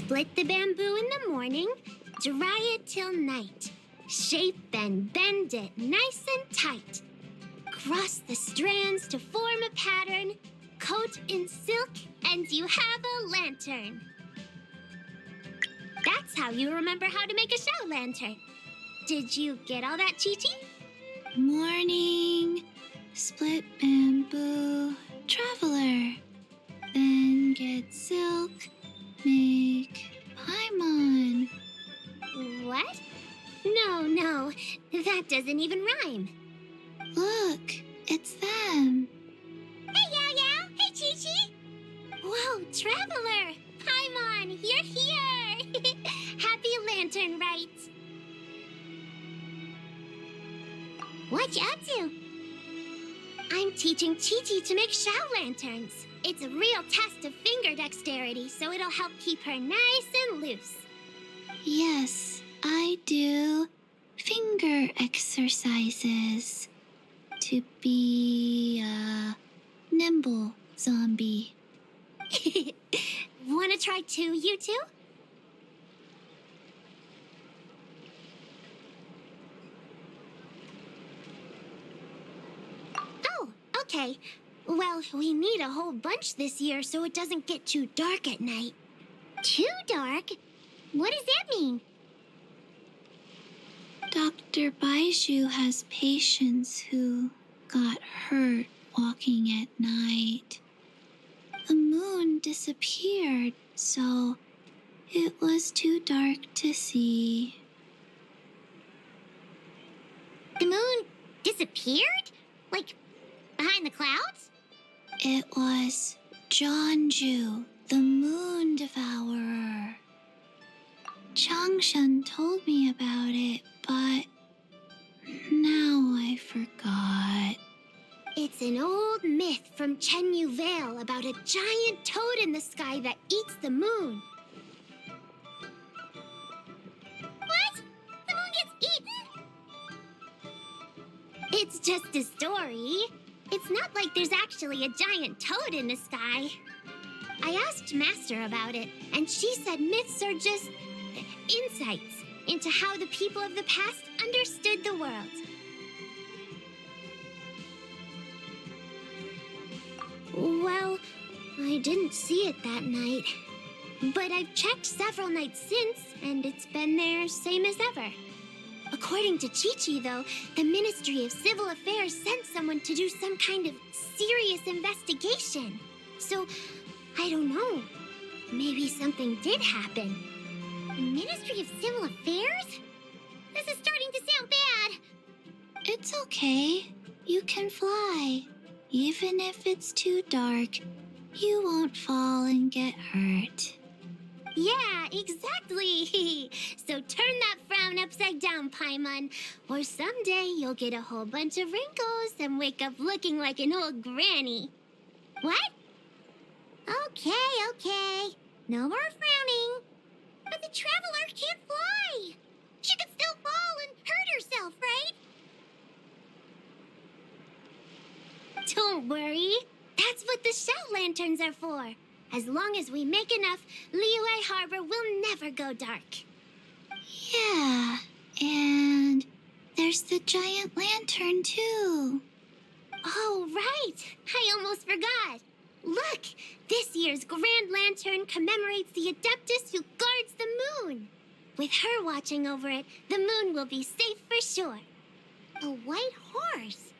Split the bamboo in the morning, dry it till night. Shape and bend it nice and tight. Cross the strands to form a pattern, coat in silk, and you have a lantern. That's how you remember how to make a Xiao lantern. Did you get all that, Chi-Chi? Morning, split bamboo, traveler. Then get silk, make paimon. What? No, that doesn't even rhyme. Look, it's them. Hey, Yao! Hey, Chi-Chi! Whoa, Traveler! Paimon, you're here! Happy Lantern Rite! What you up to? I'm teaching Chi-Chi to make Xiao lanterns. It's a real test of finger dexterity, so it'll help keep her nice and loose. Yes, I do finger exercises to be a nimble zombie. Wanna try too, you two? Oh, okay. Well, we need a whole bunch this year so it doesn't get too dark at night. Too dark? What does that mean? Dr. Baiju has patients who got hurt walking at night. The moon disappeared, so it was too dark to see. The moon disappeared? Like, behind the clouds? It was Jeonju, the moon devourer. Changshan told me about it, but now I forgot. It's an old myth from Chenyu Vale about a giant toad in the sky that eats the moon. What? The moon gets eaten? It's just a story. It's not like there's actually a giant toad in the sky. I asked Master about it, and she said myths are just insights into how the people of the past understood the world. Well, I didn't see it that night. But I've checked several nights since, and it's been there same as ever. According to Chi-Chi, though, the Ministry of Civil Affairs sent someone to do some kind of serious investigation. So, I don't know. Maybe something did happen. The Ministry of Civil Affairs? This is starting to sound bad. It's okay. You can fly. Even if it's too dark, you won't fall and get hurt. Yeah, exactly. So turn that frown upside down, Paimon, or someday you'll get a whole bunch of wrinkles and wake up looking like an old granny. What? Okay. No more frowning. But the Traveler can't fly. She could still fall and hurt herself, right? Don't worry. That's what the Xiao lanterns are for. As long as we make enough, Liyue Harbor will never go dark. Yeah, and there's the giant lantern too. Oh, right. I almost forgot. Look, this year's Grand Lantern commemorates the Adeptus who guards the moon. With her watching over it, the moon will be safe for sure. A white horse?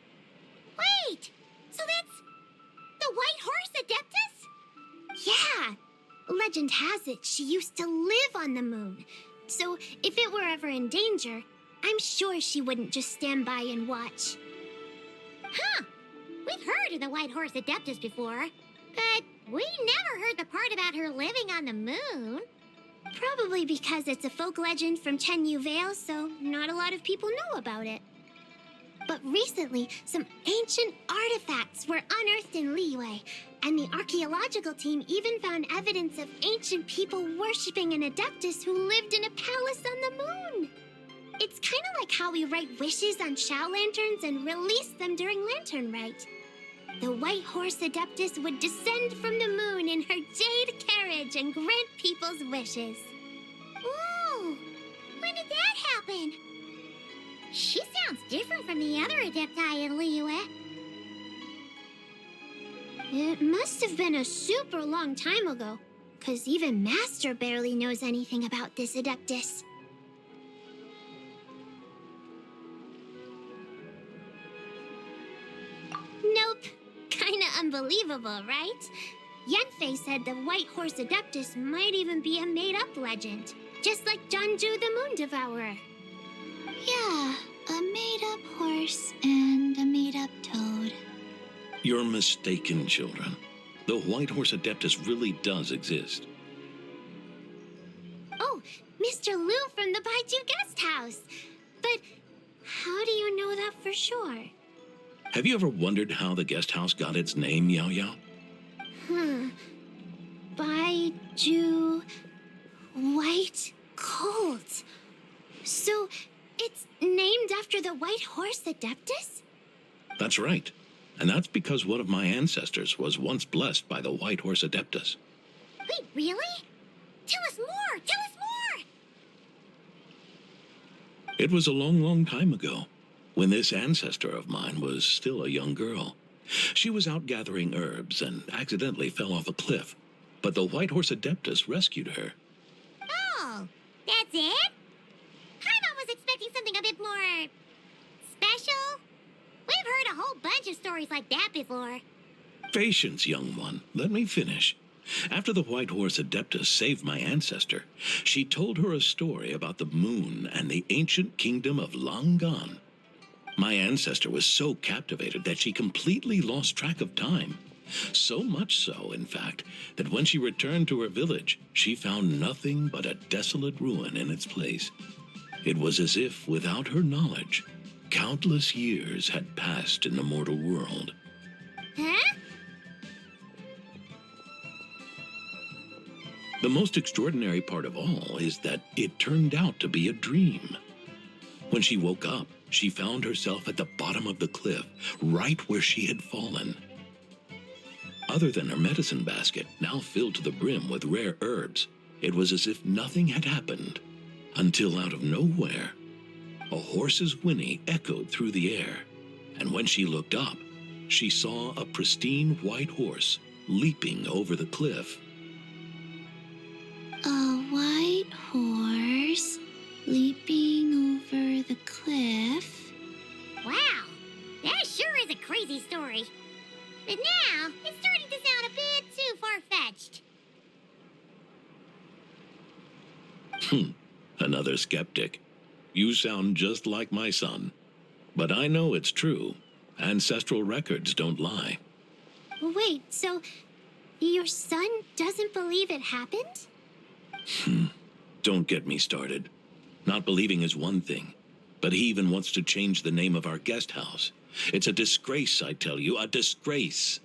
Wait, so that's the white horse Adeptus? Yeah. Legend has it she used to live on the moon. So if it were ever in danger, I'm sure she wouldn't just stand by and watch. Huh. We've heard of the white horse Adeptus before, but we never heard the part about her living on the moon. Probably because it's a folk legend from Chenyu Vale, so not a lot of people know about it. But recently, some ancient artifacts were unearthed in Liyue, and the archaeological team even found evidence of ancient people worshipping an Adeptus who lived in a palace on the moon. It's kind of like how we write wishes on Xiao lanterns and release them during Lantern Rite. the White Horse Adeptus would descend from the moon in her jade carriage and grant people's wishes. Ooh, when did that happen? She sounds different from the other Adepti in Liyue. It must have been a super long time ago, 'cause even Master barely knows anything about this Adeptus. Nope. Kinda unbelievable, right? Yanfei said the White Horse Adeptus might even be a made-up legend, just like Janju the Moon Devourer. Yeah, a made-up horse and a made-up toad. You're mistaken, children. The White Horse Adeptus really does exist. Oh, Mr. Liu from the Baiju Guest House. But how do you know that for sure? Have you ever wondered how the guest house got its name, Yao Yao? Baiju White Colt. So it's named after the White Horse Adeptus? That's right. And that's because one of my ancestors was once blessed by the White Horse Adeptus. Wait, really? Tell us more! Tell us more! It was a long, long time ago, when this ancestor of mine was still a young girl. She was out gathering herbs and accidentally fell off a cliff, but the White Horse Adeptus rescued her. Oh, that's it? Paimon was expecting something a bit more special. We've heard a whole bunch of stories like that before. Patience, young one. Let me finish. After the White Horse Adeptus saved my ancestor, she told her a story about the moon and the ancient kingdom of Langan. My ancestor was so captivated that she completely lost track of time. So much so, in fact, that when she returned to her village, she found nothing but a desolate ruin in its place. It was as if, without her knowledge, countless years had passed in the mortal world. Huh? The most extraordinary part of all is that it turned out to be a dream. When she woke up, she found herself at the bottom of the cliff, right where she had fallen. Other than her medicine basket, now filled to the brim with rare herbs, it was as if nothing had happened, until out of nowhere, a horse's whinny echoed through the air, and when she looked up, she saw a pristine white horse leaping over the cliff. A white horse leaping over the cliff. Wow, that sure is a crazy story. But now, it's starting to sound a bit too far-fetched. Another skeptic. You sound just like my son. But I know it's true. Ancestral records don't lie. Wait, so your son doesn't believe it happened? Don't get me started. Not believing is one thing, but he even wants to change the name of our guest house. It's a disgrace, I tell you, a disgrace.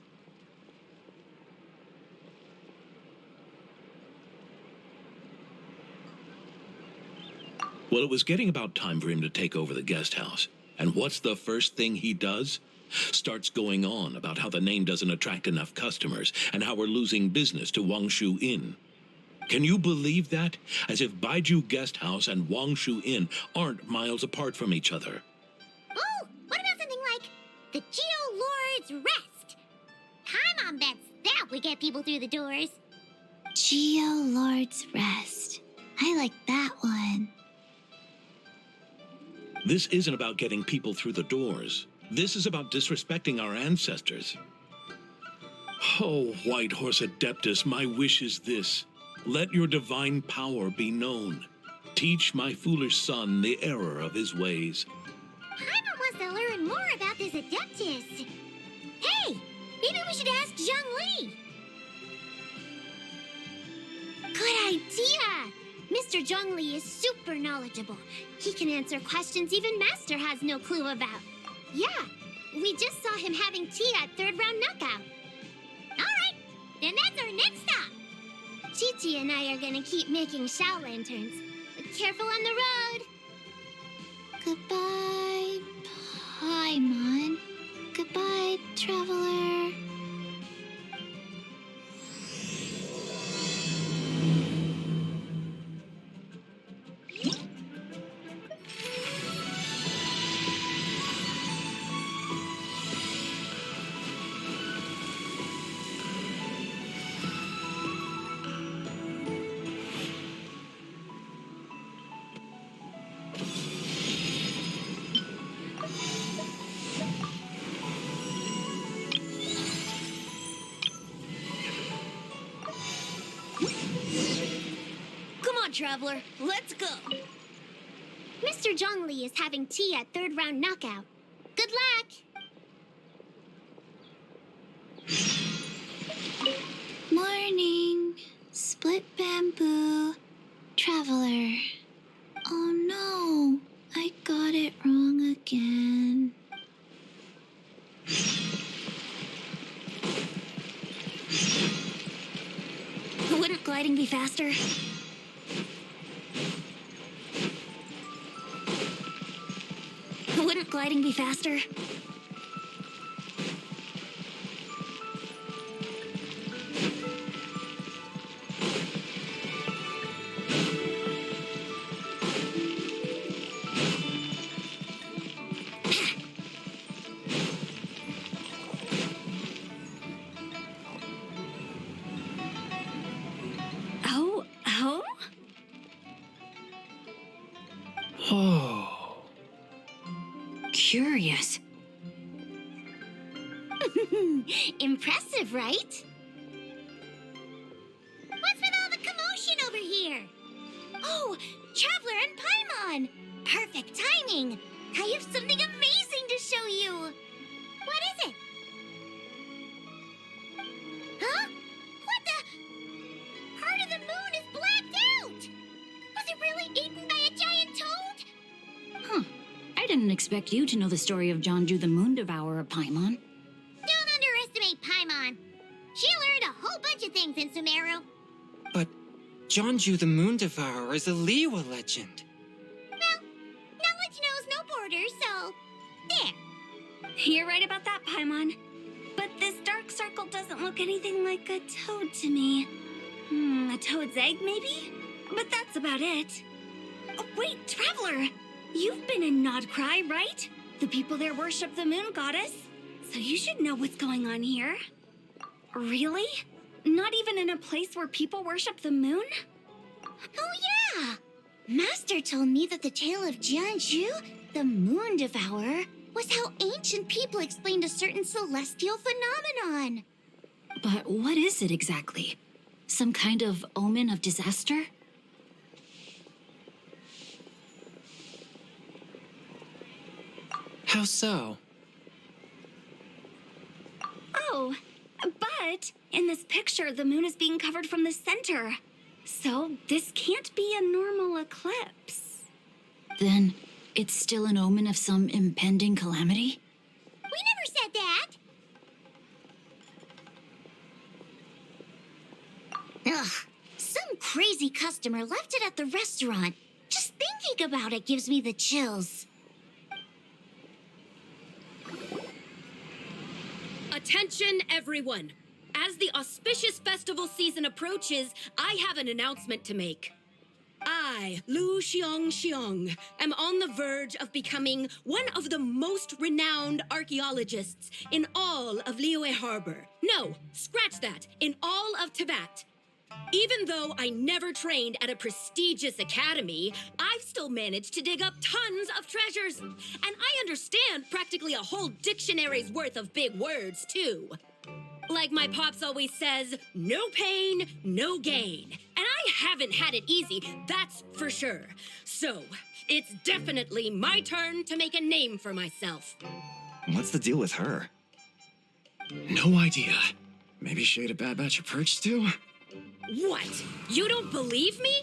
Well, it was getting about time for him to take over the guest house. And what's the first thing he does? Starts going on about how the name doesn't attract enough customers and how we're losing business to Wangshu Inn. Can you believe that? As if Baiju Guest House and Wangshu Inn aren't miles apart from each other. Oh, what about something like the Xiao Lord's Rest? Paimon bets that would get people through the doors. Xiao Lord's Rest. I like that one. This isn't about getting people through the doors. This is about disrespecting our ancestors. Oh, White Horse Adeptus, my wish is this. Let your divine power be known. Teach my foolish son the error of his ways. Paimon wants to learn more about this Adeptus. Hey, maybe we should ask Zhongli. Good idea! Mr. Zhongli is super knowledgeable. He can answer questions even Master has no clue about. Yeah, we just saw him having tea at third round knockout. All right, then that's our next stop. Chi-Chi and I are gonna keep making Xiao lanterns. But careful on the road. Goodbye, Paimon. Goodbye, traveler. on, Traveler. Let's go. Mr. Zhongli is having tea at third round knockout. Good luck! Morning. Split bamboo. Traveler. Oh no, I got it wrong again. Wouldn't gliding be faster? Wouldn't gliding be faster? Oh, oh? Whoa. Curious. Impressive, right? What's with all the commotion over here? Oh, Traveler and Paimon! Perfect timing! I have something amazing to show you! What is it? Huh? What the? Part of the moon is blacked out! Was it really eaten by a giant toad? Huh. I didn't expect you to know the story of Jonju the Moon Devourer, Paimon. Don't underestimate Paimon. She learned a whole bunch of things in Sumeru. But Jonju the Moon Devourer is a Liyue legend. Well, knowledge knows no borders, so... there. You're right about that, Paimon. But this dark circle doesn't look anything like a toad to me. A toad's egg, maybe? But that's about it. Oh, wait, Traveler! You've been in Nodcry, right? The people there worship the moon goddess. So you should know what's going on here. Really? Not even in a place where people worship the moon? Oh, yeah! Master told me that the tale of Jianzhu, the moon devourer, was how ancient people explained a certain celestial phenomenon. But what is it exactly? Some kind of omen of disaster? How so? Oh, but in this picture, the moon is being covered from the center. So this can't be a normal eclipse. Then it's still an omen of some impending calamity? We never said that! Ugh, some crazy customer left it at the restaurant. Just thinking about it gives me the chills. Attention, everyone! As the auspicious festival season approaches, I have an announcement to make. I, Lu Xiong, am on the verge of becoming one of the most renowned archaeologists in all of Liyue Harbor. No, scratch that, in all of Teyvat. Even though I never trained at a prestigious academy, I've still managed to dig up tons of treasures. And I understand practically a whole dictionary's worth of big words, too. Like my pops always says, no pain, no gain. And I haven't had it easy, that's for sure. So, it's definitely my turn to make a name for myself. What's the deal with her? No idea. Maybe she ate a bad batch of perch too? What? You don't believe me?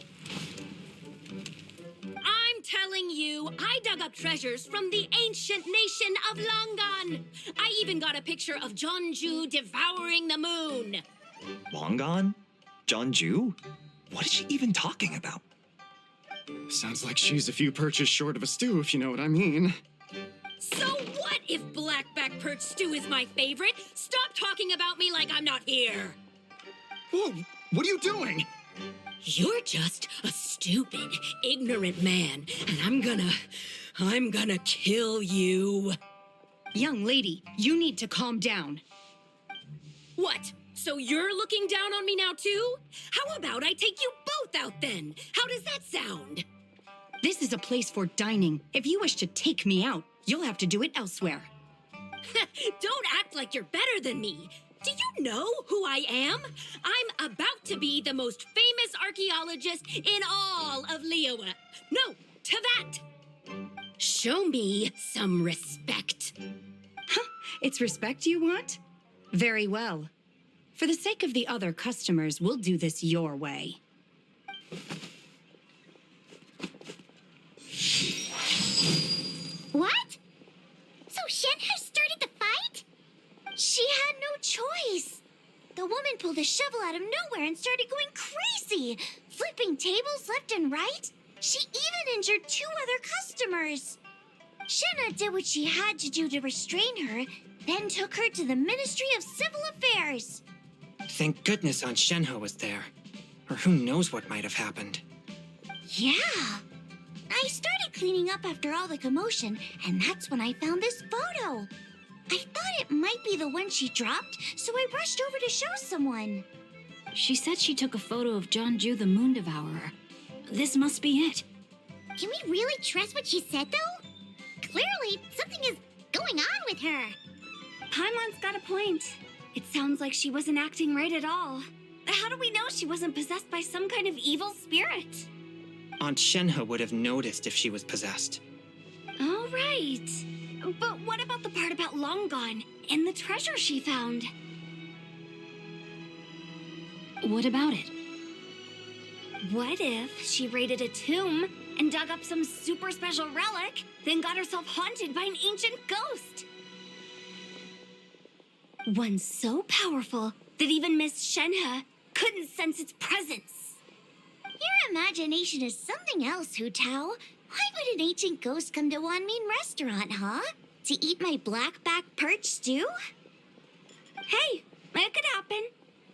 I'm telling you, I dug up treasures from the ancient nation of Longan. I even got a picture of Jonju devouring the moon. Longan? Jonju? What is she even talking about? Sounds like she's a few perches short of a stew, if you know what I mean. So what if blackback perch stew is my favorite? Stop talking about me like I'm not here. Whoa, what are you doing? You're just a stupid, ignorant man, and I'm gonna kill you. Young lady, you need to calm down. What? So you're looking down on me now too? How about I take you both out then? How does that sound? This is a place for dining. If you wish to take me out, you'll have to do it elsewhere. Don't act like you're better than me. Do you know who I am? I'm about to be the most famous archaeologist in all of Liyue. No, Tevat! Show me some respect. It's respect you want? Very well. For the sake of the other customers, we'll do this your way. What? So Shen has started the fight? She had no choice. The woman pulled a shovel out of nowhere and started going crazy, flipping tables left and right. She even injured 2 other customers. Shenna did what she had to do to restrain her, then took her to the Ministry of Civil Affairs. Thank goodness Aunt Shenhe was there. Or who knows what might have happened. Yeah. I started cleaning up after all the commotion, and that's when I found this photo. I thought it might be the one she dropped, so I rushed over to show someone. She said she took a photo of Jianju the Moon Devourer. This must be it. Can we really trust what she said, though? Clearly, something is going on with her. Paimon's got a point. It sounds like she wasn't acting right at all. How do we know she wasn't possessed by some kind of evil spirit? Aunt Shenhe would have noticed if she was possessed. All right. But what about the part about Long Gone and the treasure she found? What about it? What if she raided a tomb and dug up some super special relic, then got herself haunted by an ancient ghost? One so powerful that even Miss Shenhe couldn't sense its presence. Your imagination is something else, Hu Tao. Why would an ancient ghost come to Wanmin restaurant, huh? To eat my blackback perch stew? Hey, it could happen.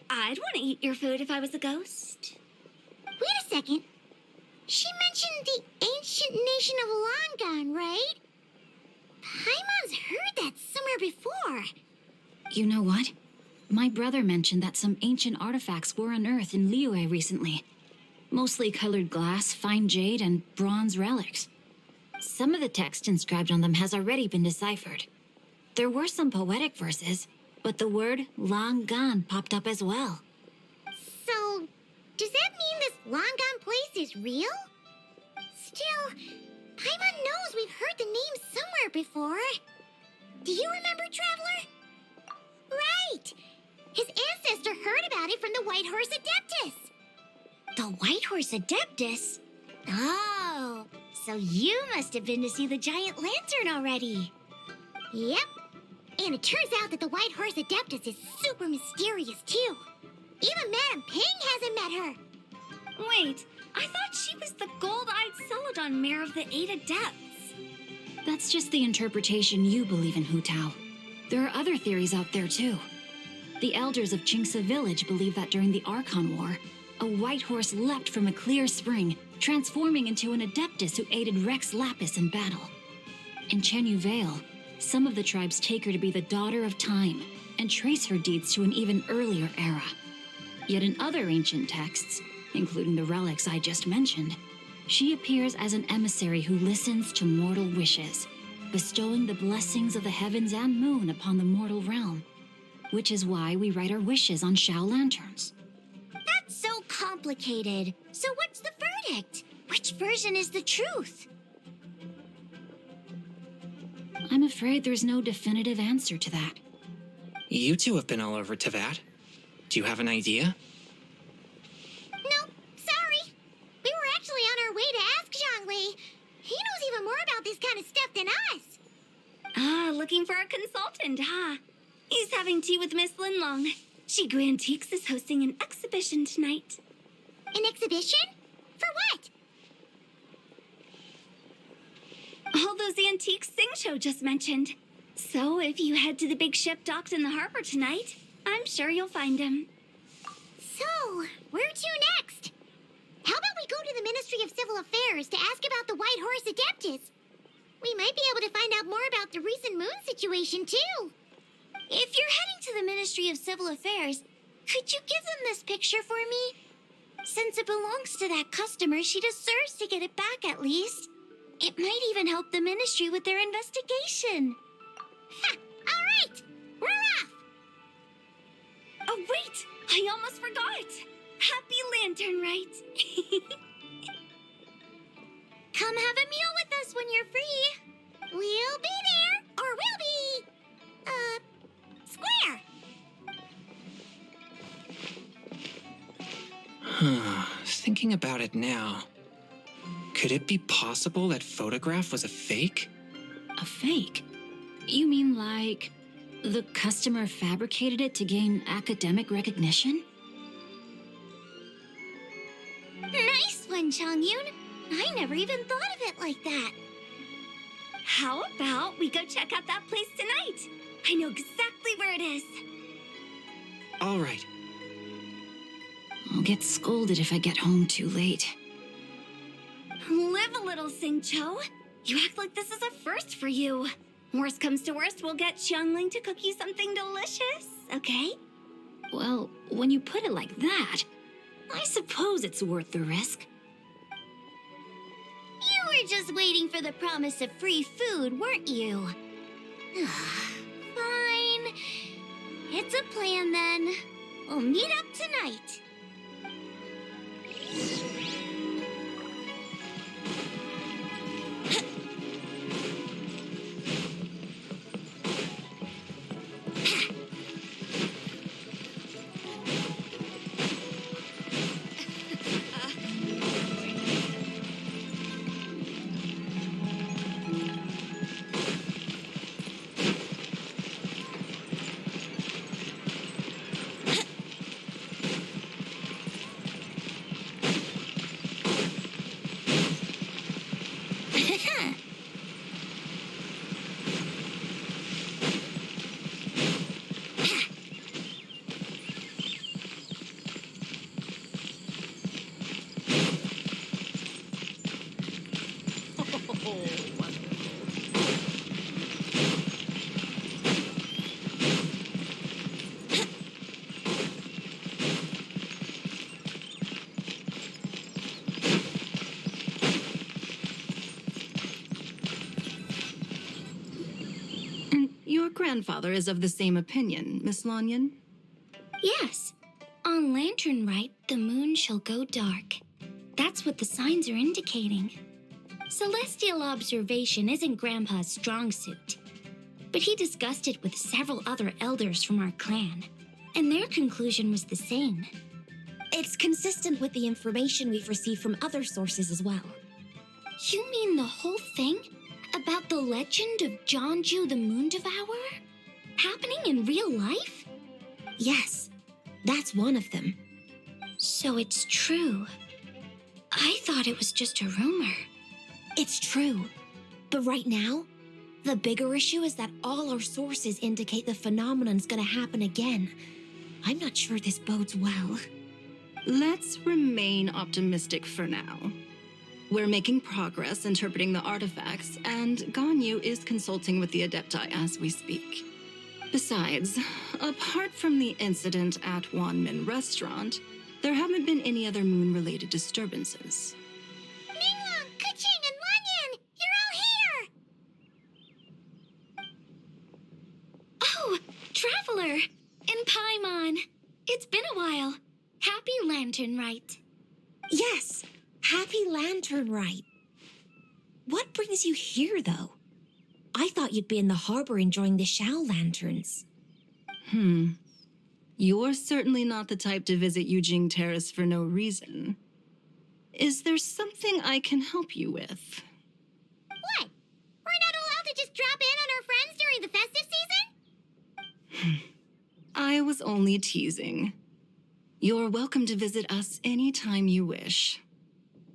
I'd want to eat your food if I was a ghost. Wait a second. She mentioned the ancient nation of Longon, right? Paimon's heard that somewhere before. You know what? My brother mentioned that some ancient artifacts were unearthed in Liyue recently. Mostly colored glass, fine jade, and bronze relics. Some of the text inscribed on them has already been deciphered. There were some poetic verses, but the word long gone popped up as well. So, does that mean this Longon place is real? Still, Paimon knows we've heard the name somewhere before. Do you remember, Traveler? Right! His ancestor heard about it from the White Horse Adeptus. The White Horse Adeptus? Oh, so you must have been to see the giant lantern already. Yep. And it turns out that the White Horse Adeptus is super mysterious, too. Even Madame Ping hasn't met her. Wait, I thought she was the gold-eyed Celadon mare of the 8 Adepts. That's just the interpretation you believe in, Hu Tao. There are other theories out there, too. The elders of Qingce Village believe that during the Archon War, a white horse leapt from a clear spring, transforming into an Adeptus who aided Rex Lapis in battle. In Chenyu Vale, some of the tribes take her to be the daughter of time and trace her deeds to an even earlier era. Yet in other ancient texts, including the relics I just mentioned, she appears as an emissary who listens to mortal wishes, bestowing the blessings of the heavens and moon upon the mortal realm, which is why we write our wishes on Xiao lanterns. That's so complicated. So what's the verdict? Which version is the truth? I'm afraid there's no definitive answer to that. You two have been all over Tevat. Do you have an idea? Nope, sorry. We were actually on our way to ask Zhongli. He knows even more about this kind of stuff than us. Ah, looking for a consultant, huh? He's having tea with Miss Linlong. Shigu Antiques is hosting an exhibition tonight. An exhibition? For what? All those antiques Sing Show just mentioned. So if you head to the big ship docked in the harbor tonight, I'm sure you'll find him. So, where to next? How about we go to the Ministry of Civil Affairs to ask about the White Horse Adeptus? We might be able to find out more about the recent moon situation, too. If you're heading to the Ministry of Civil Affairs, could you give them this picture for me? Since it belongs to that customer, she deserves to get it back at least. It might even help the Ministry with their investigation. Ha! All right! We're off! What? I almost forgot! Happy Lantern Rite! Come have a meal with us when you're free. We'll be there, or we'll be, square. Thinking about it now, could it be possible that photograph was a fake? A fake? You mean like the customer fabricated it to gain academic recognition? Nice one, Chongyun. I never even thought of it like that. How about we go check out that place tonight? I know exactly where it is. All right. I'll get scolded if I get home too late. Live a little, Singcho. You act like this is a first for you. Worst comes to worst, we'll get Xiangling to cook you something delicious, okay? Well, when you put it like that, I suppose it's worth the risk. You were just waiting for the promise of free food, weren't you? Fine. It's a plan then. We'll meet up tonight. Your grandfather is of the same opinion, Miss Lanyan. Yes. On Lantern Rite, the moon shall go dark. That's what the signs are indicating. Celestial observation isn't Grandpa's strong suit. But he discussed it with several other elders from our clan, and their conclusion was the same. It's consistent with the information we've received from other sources as well. You mean the whole thing? About the legend of Jianju the Moon Devourer? Happening in real life? Yes, that's one of them. So it's true. I thought it was just a rumor. It's true. But right now, the bigger issue is that all our sources indicate the phenomenon's gonna happen again. I'm not sure this bodes well. Let's remain optimistic for now. We're making progress interpreting the artifacts, and Ganyu is consulting with the Adepti as we speak. Besides, apart from the incident at Wanmin Restaurant, there haven't been any other moon-related disturbances. Minglong, Kuching, and Lanyan! You're all here! Oh, Traveler! And Paimon! It's been a while. Happy Lantern Rite. Yes, happy Lantern Rite. What brings you here, though? I thought you'd be in the harbor enjoying the Xiao lanterns. You're certainly not the type to visit Yujing Terrace for no reason. Is there something I can help you with? What? We're not allowed to just drop in on our friends during the festive season? I was only teasing. You're welcome to visit us anytime you wish.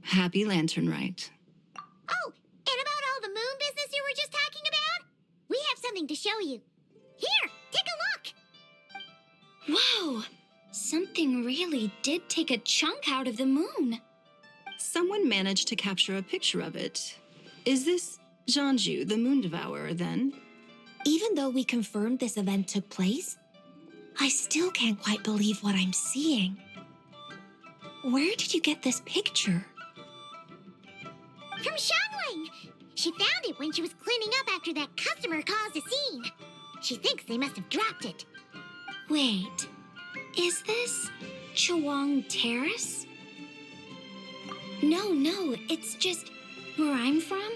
Happy Lantern Rite. Oh, and about all the moon business you were just talking about? We have something to show you. Here, take a look. Whoa, something really did take a chunk out of the moon. Someone managed to capture a picture of it. Is this Jianju, the Moon Devourer, then? Even though we confirmed this event took place, I still can't quite believe what I'm seeing. Where did you get this picture? From Xiangling. She found it when she was cleaning up after that customer caused a scene. She thinks they must have dropped it. Wait, Is this Chawang Terrace? No, it's just where I'm from.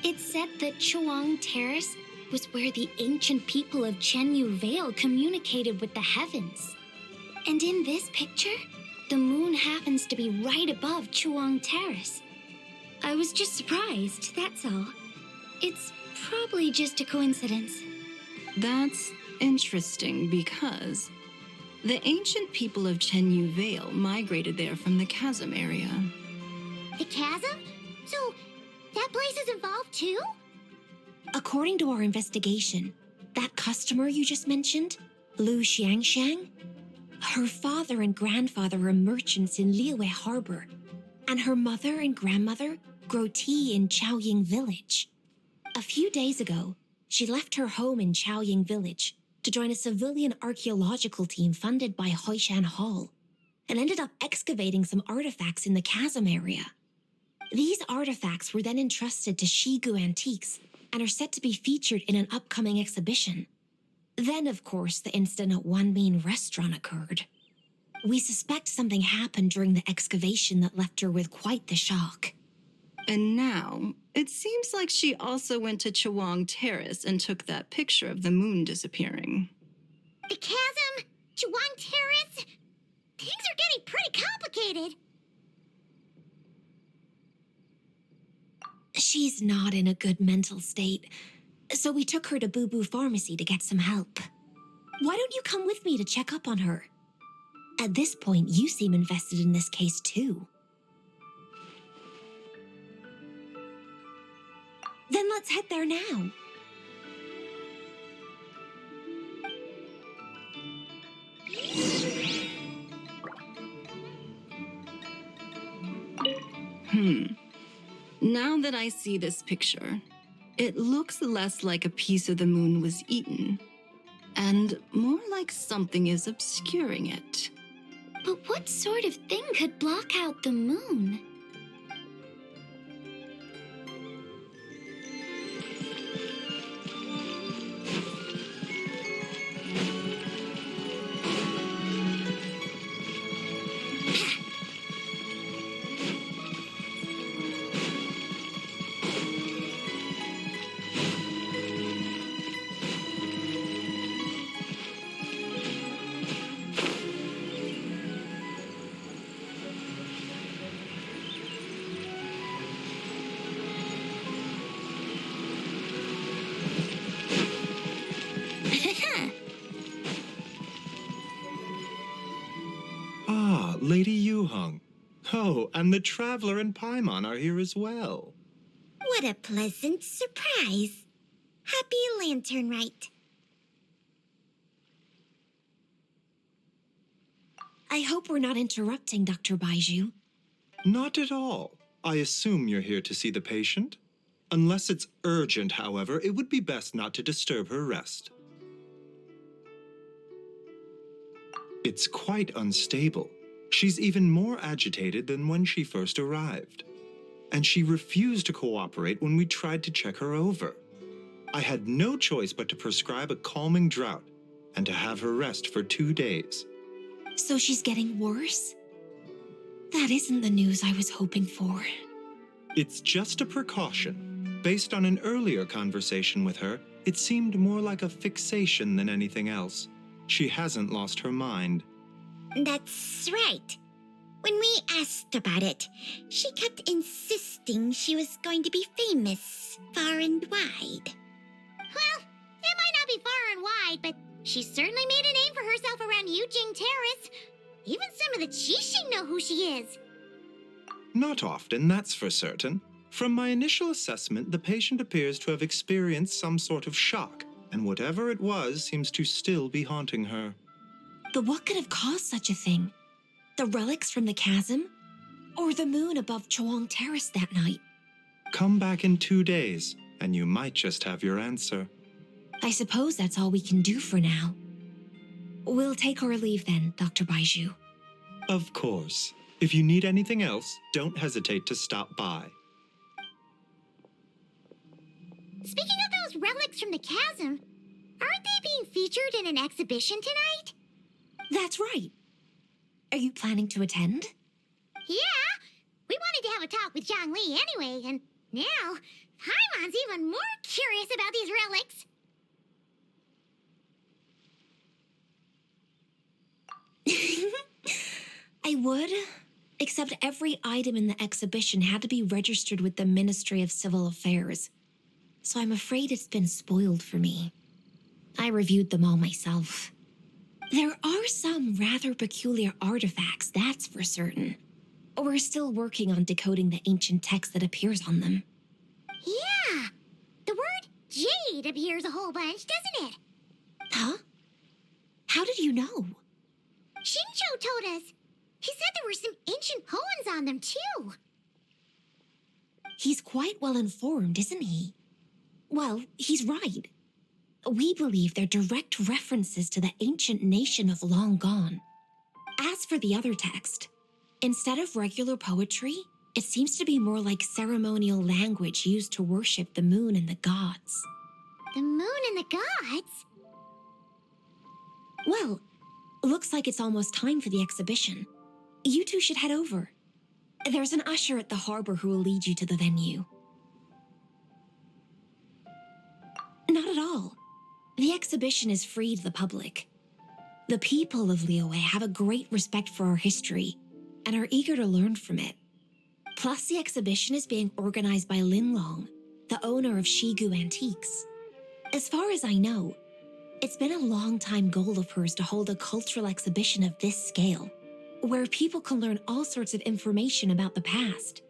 It said that Chawang Terrace was where the ancient people of Chenyu Vale communicated with the heavens. And in this picture, the moon happens to be right above Chawang Terrace. I was just surprised, that's all. It's probably just a coincidence. That's interesting because the ancient people of Chenyu Vale migrated there from the chasm area. The chasm? So, that place is involved too? According to our investigation, that customer you just mentioned, Lu Xiangxiang, her father and grandfather are merchants in Liyue Harbor, and her mother and grandmother grow tea in Chaoying Village. A few days ago, she left her home in Chaoying Village to join a civilian archaeological team funded by Hoishan Hall, and ended up excavating some artifacts in the chasm area. These artifacts were then entrusted to Shigu Antiques and are set to be featured in an upcoming exhibition. Then, of course, the incident at Wanmin Restaurant occurred. We suspect something happened during the excavation that left her with quite the shock. And now, it seems like she also went to Chawang Terrace and took that picture of the moon disappearing. The chasm? Chawang Terrace? Things are getting pretty complicated. She's not in a good mental state, so we took her to Boo Boo Pharmacy to get some help. Why don't you come with me to check up on her? At this point, you seem invested in this case too. Then let's head there now. Now that I see this picture, it looks less like a piece of the moon was eaten, and more like something is obscuring it. But what sort of thing could block out the moon? Lady Yuheng. Oh, and the Traveler and Paimon are here as well. What a pleasant surprise. Happy Lantern Rite. I hope we're not interrupting, Dr. Baiju. Not at all. I assume you're here to see the patient. Unless it's urgent, however, it would be best not to disturb her rest. It's quite unstable. She's even more agitated than when she first arrived. And she refused to cooperate when we tried to check her over. I had no choice but to prescribe a calming draught and to have her rest for 2 days. So she's getting worse? That isn't the news I was hoping for. It's just a precaution. Based on an earlier conversation with her, it seemed more like a fixation than anything else. She hasn't lost her mind. That's right. When we asked about it, she kept insisting she was going to be famous far and wide. Well, it might not be far and wide, but she certainly made a name for herself around Yujing Terrace. Even some of the Qixing know who she is. Not often, that's for certain. From my initial assessment, the patient appears to have experienced some sort of shock, and whatever it was seems to still be haunting her. But what could have caused such a thing? The relics from the chasm? Or the moon above Chawang Terrace that night? Come back in 2 days, and you might just have your answer. I suppose that's all we can do for now. We'll take our leave then, Dr. Baiju. Of course. If you need anything else, don't hesitate to stop by. Speaking of those relics from the chasm, aren't they being featured in an exhibition tonight? That's right. Are you planning to attend? Yeah, we wanted to have a talk with Zhongli anyway, and now Paimon's even more curious about these relics. I would, except every item in the exhibition had to be registered with the Ministry of Civil Affairs. So I'm afraid it's been spoiled for me. I reviewed them all myself. There are some rather peculiar artifacts, that's for certain. We're still working on decoding the ancient text that appears on them. Yeah, the word jade appears a whole bunch, doesn't it? Huh? How did you know? Xingqiu told us. He said there were some ancient poems on them, too. He's quite well informed, isn't he? Well, he's right. We believe they're direct references to the ancient nation of long gone. As for the other text, instead of regular poetry, it seems to be more like ceremonial language used to worship the moon and the gods. The moon and the gods? Well, looks like it's almost time for the exhibition. You two should head over. There's an usher at the harbor who will lead you to the venue. Not at all. The exhibition is free to the public. The people of Liyue have a great respect for our history and are eager to learn from it. Plus, the exhibition is being organized by Linlong, the owner of Shigu Antiques. As far as I know, it's been a long-time goal of hers to hold a cultural exhibition of this scale, where people can learn all sorts of information about the past.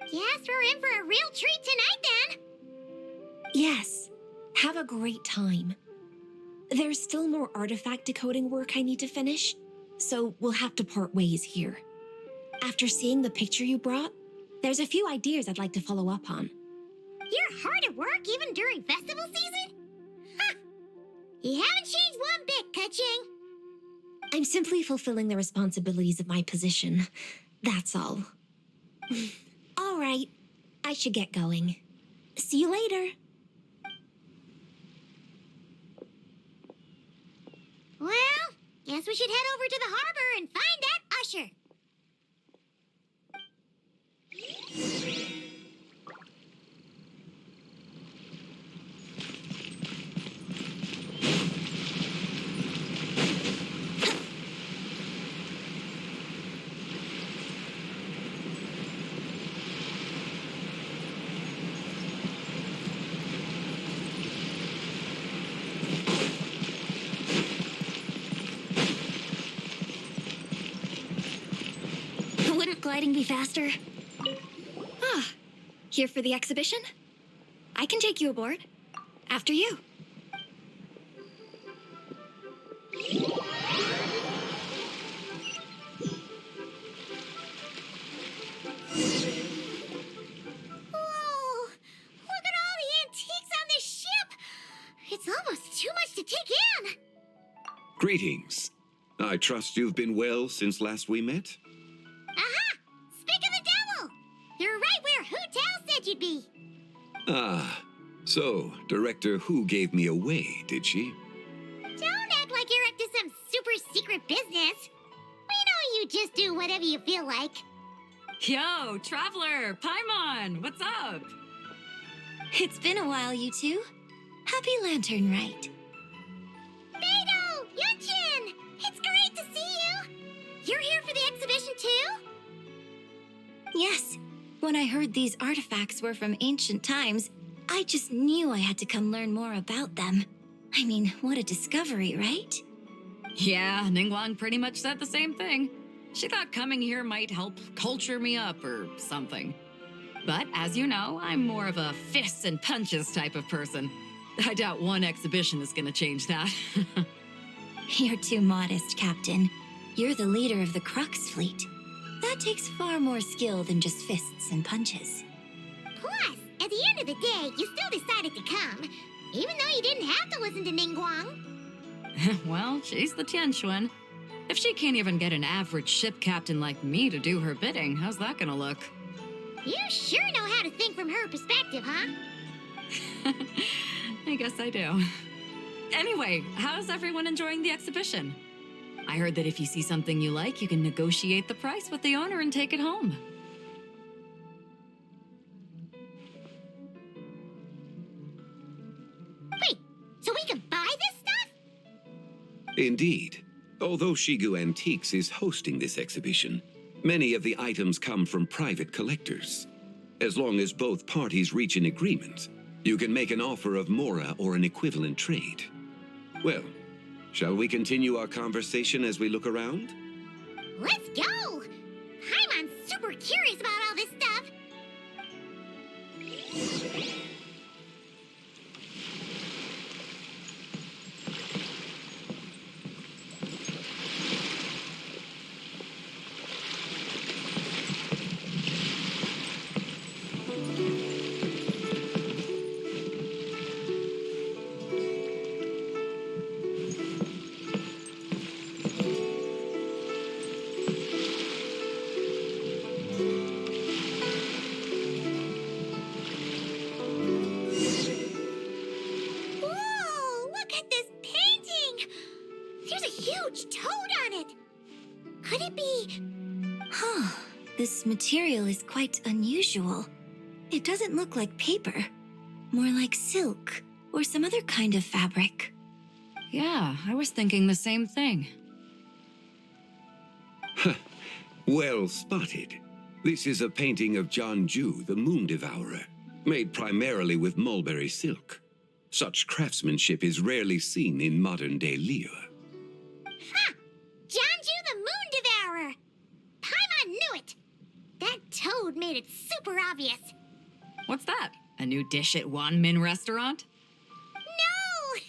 Guess we're in for a real treat tonight, then. Yes, have a great time. There's still more artifact decoding work I need to finish, so we'll have to part ways here. After seeing the picture you brought, there's a few ideas I'd like to follow up on. You're hard at work even during festival season? Huh. You haven't changed one bit, Keqing. I'm simply fulfilling the responsibilities of my position. That's all. All right, I should get going. See you later. Well, guess we should head over to the harbor and find that usher. Wouldn't gliding be faster? Ah, here for the exhibition? I can take you aboard. After you. Whoa! Look at all the antiques on this ship! It's almost too much to take in! Greetings. I trust you've been well since last we met? Aha! Speak of the devil! You're right where Hu Tao said you'd be. Ah, so Director Hu gave me away, did she? Don't act like you're up to some super secret business. We know you just do whatever you feel like. Yo, Traveler, Paimon, what's up? It's been a while, you two. Happy Lantern Rite. Beidou! Yunchin! It's great to see you! You're here for the exhibition too? Yes. When I heard these artifacts were from ancient times, I just knew I had to come learn more about them. I mean, what a discovery, right? Yeah, Ningguang pretty much said the same thing. She thought coming here might help culture me up or something. But as you know, I'm more of a fists and punches type of person. I doubt one exhibition is gonna change that. You're too modest, Captain. You're the leader of the Crux fleet. That takes far more skill than just fists and punches. Plus, at the end of the day, you still decided to come, even though you didn't have to listen to Ningguang. Well, she's the Tianquan. If she can't even get an average ship captain like me to do her bidding, how's that gonna look? You sure know how to think from her perspective, huh? I guess I do. Anyway, how's everyone enjoying the exhibition? I heard that if you see something you like, you can negotiate the price with the owner and take it home. Wait, so we can buy this stuff? Indeed. Although Shigu Antiques is hosting this exhibition, many of the items come from private collectors. As long as both parties reach an agreement, you can make an offer of mora or an equivalent trade. Well, shall we continue our conversation as we look around? Let's go! Paimon's super curious about all this stuff. Whoa! Look at this painting! There's a huge toad on it! Could it be... Huh. This material is quite unusual. It doesn't look like paper. More like silk or some other kind of fabric. Yeah, I was thinking the same thing. Well spotted. This is a painting of Jianju, the Moon Devourer, made primarily with mulberry silk. Such craftsmanship is rarely seen in modern-day Liyue. Ha! Jianju the Moon Devourer! Paimon knew it! That toad made it super obvious. What's that? A new dish at Wanmin restaurant? No!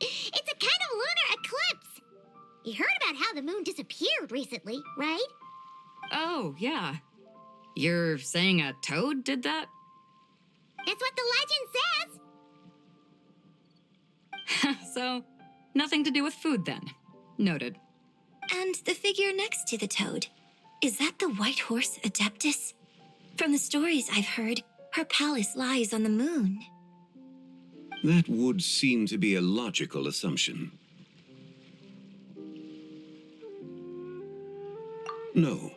It's a kind of lunar eclipse. You heard about how the moon disappeared recently, right? Oh, yeah. You're saying a toad did that? That's what the legend says. So, nothing to do with food then. Noted. And the figure next to the toad. Is that the white horse Adeptus? From the stories I've heard, her palace lies on the moon. That would seem to be a logical assumption. No.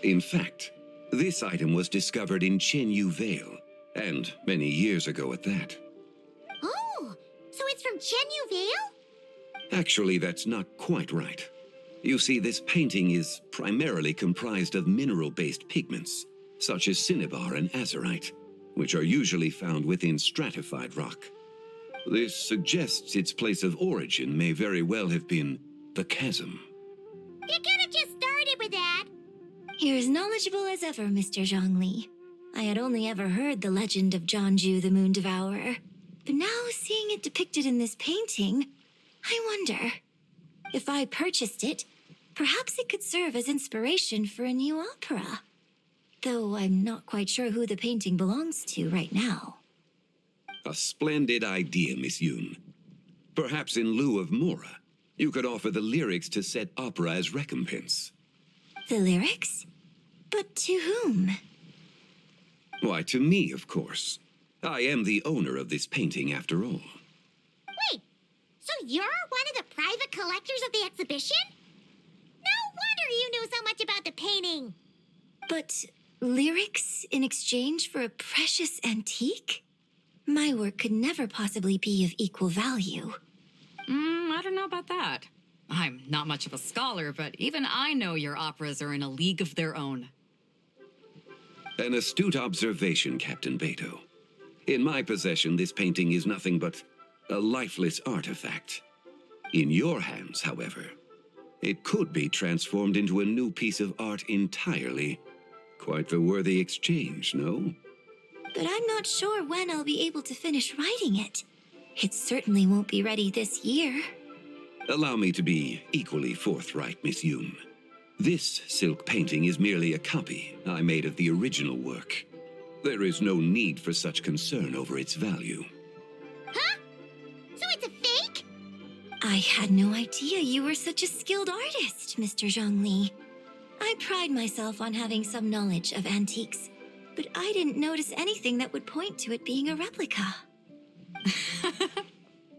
In fact, this item was discovered in Chenyu Vale, and many years ago at that. Oh, so it's from Chenyu Vale? Actually, that's not quite right. You see, this painting is primarily comprised of mineral-based pigments, such as cinnabar and azurite, which are usually found within stratified rock. This suggests its place of origin may very well have been the chasm. You could have just started with that. You're as knowledgeable as ever, Mr. Zhongli. I had only ever heard the legend of Jianju the Moon Devourer, but now seeing it depicted in this painting, I wonder. If I purchased it, perhaps it could serve as inspiration for a new opera. Though I'm not quite sure who the painting belongs to right now. A splendid idea, Miss Yoon. Perhaps in lieu of mora, you could offer the lyrics to said opera as recompense. The lyrics? But to whom? Why, to me, of course. I am the owner of this painting, after all. Wait, so you're one of the private collectors of the exhibition? No wonder you knew so much about the painting. But lyrics in exchange for a precious antique? My work could never possibly be of equal value. I don't know about that. I'm not much of a scholar, but even I know your operas are in a league of their own. An astute observation, Captain Beto. In my possession, this painting is nothing but a lifeless artifact. In your hands, however, it could be transformed into a new piece of art entirely. Quite the worthy exchange, no? But I'm not sure when I'll be able to finish writing it. It certainly won't be ready this year. Allow me to be equally forthright, Miss Yoon. This silk painting is merely a copy I made of the original work. There is no need for such concern over its value. Huh? So it's a fake? I had no idea you were such a skilled artist, Mr. Zhongli. I pride myself on having some knowledge of antiques, but I didn't notice anything that would point to it being a replica.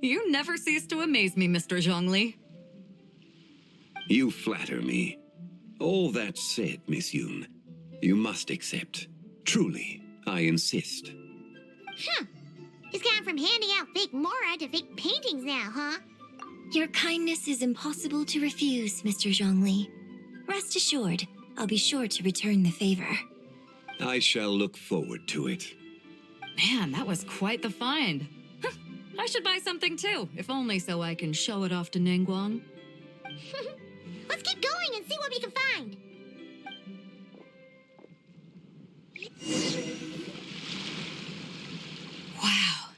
You never cease to amaze me, Mr. Zhongli. You flatter me. All that said, Miss Yoon, you must accept. Truly, I insist. Huh. He's gone from handing out fake Mora to fake paintings now, huh? Your kindness is impossible to refuse, Mr. Zhongli. Rest assured, I'll be sure to return the favor. I shall look forward to it. Man, that was quite the find. I should buy something too, if only so I can show it off to Ningguang. Let's keep going and see what we can find. Wow,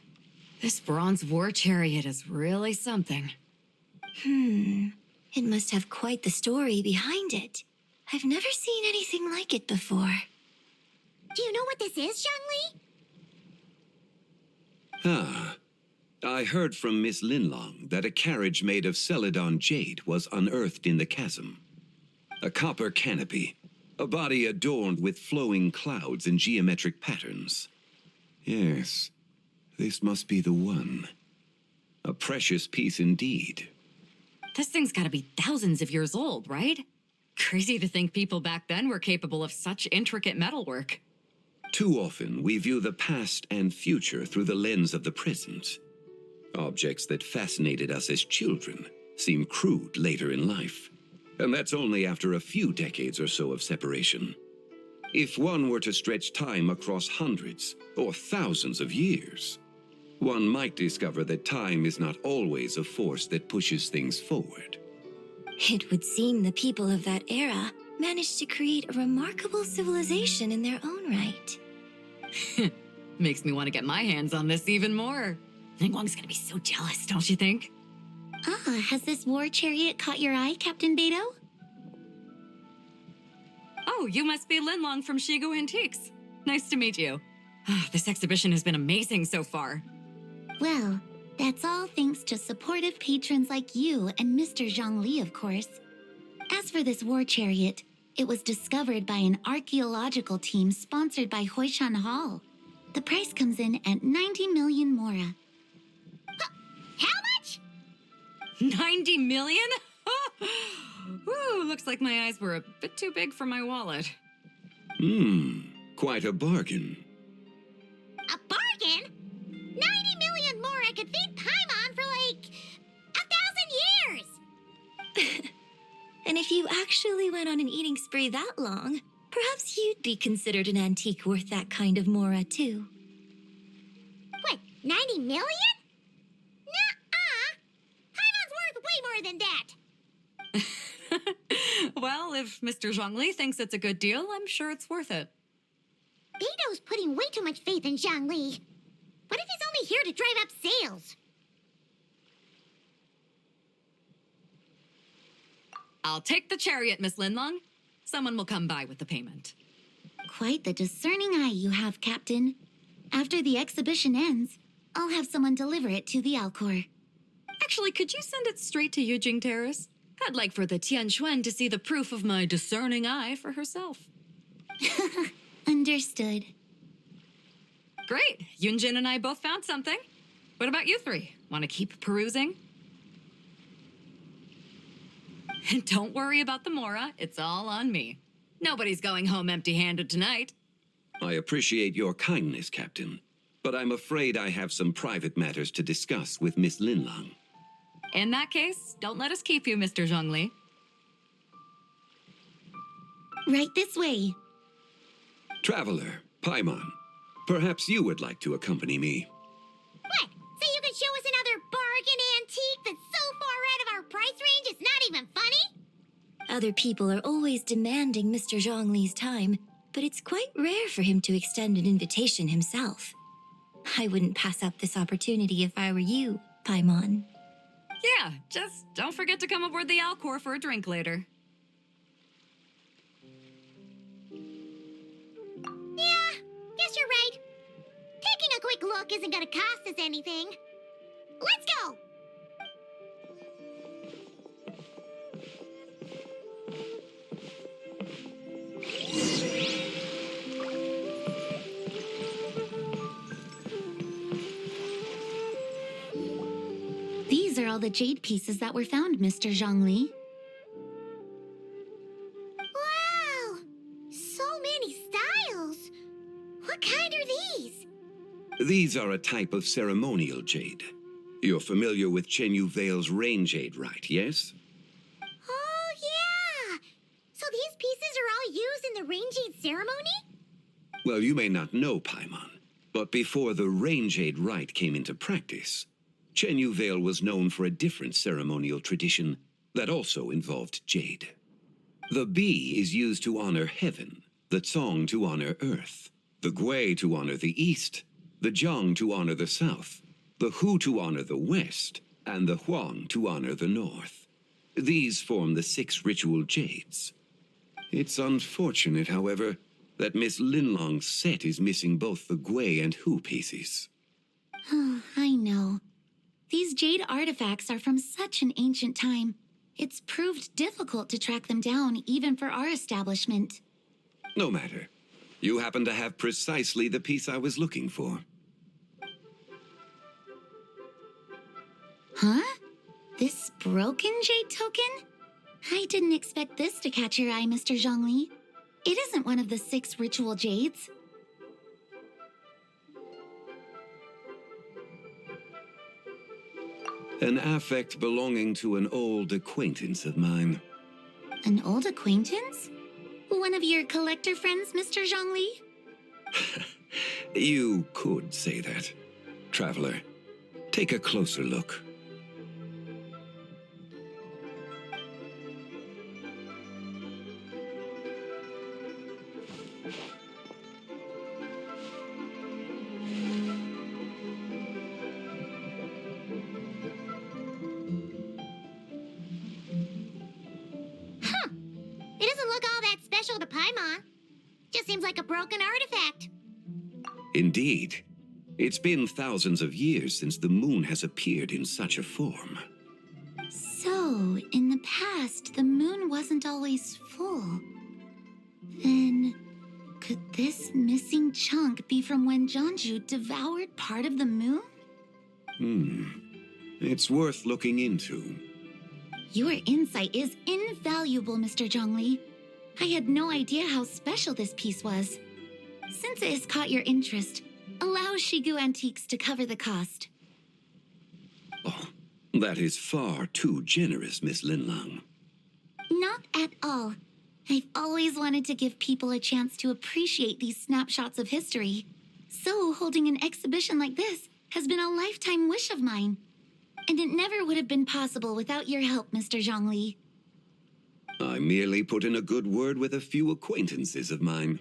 this bronze war chariot is really something. It must have quite the story behind it. I've never seen anything like it before. Do you know what this is, Zhongli? Ah, I heard from Miss Linlong that a carriage made of Celadon jade was unearthed in the chasm. A copper canopy, a body adorned with flowing clouds and geometric patterns. Yes, this must be the one. A precious piece indeed. This thing's gotta be thousands of years old, right? Crazy to think people back then were capable of such intricate metalwork. Too often, we view the past and future through the lens of the present. Objects that fascinated us as children seem crude later in life. And that's only after a few decades or so of separation. If one were to stretch time across hundreds or thousands of years, one might discover that time is not always a force that pushes things forward. It would seem the people of that era managed to create a remarkable civilization in their own right. Makes me want to get my hands on this even more. Ningguang's gonna be so jealous, don't you think? Ah, has this war chariot caught your eye, Captain Beto? Oh, you must be Linlong from Shigu Antiques. Nice to meet you. This exhibition has been amazing so far. Well, that's all thanks to supportive patrons like you and Mr. Zhongli, of course. As for this war chariot, it was discovered by an archaeological team sponsored by Hoishan Hall. The price comes in at 90 million Mora. How much? 90 million? Woo, looks like my eyes were a bit too big for my wallet. Quite a bargain. A bargain? 90 million Mora could feed Paimon for like 1,000 years! And if you actually went on an eating spree that long, perhaps you'd be considered an antique worth that kind of Mora, too. What, 90 million? Nuh-uh! Paimon's worth way more than that! Well, if Mr. Zhongli thinks it's a good deal, I'm sure it's worth it. Beto's putting way too much faith in Zhongli. What if he's only here to drive up sales? I'll take the chariot, Miss Linlong. Someone will come by with the payment. Quite the discerning eye you have, Captain. After the exhibition ends, I'll have someone deliver it to the Alcor. Actually, could you send it straight to Yujing Terrace? I'd like for the Tianquan to see the proof of my discerning eye for herself. Understood. Great. Yunjin and I both found something. What about you three? Want to keep perusing? Don't worry about the Mora. It's all on me. Nobody's going home empty-handed tonight. I appreciate your kindness, Captain, but I'm afraid I have some private matters to discuss with Miss Linlong. In that case, don't let us keep you, Mr. Zhongli. Right this way. Traveler, Paimon, perhaps you would like to accompany me. What? So you can show us another bargain antique that's so far out of our price range it's not even funny? Other people are always demanding Mr. Zhongli's time, but it's quite rare for him to extend an invitation himself. I wouldn't pass up this opportunity if I were you, Paimon. Yeah, just don't forget to come aboard the Alcor for a drink later. Yeah, guess you're right. Taking a quick look isn't gonna cost us anything. Let's go! These are all the jade pieces that were found, Mr. Zhongli. These are a type of ceremonial jade. You're familiar with Chenyu Vale's rain jade, right, yes? Oh, yeah! So these pieces are all used in the rain jade ceremony? Well, you may not know, Paimon, but before the rain jade rite came into practice, Chenyu Vale was known for a different ceremonial tradition that also involved jade. The bee is used to honor heaven, the Tsong to honor earth, the Gui to honor the east, the Jiang to honor the south, the Hu to honor the west, and the Huang to honor the north. These form the 6 ritual jades. It's unfortunate, however, that Miss Linlong's set is missing both the Gui and Hu pieces. Oh, I know. These jade artifacts are from such an ancient time. It's proved difficult to track them down, even for our establishment. No matter. You happen to have precisely the piece I was looking for. Huh? This broken jade token? I didn't expect this to catch your eye, Mr. Zhongli. It isn't one of the 6 ritual jades. An affect belonging to an old acquaintance of mine. An old acquaintance? One of your collector friends, Mr. Zhongli? You could say that. Traveler, take a closer look. It doesn't look all that special to Paimon. Just seems like a broken artifact. Indeed. It's been thousands of years since the moon has appeared in such a form. So, in the past, the moon wasn't always full. Then, could this missing chunk be from when Jianzhu devoured part of the moon? It's worth looking into. Your insight is invaluable, Mr. Zhongli. I had no idea how special this piece was. Since it has caught your interest, allow Shigu Antiques to cover the cost. Oh, that is far too generous, Miss Linlang. Not at all. I've always wanted to give people a chance to appreciate these snapshots of history. So holding an exhibition like this has been a lifetime wish of mine. And it never would have been possible without your help, Mr. Zhongli. I merely put in a good word with a few acquaintances of mine.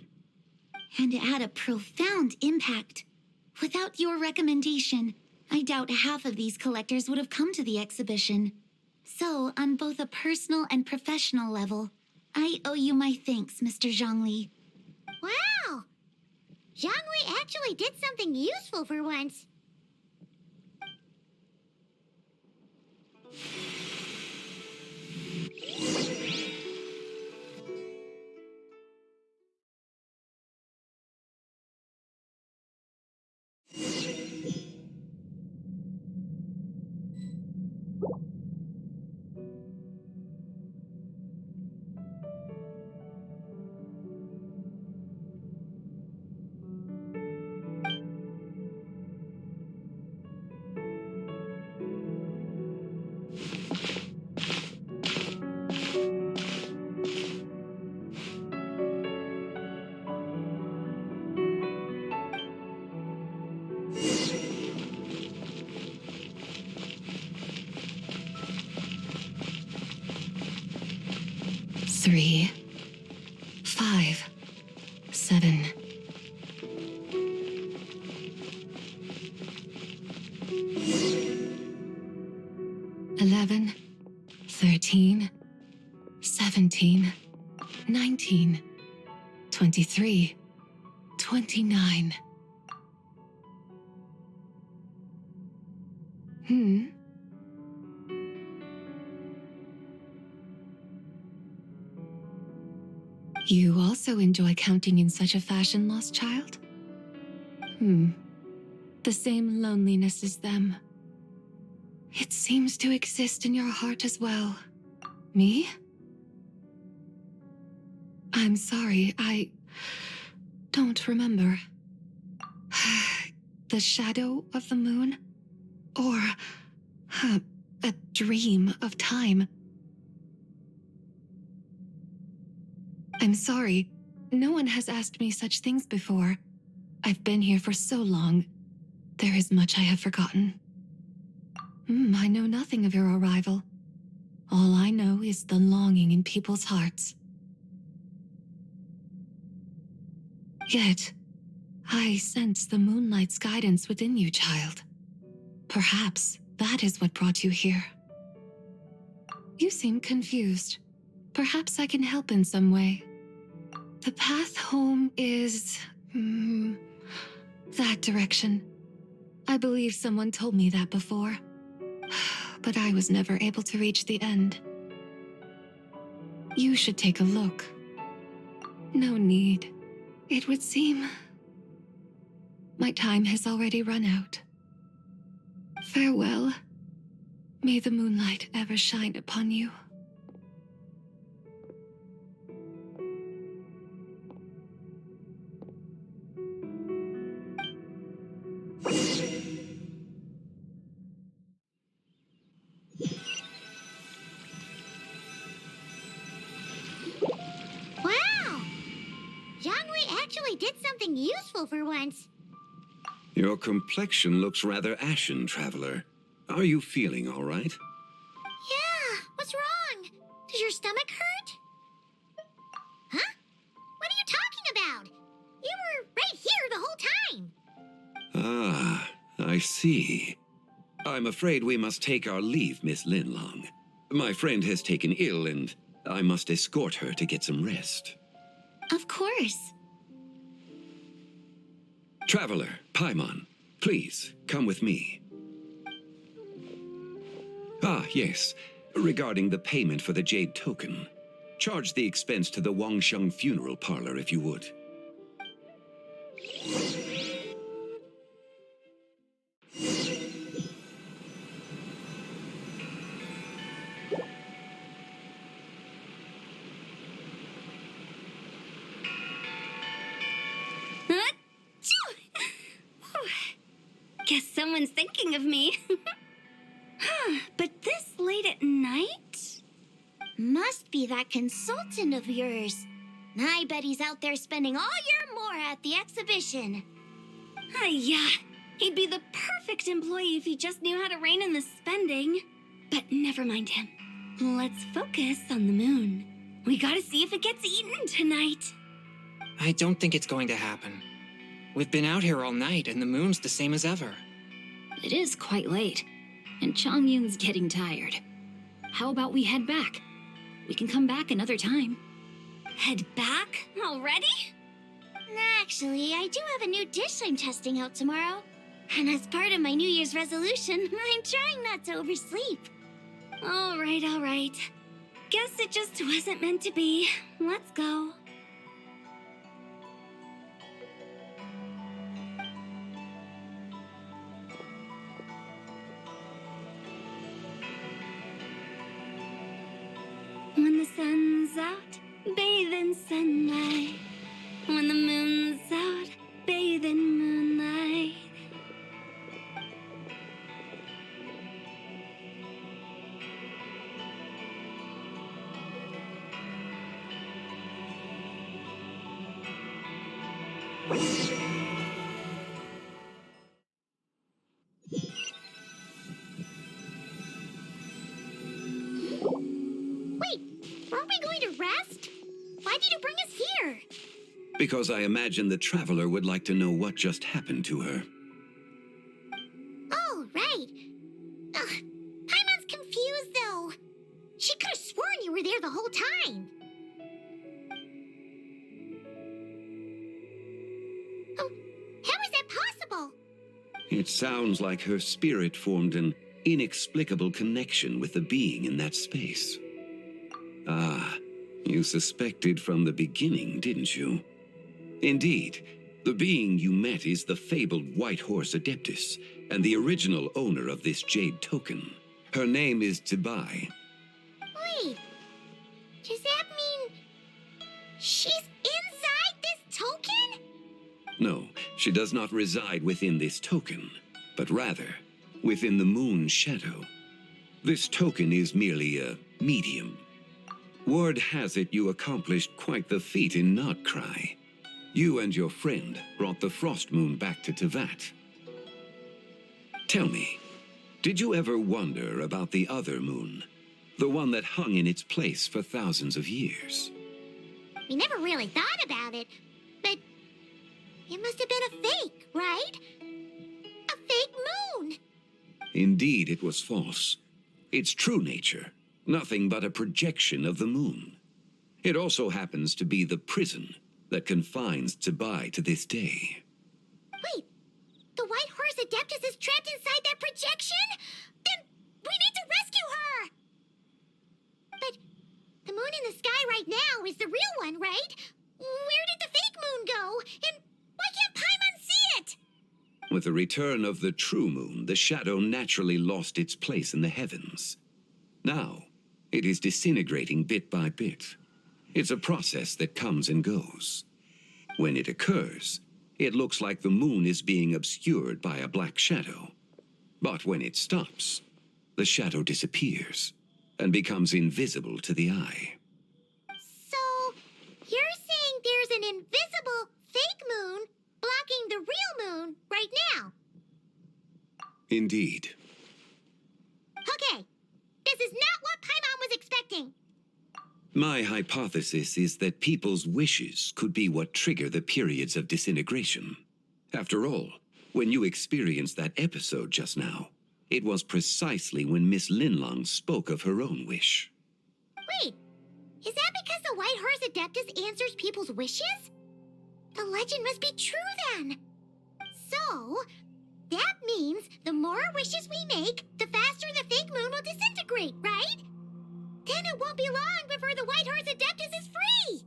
And it had a profound impact. Without your recommendation, I doubt half of these collectors would have come to the exhibition. So, on both a personal and professional level, I owe you my thanks, Mr. Zhongli. Wow! Zhongli actually did something useful for once. Three, 5, 7. $11, 13, 17, 19, 23, 29. You also enjoy counting in such a fashion, lost child? The same loneliness as them. It seems to exist in your heart as well. Me? I'm sorry, I don't remember. The shadow of the moon? Or a dream of time? I'm sorry. No one has asked me such things before. I've been here for so long. There is much I have forgotten. I know nothing of your arrival. All I know is the longing in people's hearts. Yet, I sense the moonlight's guidance within you, child. Perhaps that is what brought you here. You seem confused. Perhaps I can help in some way. The path home is... that direction. I believe someone told me that before. But I was never able to reach the end. You should take a look. No need. It would seem... my time has already run out. Farewell. May the moonlight ever shine upon you. Wow! Jiangwei actually did something useful for once. Your complexion looks rather ashen, Traveler. Are you feeling all right? Yeah, what's wrong? Does your stomach hurt? Huh? What are you talking about? You were right here the whole time. Ah, I see. I'm afraid we must take our leave, Miss Linlong. My friend has taken ill, and I must escort her to get some rest. Of course. Traveler, Paimon, please, come with me. Ah, yes. Regarding the payment for the Jade Token. Charge the expense to the Wangsheng Funeral Parlor, if you would. Guess someone's thinking of me. But this late at night? Must be that consultant of yours. I bet he's out there spending all year more at the exhibition. Yeah, he'd be the perfect employee if he just knew how to rein in the spending. But never mind him. Let's focus on the moon. We gotta see if it gets eaten tonight. I don't think it's going to happen. We've been out here all night, and the moon's the same as ever. It is quite late, and Changyun's getting tired. How about we head back? We can come back another time. Head back? Already? Actually, I do have a new dish I'm testing out tomorrow. And as part of my New Year's resolution, I'm trying not to oversleep. All right. Guess it just wasn't meant to be. Let's go. When the sun's out, bathe in sunlight. When the moon's out, bathe in moonlight. Wait, aren't we going to rest? Why did you bring us here? Because I imagine the Traveler would like to know what just happened to her. Oh, right. Ugh, Paimon's confused, though. She could have sworn you were there the whole time. Oh, how is that possible? It sounds like her spirit formed an inexplicable connection with the being in that space. Ah, you suspected from the beginning, didn't you? Indeed, the being you met is the fabled White Horse Adeptus, and the original owner of this Jade Token. Her name is Zibai. Wait, does that mean she's inside this token? No, She does not reside within this token, but rather within the moon's shadow. This token is merely a medium. Word has it you accomplished quite the feat in Notcry. You and your friend brought the Frost Moon back to Tevat. Tell me, did you ever wonder about the other moon? The one that hung in its place for thousands of years? We never really thought about it, but it must have been a fake, right? A fake moon! Indeed, it was false. Its true nature, nothing but a projection of the moon. It also happens to be the prison that confines Zibai to this day. Wait, the White Horse Adeptus is trapped inside that projection? Then we need to rescue her! But the moon in the sky right now is the real one, right? Where did the fake moon go? And why can't Paimon see it? With the return of the true moon, the shadow naturally lost its place in the heavens. Now, it is disintegrating bit by bit. It's a process that comes and goes. When it occurs, it looks like the moon is being obscured by a black shadow. But when it stops, the shadow disappears and becomes invisible to the eye. So, you're saying there's an invisible fake moon blocking the real moon right now? Indeed. Okay, this is not what Paimon was expecting. My hypothesis is that people's wishes could be what trigger the periods of disintegration. After all, when you experienced that episode just now, it was precisely when Miss Linlong spoke of her own wish. Wait, is that because the White Horse Adeptus answers people's wishes? The legend must be true then. So, that means the more wishes we make, the faster the fake moon will disintegrate, right? Then it won't be long before the White Horse Adeptus is free!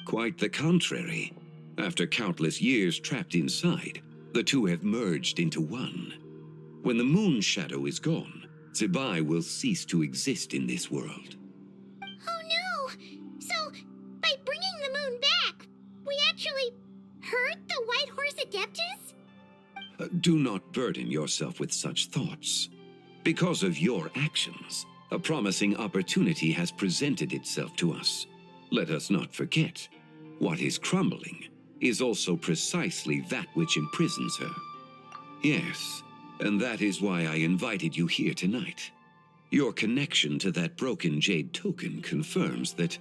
Quite the contrary. After countless years trapped inside, the two have merged into one. When the moon shadow is gone, Zibai will cease to exist in this world. Oh no! So, by bringing the moon back, we actually hurt the White Horse Adeptus? Do not burden yourself with such thoughts. Because of your actions, a promising opportunity has presented itself to us. Let us not forget, what is crumbling is also precisely that which imprisons her. Yes, and that is why I invited you here tonight. Your connection to that broken jade token confirms that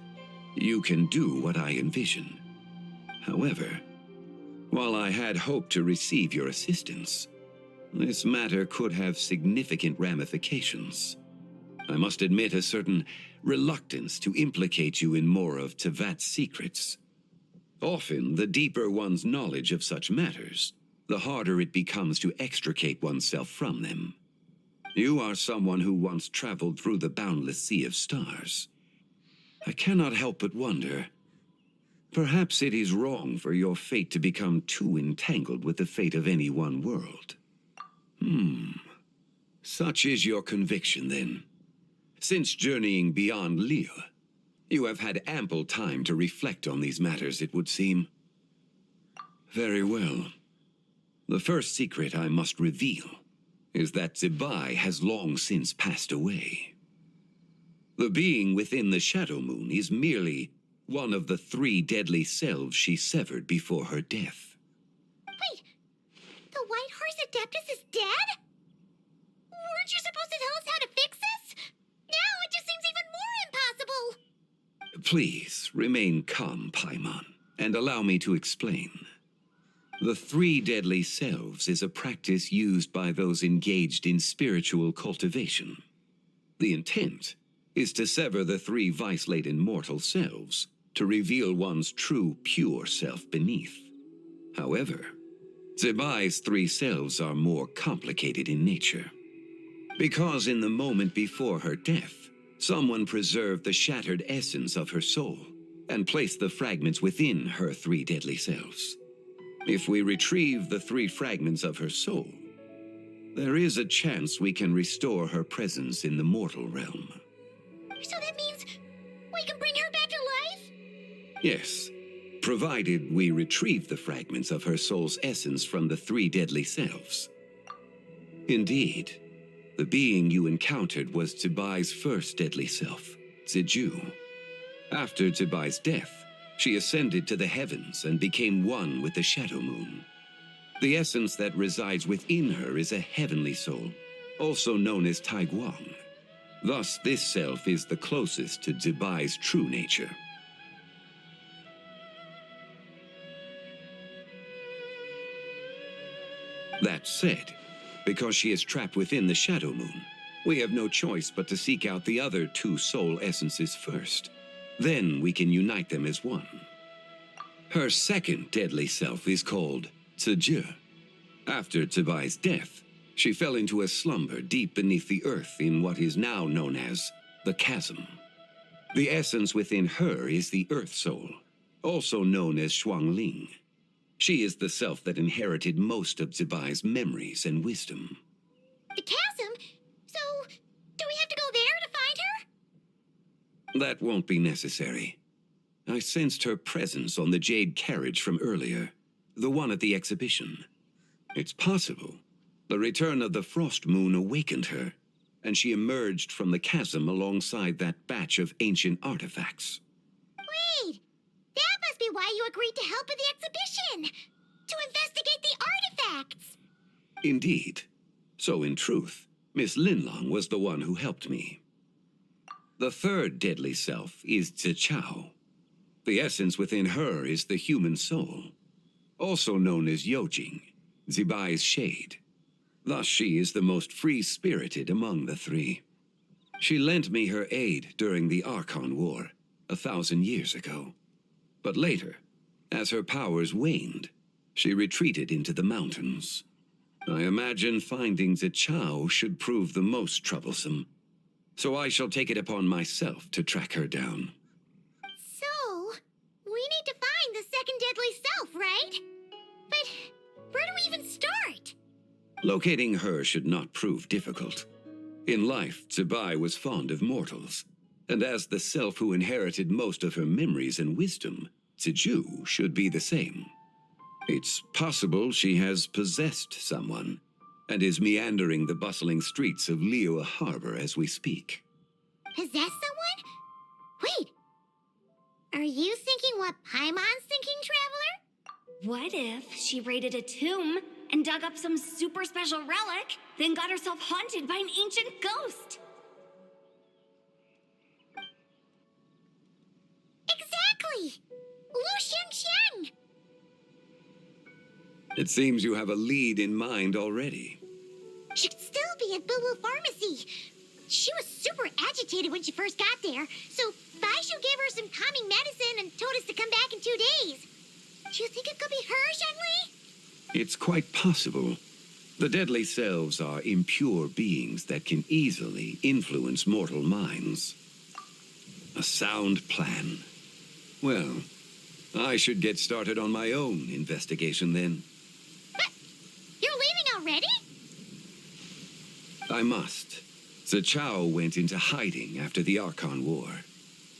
you can do what I envision. However, while I had hoped to receive your assistance, this matter could have significant ramifications. I must admit a certain reluctance to implicate you in more of Tevat's secrets. Often, the deeper one's knowledge of such matters, the harder it becomes to extricate oneself from them. You are someone who once traveled through the boundless sea of stars. I cannot help but wonder, perhaps it is wrong for your fate to become too entangled with the fate of any one world. Such is your conviction, then. Since journeying beyond Liyue, you have had ample time to reflect on these matters, it would seem. Very well. The first secret I must reveal is that Zibai has long since passed away. The being within the Shadow Moon is merely one of the 3 deadly selves she severed before her death. Wait, the White Horse Adeptus is dead? Weren't you supposed to tell us how to fix this? Now it just seems even more impossible! Please, remain calm, Paimon, and allow me to explain. The 3 deadly selves is a practice used by those engaged in spiritual cultivation. The intent is to sever the 3 vice-laden mortal selves to reveal one's true, pure self beneath. However, Zibai's 3 selves are more complicated in nature. Because in the moment before her death, someone preserved the shattered essence of her soul and placed the fragments within her 3 deadly selves. If we retrieve the 3 fragments of her soul, there is a chance we can restore her presence in the mortal realm. So that means we can bring her back to life? Yes, provided we retrieve the fragments of her soul's essence from the three deadly selves. Indeed, the being you encountered was Zibai's first deadly self, Ziju. After Zibai's death, she ascended to the heavens and became one with the Shadow Moon. The essence that resides within her is a heavenly soul, also known as Taiguang. Thus, this self is the closest to Zibai's true nature. That said, because she is trapped within the Shadow Moon, we have no choice but to seek out the other two soul essences first. Then we can unite them as one. Her second deadly self is called Ziju. After Zibai's death, she fell into a slumber deep beneath the earth in what is now known as the Chasm. The essence within her is the Earth Soul, also known as Xuangling. She is the self that inherited most of Zibai's memories and wisdom. The chasm? So, do we have to go there to find her? That won't be necessary. I sensed her presence on the jade carriage from earlier, the one at the exhibition. It's possible the return of the Frost Moon awakened her, and she emerged from the chasm alongside that batch of ancient artifacts. Wait! That must be why you agreed to help with the exhibition! To investigate the artifacts! Indeed. So in truth, Miss Linlong was the one who helped me. The third deadly self is Zichao. The essence within her is the human soul, also known as Yojing, Zibai's shade. Thus she is the most free-spirited among the three. She lent me her aid during the Archon War, 1,000 years ago. But later, as her powers waned, she retreated into the mountains. I imagine finding Zichao should prove the most troublesome, so I shall take it upon myself to track her down. So, we need to find the second deadly self, right? But where do we even start? Locating her should not prove difficult. In life, Zibai was fond of mortals, and as the self who inherited most of her memories and wisdom, Ziju should be the same. It's possible she has possessed someone, and is meandering the bustling streets of Liyue Harbor as we speak. Possess someone? Wait! Are you thinking what Paimon's thinking, Traveler? What if she raided a tomb and dug up some super special relic, then got herself haunted by an ancient ghost? Exactly! Lu Xiangxiang! It seems you have a lead in mind already. She'd still be at Boo Boo Pharmacy. She was super agitated when she first got there, so Baishu gave her some calming medicine and told us to come back in 2 days. Do you think it could be her, Zhengli? It's quite possible. The deadly selves are impure beings that can easily influence mortal minds. A sound plan. Well, I should get started on my own investigation then. But you're leaving already? I must. Zichao went into hiding after the Archon War.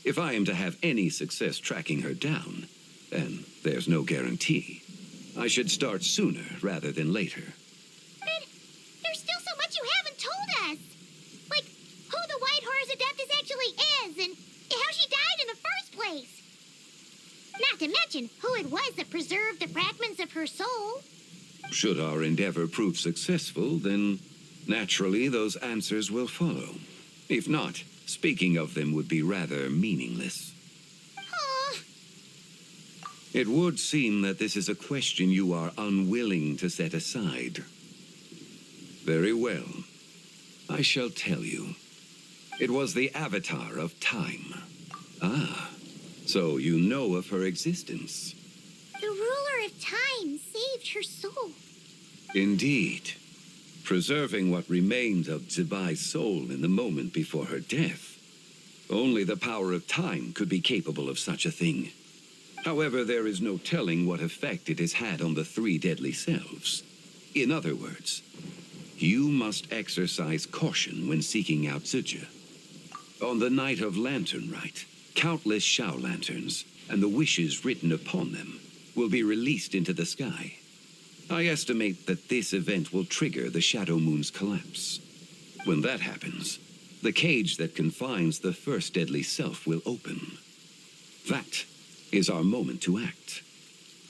If I am to have any success tracking her down, then there's no guarantee. I should start sooner rather than later. But there's still so much you haven't told us. Like, who the White Horse Adeptus actually is, and how she died in the first place. Not to mention who it was that preserved the fragments of her soul. Should our endeavor prove successful, then naturally those answers will follow. If not, speaking of them would be rather meaningless. It would seem that this is a question you are unwilling to set aside. Very well. I shall tell you. It was the Avatar of Time. Ah, so you know of her existence. The ruler of time saved her soul. Indeed. Preserving what remained of Zibai's soul in the moment before her death. Only the power of time could be capable of such a thing. However, there is no telling what effect it has had on the three deadly selves. In other words, you must exercise caution when seeking out Ziju. On the night of Lantern Rite, countless Xiao lanterns, and the wishes written upon them will be released into the sky. I estimate that this event will trigger the Shadow Moon's collapse. When that happens, the cage that confines the first deadly self will open. That is our moment to act,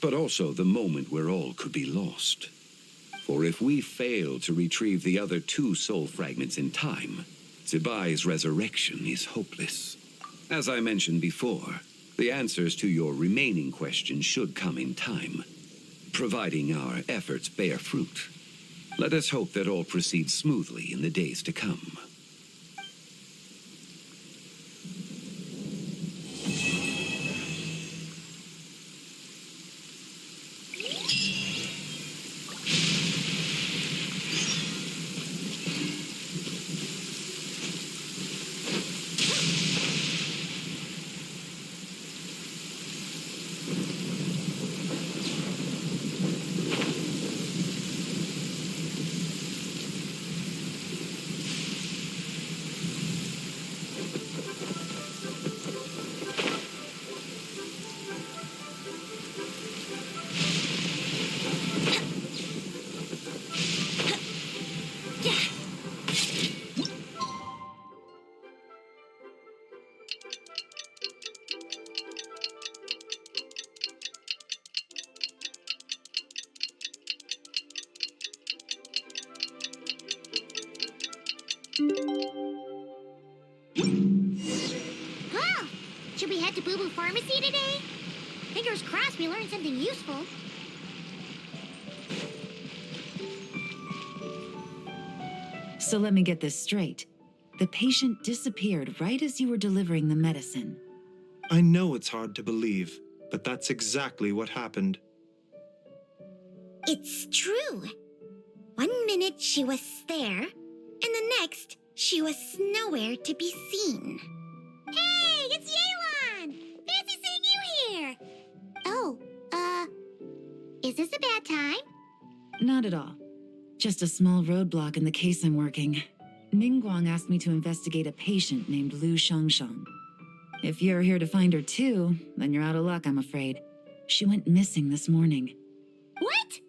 but also the moment where all could be lost. For if we fail to retrieve the other 2 soul fragments in time, Zibai's resurrection is hopeless. As I mentioned before, the answers to your remaining questions should come in time, providing our efforts bear fruit. Let us hope that all proceeds smoothly in the days to come. Well, should we head to Boo Boo Pharmacy today? Fingers crossed we learned something useful. So let me get this straight. The patient disappeared right as you were delivering the medicine. I know it's hard to believe, but that's exactly what happened. It's true. One minute she was there, and the next she was nowhere to be seen. Hey, it's Yelan! Fancy seeing you here! Oh, is this a bad time? Not at all. Just a small roadblock in the case I'm working. Ningguang asked me to investigate a patient named Lu Shangshang. If you're here to find her too, then you're out of luck, I'm afraid. She went missing this morning. What?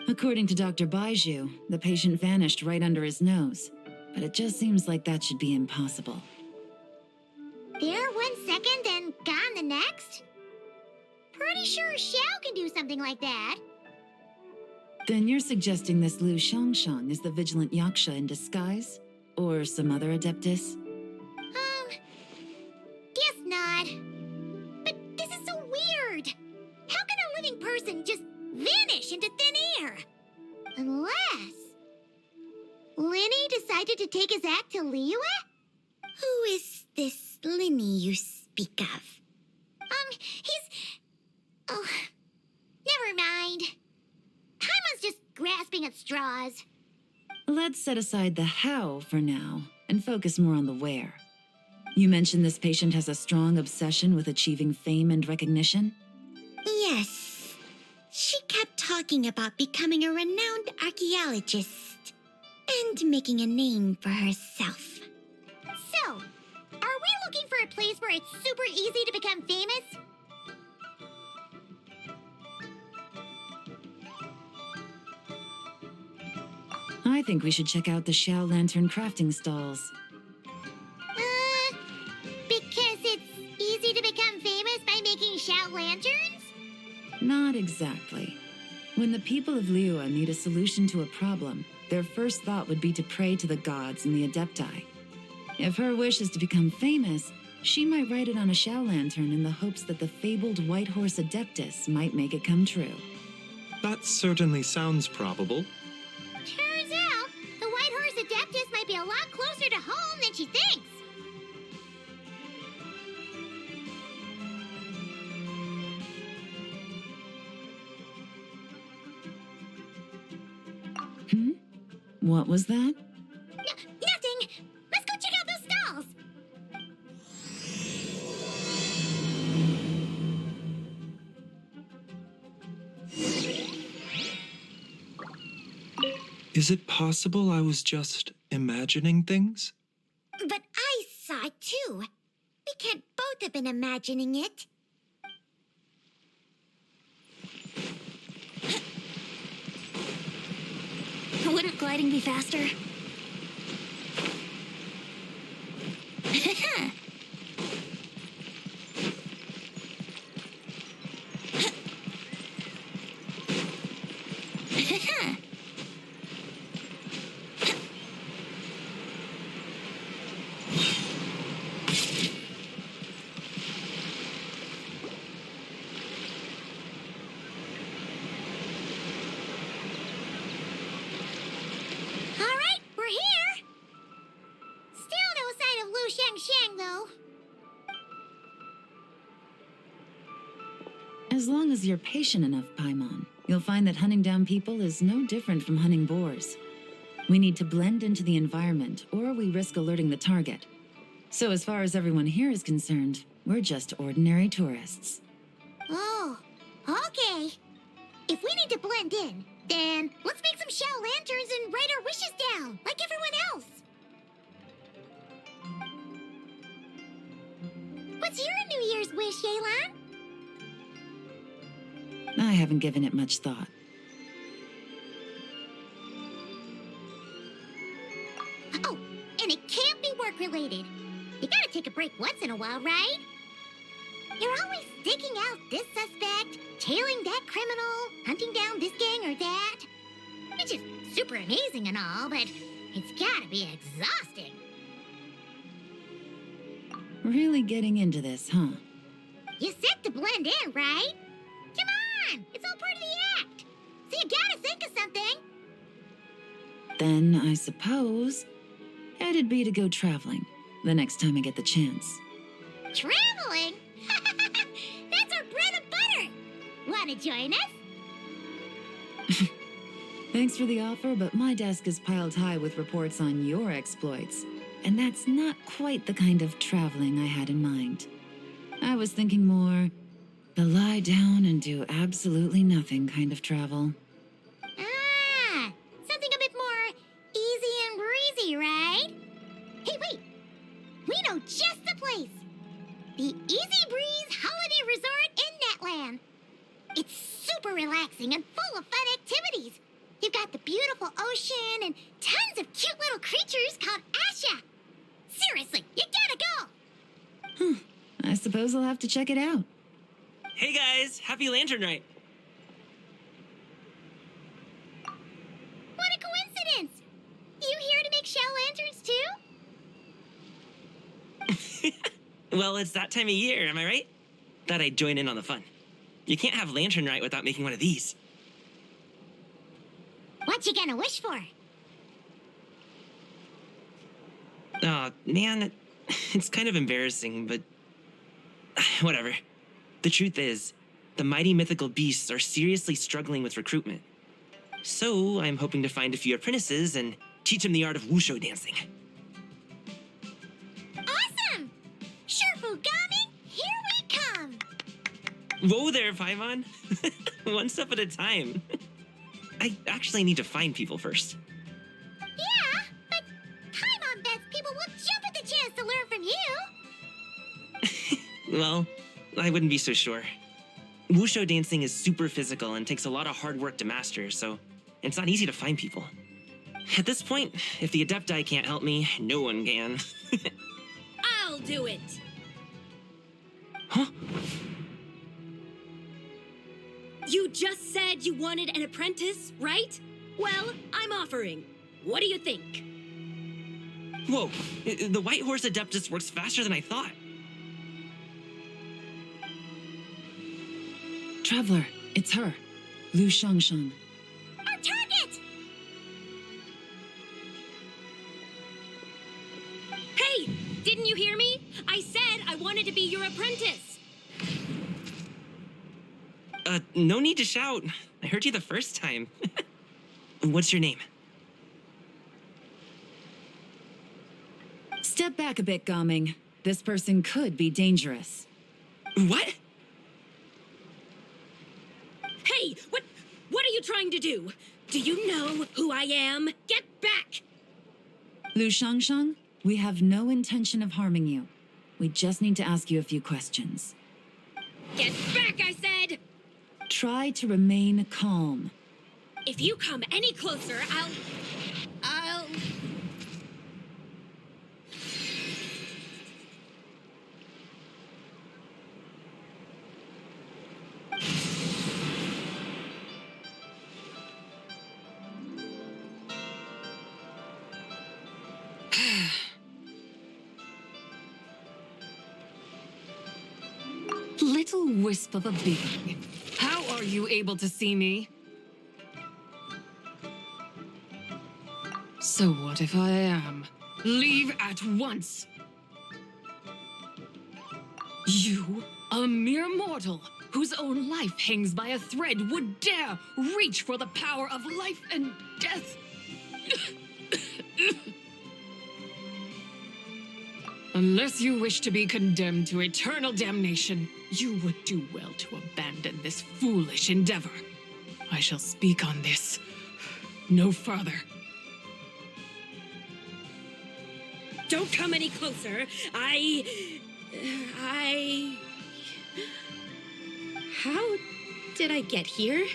According to Dr. Baiju, the patient vanished right under his nose. But it just seems like that should be impossible. There 1 second and gone the next? Pretty sure Xiao can do something like that. Then you're suggesting this Lu Shangshang is the vigilant Yaksha in disguise? Or some other adeptus? Guess not. But this is so weird. How can a living person just vanish into thin air? Unless Linny decided to take his act to Liyue? Who is this Linny you speak of? Oh, never mind. Paimon's just grasping at straws. Let's set aside the how for now and focus more on the where. You mentioned this patient has a strong obsession with achieving fame and recognition? Yes. She kept talking about becoming a renowned archaeologist and making a name for herself. So, are we looking for a place where it's super easy to become famous? I think we should check out the Xiao lantern crafting stalls. Because it's easy to become famous by making Xiao lanterns? Not exactly. When the people of Liyue need a solution to a problem, their first thought would be to pray to the gods and the adepti. If her wish is to become famous, she might write it on a Xiao lantern in the hopes that the fabled White Horse Adeptus might make it come true. That certainly sounds probable. Turns out, the White Horse Adeptus might be a lot closer to home than she thinks. What was that? Nothing! Let's go check out those stalls! Is it possible I was just imagining things? But I saw it too. We can't both have been imagining it. Wouldn't gliding be faster? As long as you're patient enough, Paimon, you'll find that hunting down people is no different from hunting boars. We need to blend into the environment, or we risk alerting the target. So as far as everyone here is concerned, we're just ordinary tourists. Oh, okay. If we need to blend in, then let's make some Xiao lanterns and write our wishes down, like everyone else. What's your New Year's wish, Yelan? I haven't given it much thought. Oh, and it can't be work-related. You gotta take a break once in a while, right? You're always digging out this suspect, tailing that criminal, hunting down this gang or that. Which is super amazing and all, but it's gotta be exhausting. Really getting into this, huh? You said to blend in, right? Come on! It's all part of the act! So you gotta think of something! Then I suppose it'd be to go traveling the next time I get the chance. Traveling? That's our bread and butter! Wanna join us? Thanks for the offer, but my desk is piled high with reports on your exploits. And that's not quite the kind of traveling I had in mind. I was thinking more the lie down and do absolutely nothing kind of travel. Ah, something a bit more easy and breezy, right? Hey, wait! We know just the place! The Easy Breeze Holiday Resort in Netland. It's super relaxing and full of fun activities. You've got the beautiful ocean and tons of cute little creatures called Asha. Seriously, you gotta go! I suppose I'll have to check it out. Hey guys, happy Lantern Rite! What a coincidence! You here to make Xiao lanterns too? Well, it's that time of year, am I right? Thought I'd join in on the fun. You can't have Lantern Rite without making one of these. What you gonna wish for? Aw, man, it's kind of embarrassing, but whatever. The truth is, the mighty mythical beasts are seriously struggling with recruitment. So I'm hoping to find a few apprentices and teach them the art of wushu dancing. Awesome! Shurfugami, here we come! Whoa there, Paimon. One step at a time. I actually need to find people first. Yeah, but Paimon bets people will jump at the chance to learn from you! Well, I wouldn't be so sure. Wushu dancing is super physical and takes a lot of hard work to master, so it's not easy to find people. At this point, if the Adepti can't help me, no one can. I'll do it! Huh? You just said you wanted an apprentice, right? Well, I'm offering. What do you think? Whoa, the White Horse Adeptus works faster than I thought. Traveler, it's her, Lu Shangshang. Our target! Hey, didn't you hear me? I said I wanted to be your apprentice. No need to shout. I heard you the first time. What's your name? Step back a bit, Gaming. This person could be dangerous. What? Hey, what are you trying to do? Do you know who I am? Get back! Lu Shangshang, we have no intention of harming you. We just need to ask you a few questions. Get back, I said! Try to remain calm. If you come any closer, I'll... Little wisp of a being. How are you able to see me? So what if I am? Leave at once! You, a mere mortal, whose own life hangs by a thread, would dare reach for the power of life and death? Unless you wish to be condemned to eternal damnation, you would do well to abandon this foolish endeavor. I shall speak on this no further. Don't come any closer. How did I get here?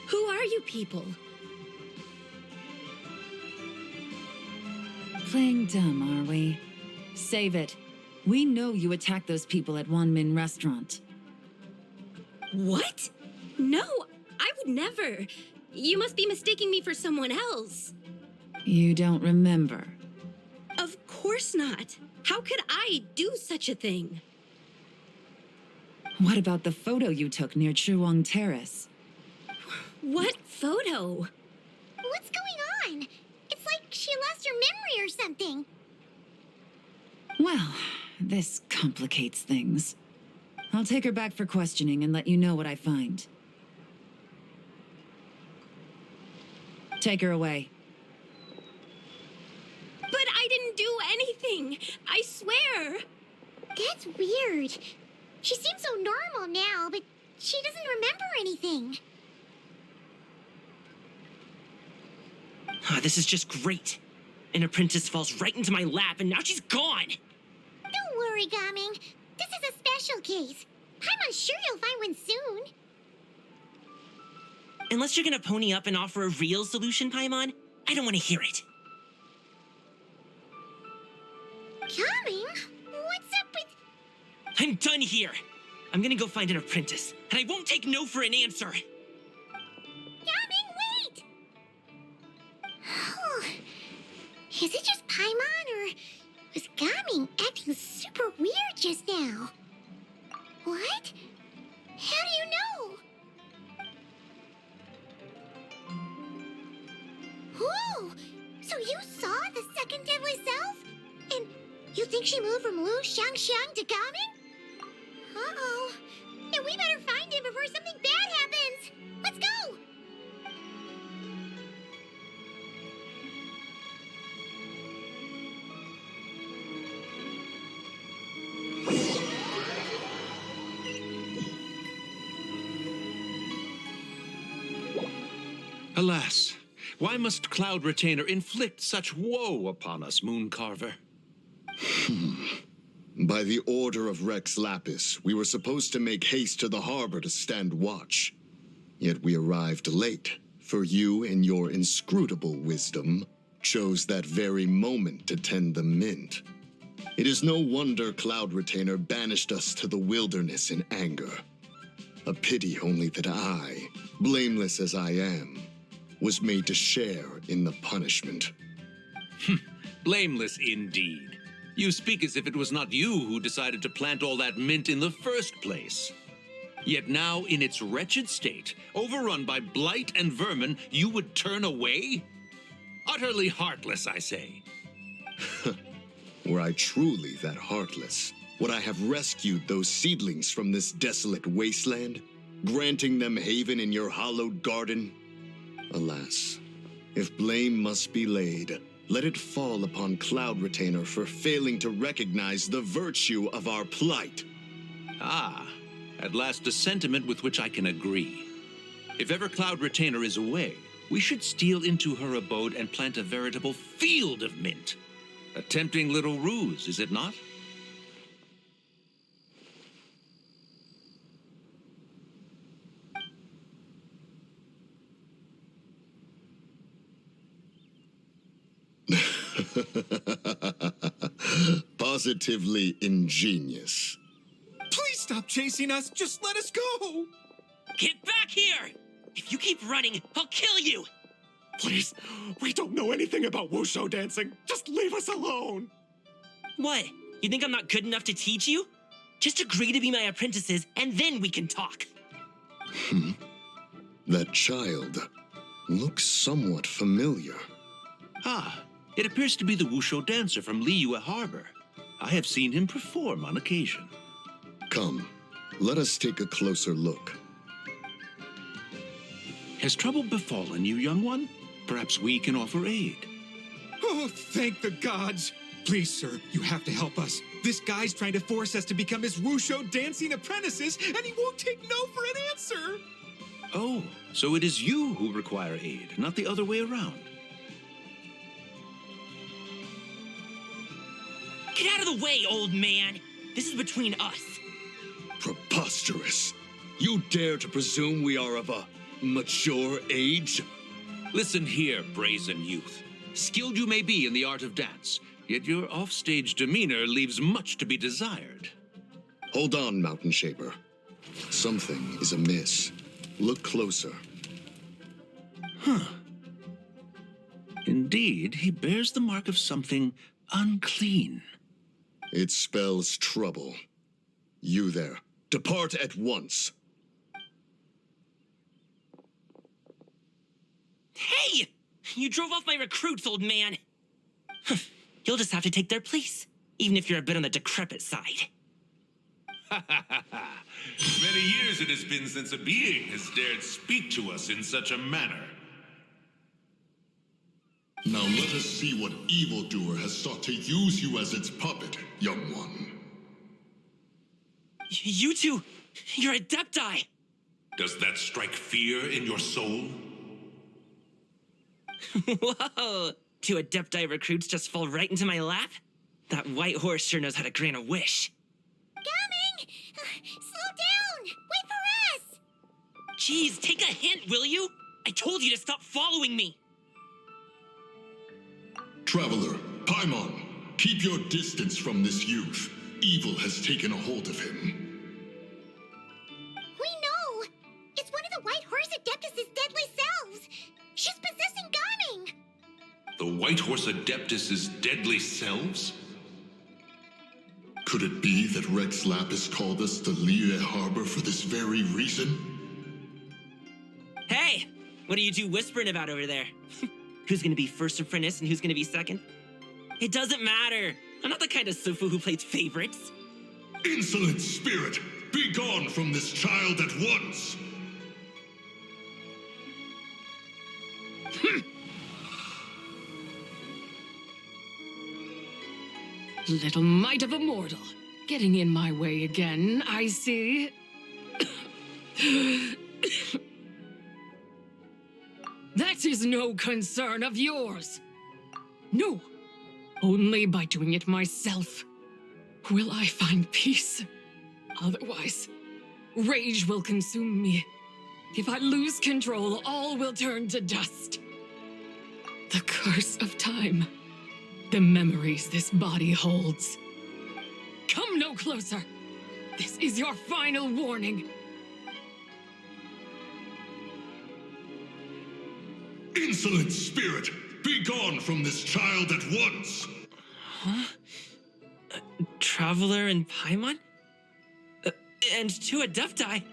Who are you people? Playing dumb, are we? Save it. We know you attacked those people at Wanmin Restaurant. What? No, I would never. You must be mistaking me for someone else. You don't remember? Of course not. How could I do such a thing? What about the photo you took near Chuang Terrace? What photo? What's going on? It's like she lost her memory or something. Well, this complicates things. I'll take her back for questioning and let you know what I find. Take her away. But I didn't do anything. I swear. That's weird. She seems so normal now, but she doesn't remember anything. This is just great. An apprentice falls right into my lap, and now she's gone! Don't worry, Gaming. This is a special case. I'm sure you'll find one soon. Unless you're gonna pony up and offer a real solution, Paimon, I don't want to hear it. Gaming? What's up with... I'm done here. I'm gonna go find an apprentice, and I won't take no for an answer. Gaming, wait! Is it just Paimon, or was Gaming acting super weird just now? What? How do you know? Oh, so you saw the second deadly self? And you think she moved from Lu Xiangxiang to Gaming? Uh-oh. Then we better find him before something bad happens. Let's go! Alas, why must Cloud Retainer inflict such woe upon us, Mooncarver? By the order of Rex Lapis, we were supposed to make haste to the harbor to stand watch. Yet we arrived late, for you, in your inscrutable wisdom, chose that very moment to tend the mint. It is no wonder Cloud Retainer banished us to the wilderness in anger. A pity only that I, blameless as I am, was made to share in the punishment. Blameless indeed. You speak as if it was not you who decided to plant all that mint in the first place. Yet now, in its wretched state, overrun by blight and vermin, you would turn away? Utterly heartless, I say. Were I truly that heartless, would I have rescued those seedlings from this desolate wasteland, granting them haven in your hallowed garden? Alas, if blame must be laid, let it fall upon Cloud Retainer for failing to recognize the virtue of our plight. Ah, at last a sentiment with which I can agree. If ever Cloud Retainer is away, we should steal into her abode and plant a veritable field of mint. A tempting little ruse, is it not? Positively ingenious. Please stop chasing us. Just let us go. Get back here! If you keep running, I'll kill you! Please, we don't know anything about wushu dancing. Just leave us alone. What? You think I'm not good enough to teach you? Just agree to be my apprentices, and then we can talk. That child looks somewhat familiar. Ah, it appears to be the wushu dancer from Liyue Harbor. I have seen him perform on occasion. Come, let us take a closer look. Has trouble befallen you, young one? Perhaps we can offer aid. Oh, thank the gods. Please, sir, you have to help us. This guy's trying to force us to become his wushu dancing apprentices, and he won't take no for an answer. Oh, so it is you who require aid, not the other way around. Get out of the way, old man! This is between us. Preposterous. You dare to presume we are of a mature age? Listen here, brazen youth. Skilled you may be in the art of dance, yet your offstage demeanor leaves much to be desired. Hold on, Mountain Shaper. Something is amiss. Look closer. Huh. Indeed, he bears the mark of something unclean. It spells trouble. You there, depart at once. Hey! You drove off my recruits, old man. You'll just have to take their place, even if you're a bit on the decrepit side. Many years it has been since a being has dared speak to us in such a manner. Now let us see what evildoer has sought to use you as its puppet, young one. You two, you're Adepti. Does that strike fear in your soul? Whoa! Two Adepti recruits just fall right into my lap? That white horse sure knows how to grant a wish. Coming! Slow down! Wait for us! Jeez, take a hint, will you? I told you to stop following me. Traveler, Paimon, keep your distance from this youth. Evil has taken a hold of him. We know! It's one of the White Horse Adeptus' deadly selves! She's possessing Gaming! The White Horse Adeptus' deadly selves? Could it be that Rex Lapis called us to Liyue Harbor for this very reason? Hey! What are you two whispering about over there? Who's gonna be first apprentice and who's gonna be second? It doesn't matter. I'm not the kind of Sufu who plays favorites. Insolent spirit! Be gone from this child at once! Little mite of a mortal. Getting in my way again, I see. That is no concern of yours. No, only by doing it myself will I find peace. Otherwise, rage will consume me. If I lose control, all will turn to dust. The curse of time. The memories this body holds. Come no closer. This is your final warning. Insolent spirit! Be gone from this child at once! Huh? Traveler and Paimon? And two Adepti?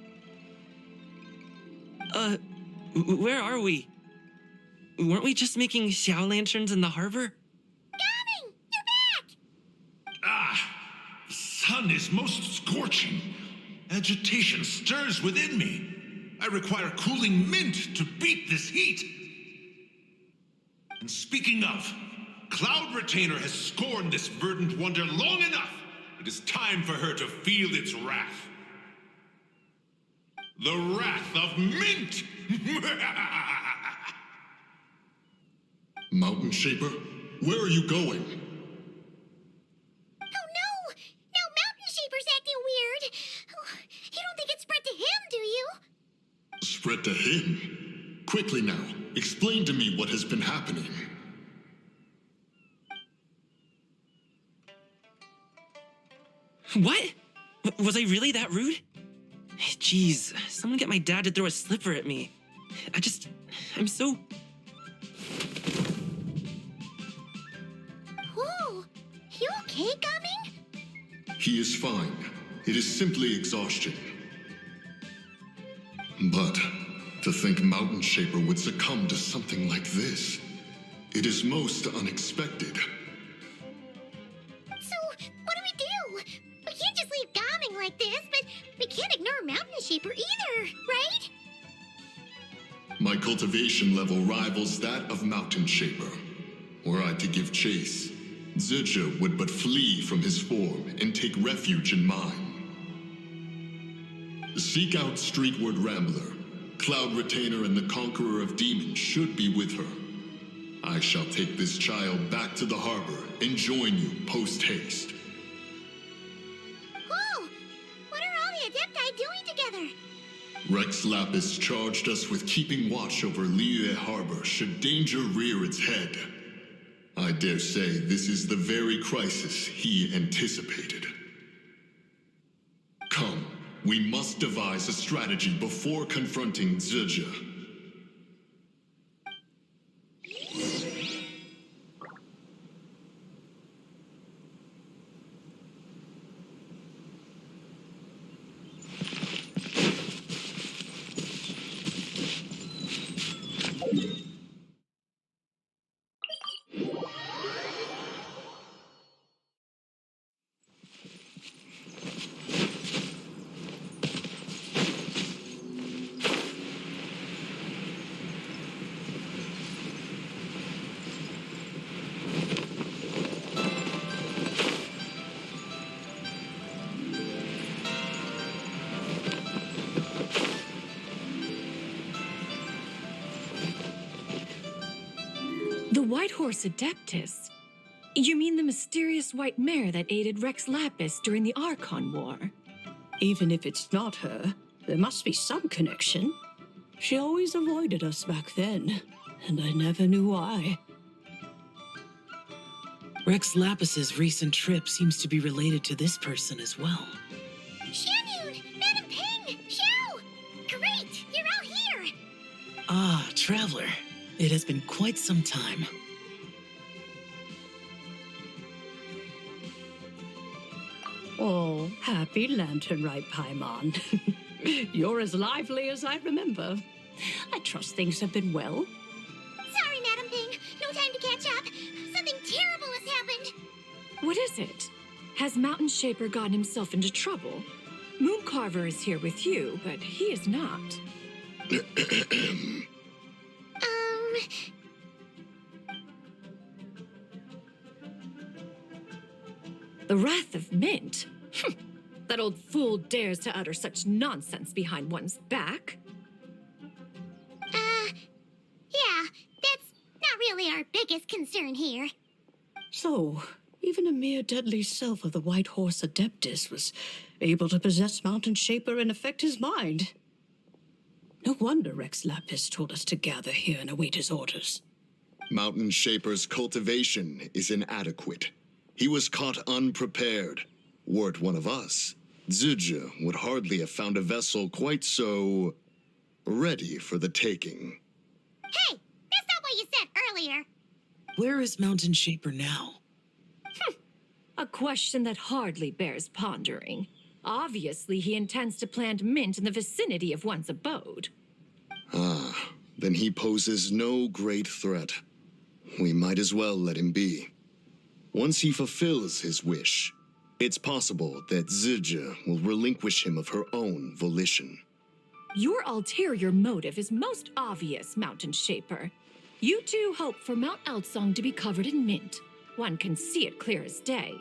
Where are we? Weren't we just making Xiao lanterns in the harbor? Gaming! You're back! Ah! The sun is most scorching. Agitation stirs within me. I require cooling mint to beat this heat. And speaking of, Cloud Retainer has scorned this verdant wonder long enough. It is time for her to feel its wrath. The wrath of mint! Mountain Shaper, where are you going? Oh no! Now Mountain Shaper's acting weird! Oh, you don't think it spread to him, do you? Spread to him? Quickly now, explain to me what has been happening. What? Was I really that rude? Jeez, someone get my dad to throw a slipper at me. I'm so... Whoa! You okay, Gaming? He is fine. It is simply exhaustion. But to think Mountain Shaper would succumb to something like this, it is most unexpected. So, what do? We can't just leave Gaming like this, but we can't ignore Mountain Shaper either, right? My cultivation level rivals that of Mountain Shaper. Were I to give chase, Zibai would but flee from his form and take refuge in mine. Seek out Streetward Rambler. Cloud Retainer and the Conqueror of Demons should be with her. I shall take this child back to the harbor and join you post-haste. Whoa! What are all the Adepti doing together? Rex Lapis charged us with keeping watch over Liyue Harbor should danger rear its head. I dare say this is the very crisis he anticipated. Come, we must devise a strategy before confronting Zibai. The White Horse Adeptus? You mean the mysterious white mare that aided Rex Lapis during the Archon War? Even if it's not her, there must be some connection. She always avoided us back then, and I never knew why. Rex Lapis's recent trip seems to be related to this person as well. Xianyun! Madam Ping! Xiao! Great! You're all here! Ah, Traveler. It has been quite some time. Oh, happy Lantern Rite, Paimon. You're as lively as I remember. I trust things have been well. Sorry, Madam Ping. No time to catch up. Something terrible has happened. What is it? Has Mountain Shaper gotten himself into trouble? Mooncarver is here with you, but he is not. The Wrath of Mint? That old fool dares to utter such nonsense behind one's back. Yeah, that's not really our biggest concern here. So, even a mere deadly self of the White Horse Adeptus was able to possess Mountain Shaper and affect his mind. No wonder Rex Lapis told us to gather here and await his orders. Mountain Shaper's cultivation is inadequate. He was caught unprepared. Were it one of us, Zibai would hardly have found a vessel quite so... ready for the taking. Hey, that's not what you said earlier. Where is Mountain Shaper now? A question that hardly bears pondering. Obviously, he intends to plant mint in the vicinity of one's abode. Ah, then he poses no great threat. We might as well let him be. Once he fulfills his wish, it's possible that Zibai will relinquish him of her own volition. Your ulterior motive is most obvious, Mountain Shaper. You two hope for Mount Eltsong to be covered in mint. One can see it clear as day.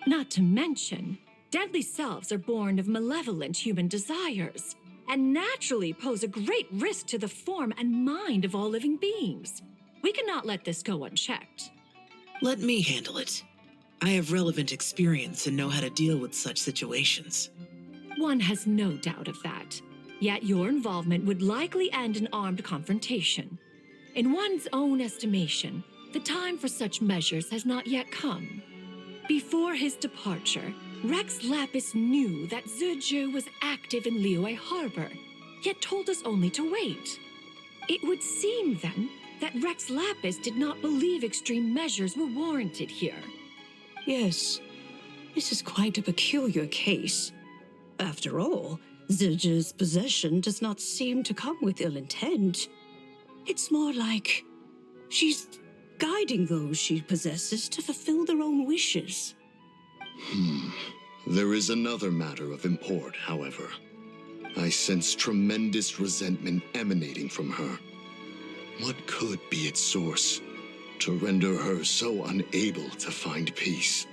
Not to mention, deadly selves are born of malevolent human desires, and naturally pose a great risk to the form and mind of all living beings. We cannot let this go unchecked. Let me handle it. I have relevant experience and know how to deal with such situations. One has no doubt of that. Yet your involvement would likely end in armed confrontation. In one's own estimation, the time for such measures has not yet come. Before his departure, Rex Lapis knew that Zizhu was active in Liyue Harbor, yet told us only to wait. It would seem, then, that Rex Lapis did not believe extreme measures were warranted here. Yes, this is quite a peculiar case. After all, Zizhu's possession does not seem to come with ill intent. It's more like she's guiding those she possesses to fulfill their own wishes. There is another matter of import, however. I sense tremendous resentment emanating from her. What could be its source to render her so unable to find peace?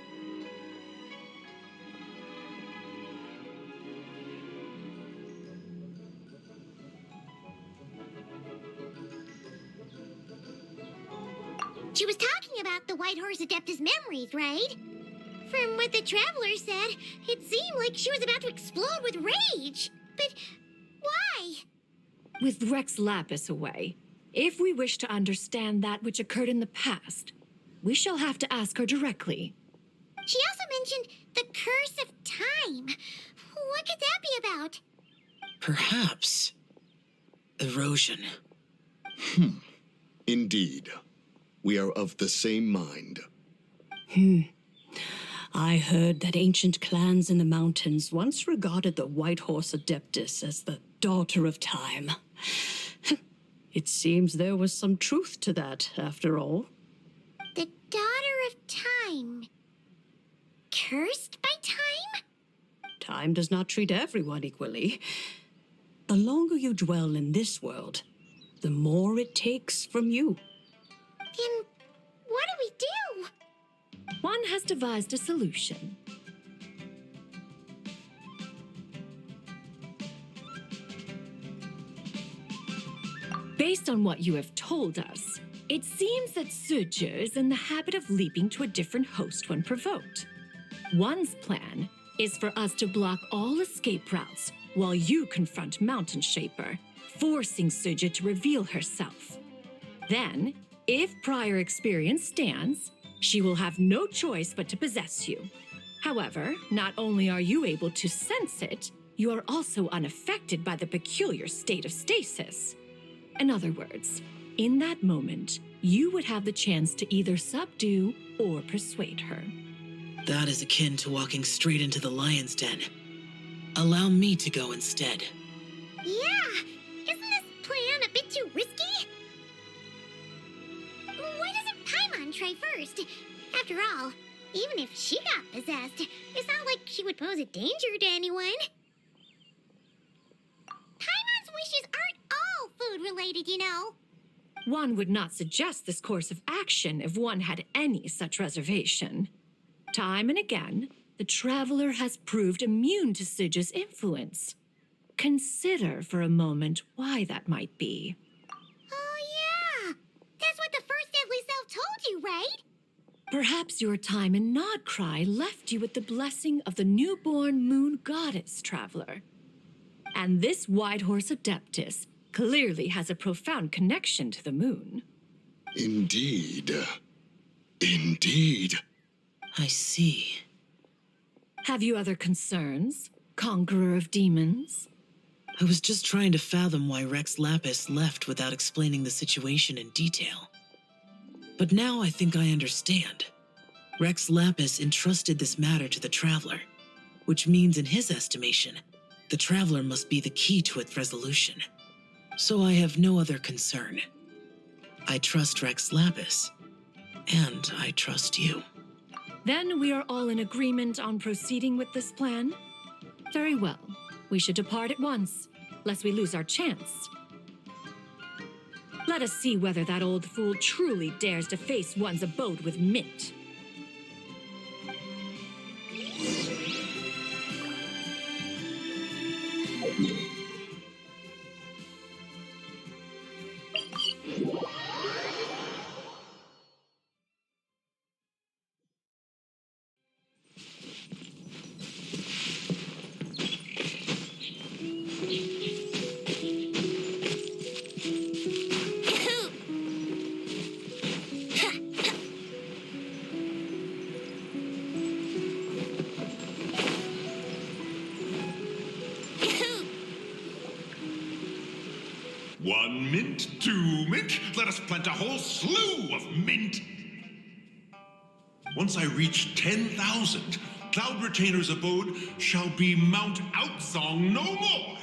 She was talking about the White Horse Adeptus memories, right? From what the Traveler said, it seemed like she was about to explode with rage. But why? With Rex Lapis away, if we wish to understand that which occurred in the past, we shall have to ask her directly. She also mentioned the Curse of Time. What could that be about? Perhaps erosion. Indeed. We are of the same mind. I heard that ancient clans in the mountains once regarded the White Horse Adeptus as the daughter of time. It seems there was some truth to that, after all. The Daughter of Time. Cursed by time? Time does not treat everyone equally. The longer you dwell in this world, the more it takes from you. Then what do we do? One has devised a solution. Based on what you have told us, it seems that Zizhu is in the habit of leaping to a different host when provoked. One's plan is for us to block all escape routes while you confront Mountain Shaper, forcing Zizhu to reveal herself. Then, if prior experience stands, she will have no choice but to possess you. However, not only are you able to sense it, you are also unaffected by the peculiar state of stasis. In other words, in that moment, you would have the chance to either subdue or persuade her. That is akin to walking straight into the lion's den. Allow me to go instead. Yeah! Isn't this plan a bit too risky? Why doesn't Paimon try first? After all, even if she got possessed, it's not like she would pose a danger to anyone. Paimon's wishes aren't all food-related, you know. One would not suggest this course of action if one had any such reservation. Time and again, the Traveler has proved immune to Zizhu's influence. Consider for a moment why that might be. Oh, yeah! That's what the First Deadly Self told you, right? Perhaps your time in Nodcry left you with the blessing of the newborn moon goddess, Traveler. And this White Horse Adeptus clearly has a profound connection to the moon. Indeed. Indeed. I see. Have you other concerns, Conqueror of Demons? I was just trying to fathom why Rex Lapis left without explaining the situation in detail. But now I think I understand. Rex Lapis entrusted this matter to the Traveler, which means in his estimation, the Traveler must be the key to its resolution. So I have no other concern. I trust Rex Lapis, and I trust you. Then we are all in agreement on proceeding with this plan? Very well. We should depart at once, lest we lose our chance. Let us see whether that old fool truly dares to face one's abode with Mint. 1 mint, 2 mint. Let us plant a whole slew of mint. Once I reach 10,000, Cloud Retainer's abode shall be Mount Outsong no more,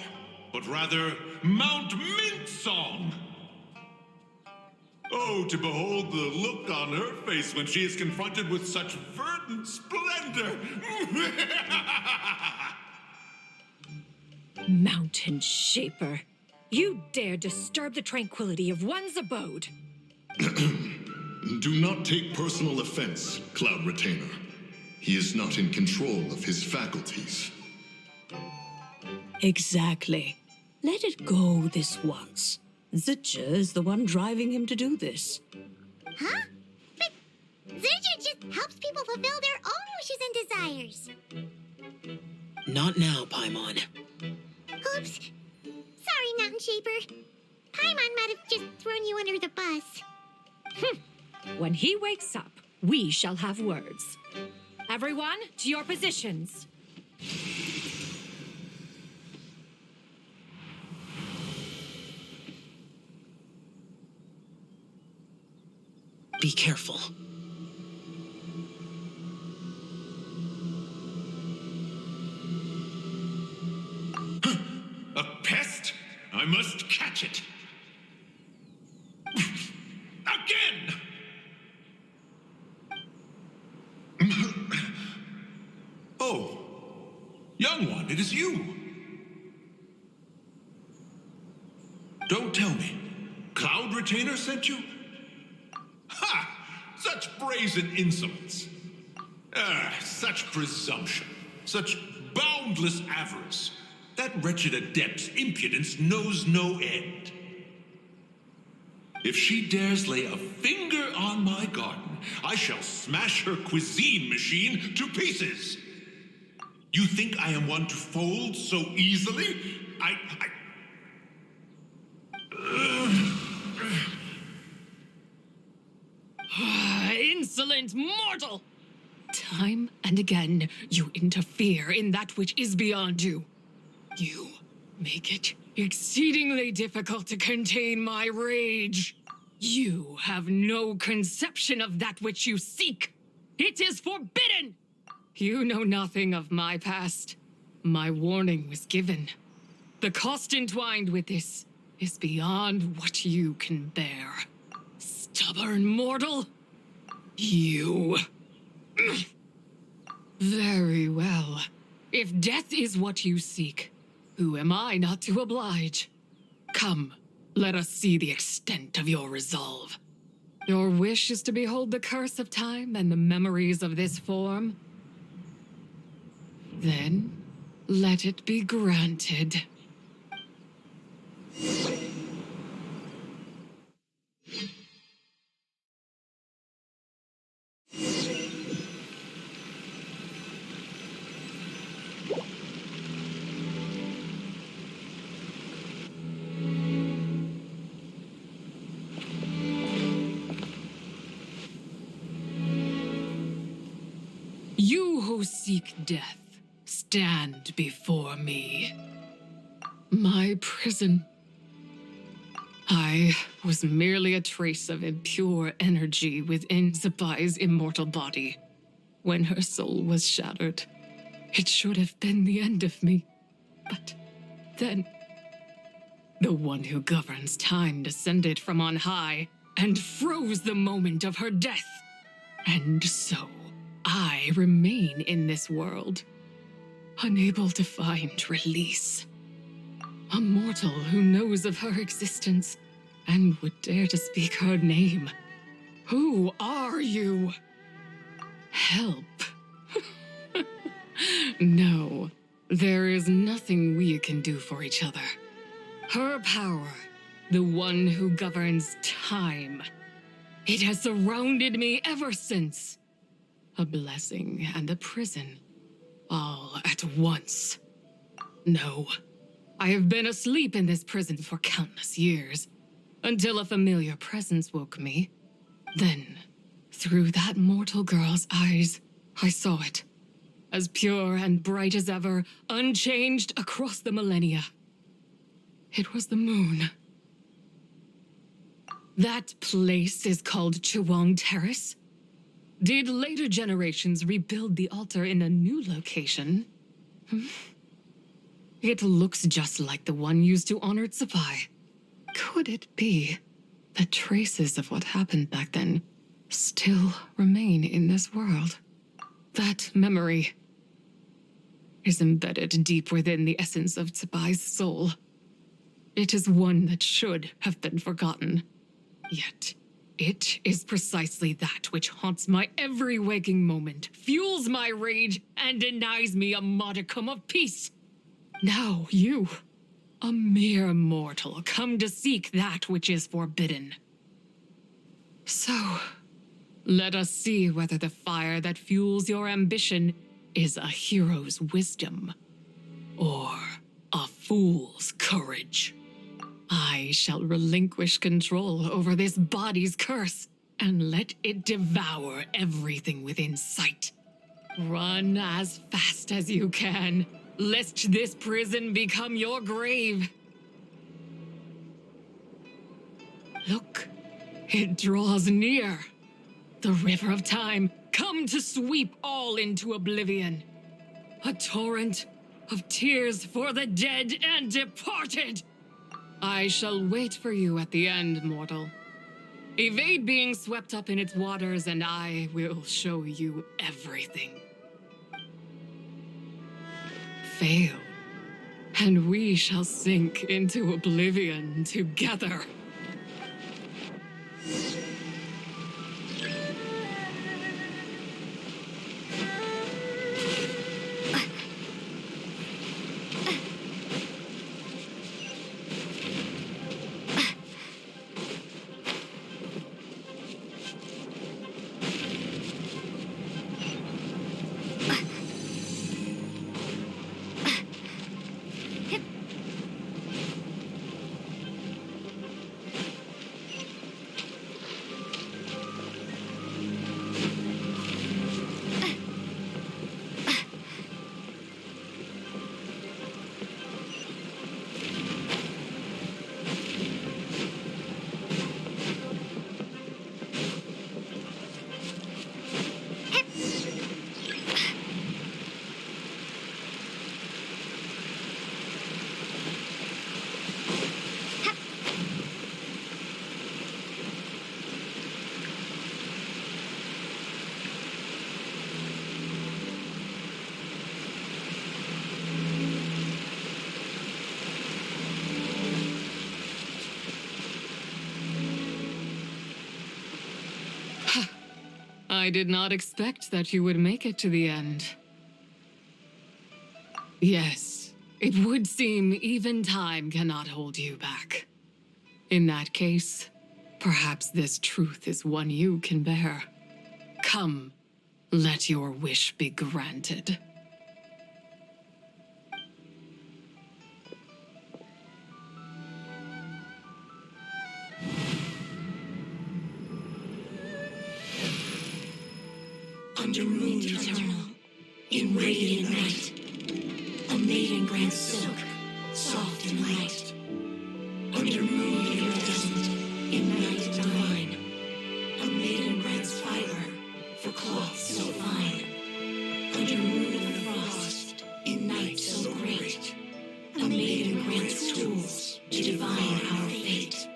but rather Mount Mintsong. Oh, to behold the look on her face when she is confronted with such verdant splendor! Mountain Shaper, you dare disturb the tranquility of one's abode. Do not take personal offense, Cloud Retainer. He is not in control of his faculties. Exactly. Let it go this once. Zitja is the one driving him to do this. Huh? But Zurger just helps people fulfill their own wishes and desires. Not now, Paimon. Oops. Sorry, Mountain Shaper. Paimon might have just thrown you under the bus. When he wakes up, we shall have words. Everyone, to your positions. Be careful. A pest? I must catch it. Again! Oh, young one, it is you. Don't tell me. Cloud Retainer sent you? Ha! Such brazen insolence. Such presumption. Such boundless avarice. That wretched adept's impudence knows no end. If she dares lay a finger on my garden, I shall smash her cuisine machine to pieces. You think I am one to fold so easily? Insolent mortal! Time and again, you interfere in that which is beyond you. You make it exceedingly difficult to contain my rage. You have no conception of that which you seek. It is forbidden! You know nothing of my past. My warning was given. The cost entwined with this is beyond what you can bear. Stubborn mortal! You. Very well. If death is what you seek, who am I not to oblige? Come, let us see the extent of your resolve. Your wish is to behold the curse of time and the memories of this form? Then, let it be granted. You who seek death, stand before me. My prison. I was merely a trace of impure energy within Zibai's immortal body. When her soul was shattered, it should have been the end of me. But then, the one who governs time descended from on high and froze the moment of her death. And so, I remain in this world, unable to find release. A mortal who knows of her existence and would dare to speak her name. Who are you? Help. No, there is nothing we can do for each other. Her power, the one who governs time, it has surrounded me ever since. A blessing and a prison, all at once. No, I have been asleep in this prison for countless years, until a familiar presence woke me. Then, through that mortal girl's eyes, I saw it, as pure and bright as ever, unchanged across the millennia. It was the moon. That place is called Chewang Terrace? Did later generations rebuild the altar in a new location? It looks just like the one used to honor Zibai. Could it be that traces of what happened back then still remain in this world? That memory is embedded deep within the essence of Zibai's soul. It is one that should have been forgotten. Yet, it is precisely that which haunts my every waking moment, fuels my rage, and denies me a modicum of peace. Now you, a mere mortal, come to seek that which is forbidden. So, let us see whether the fire that fuels your ambition is a hero's wisdom or a fool's courage. I shall relinquish control over this body's curse and let it devour everything within sight. Run as fast as you can, lest this prison become your grave. Look, it draws near. The river of time, come to sweep all into oblivion. A torrent of tears for the dead and departed. I shall wait for you at the end, mortal. Evade being swept up in its waters, and I will show you everything. Fail, and we shall sink into oblivion together. I did not expect that you would make it to the end. Yes, it would seem even time cannot hold you back. In that case, perhaps this truth is one you can bear. Come, let your wish be granted. Under moon eternal, in radiant night, a maiden grants silk, soft and light. Under moon iridescent, in night divine, a maiden grants fiber for cloth so fine. Under moon of frost, in night so great, a maiden grants tools to divine our fate.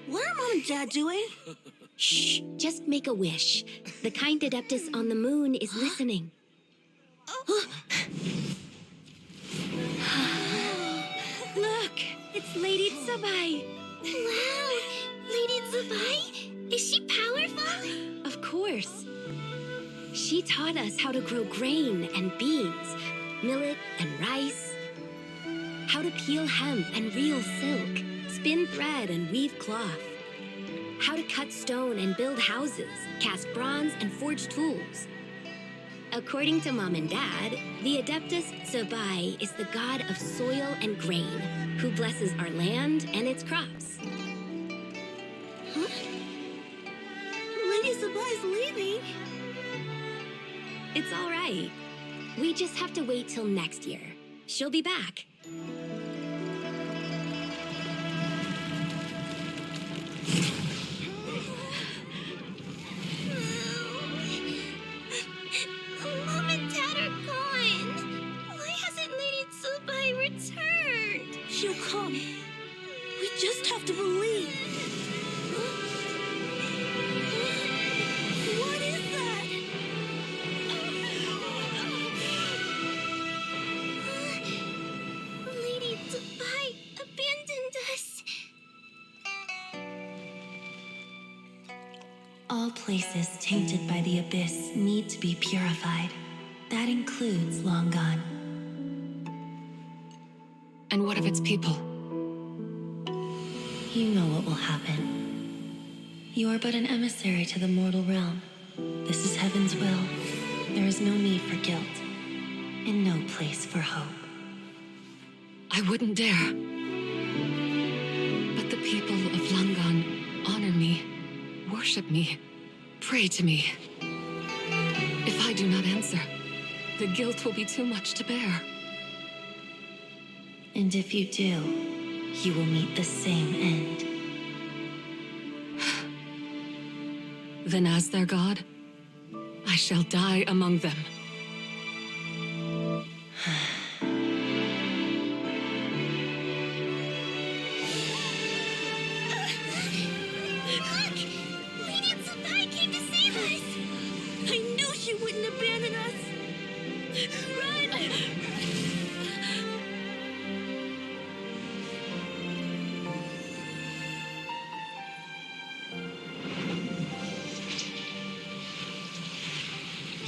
What are Mom and Dad doing? Shh, just make a wish. The kind Adeptus on the moon is listening. Look, it's Lady Zibai. Wow, Lady Zibai? Is she powerful? Of course. She taught us how to grow grain and beans, millet and rice, how to peel hemp and reel silk, spin thread and weave cloth, how to cut stone and build houses, cast bronze and forge tools. According to Mom and Dad, the Adeptus Zibai is the god of soil and grain, who blesses our land and its crops. Huh? Lady Zibai's leaving. It's all right. We just have to wait till next year. She'll be back. Mom and Dad are gone. Why hasn't Lady Zibai returned? She'll come. We just have to believe. What is that? Lady Zibai abandoned us. All places tainted by the abyss need to be purified. That includes Long Gone. And what of its people? You know what will happen. You are but an emissary to the mortal realm. This is Heaven's will. There is no need for guilt, and no place for hope. I wouldn't dare. But the people of Langan honor me, worship me, pray to me. If I do not answer, the guilt will be too much to bear. And if you do, you will meet the same end. Then as their god, I shall die among them. Look! Lady Zibai came to save us! I knew she wouldn't abandon us. Run!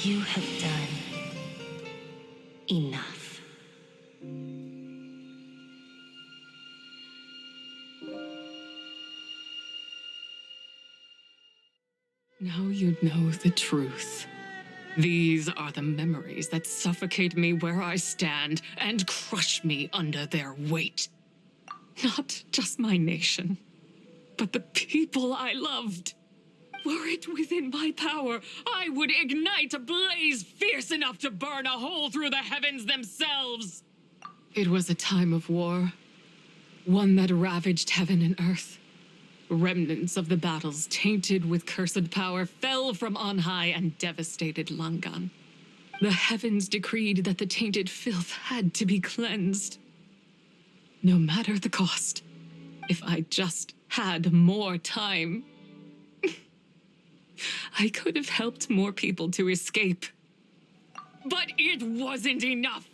You have done enough. Now you know the truth. These are the memories that suffocate me where I stand and crush me under their weight. Not just my nation, but the people I loved. Were it within my power, I would ignite a blaze fierce enough to burn a hole through the heavens themselves. It was a time of war, one that ravaged heaven and earth. Remnants of the battles tainted with cursed power fell from on high and devastated Langan. The heavens decreed that the tainted filth had to be cleansed. No matter the cost, if I just had more time, I could have helped more people to escape. But it wasn't enough.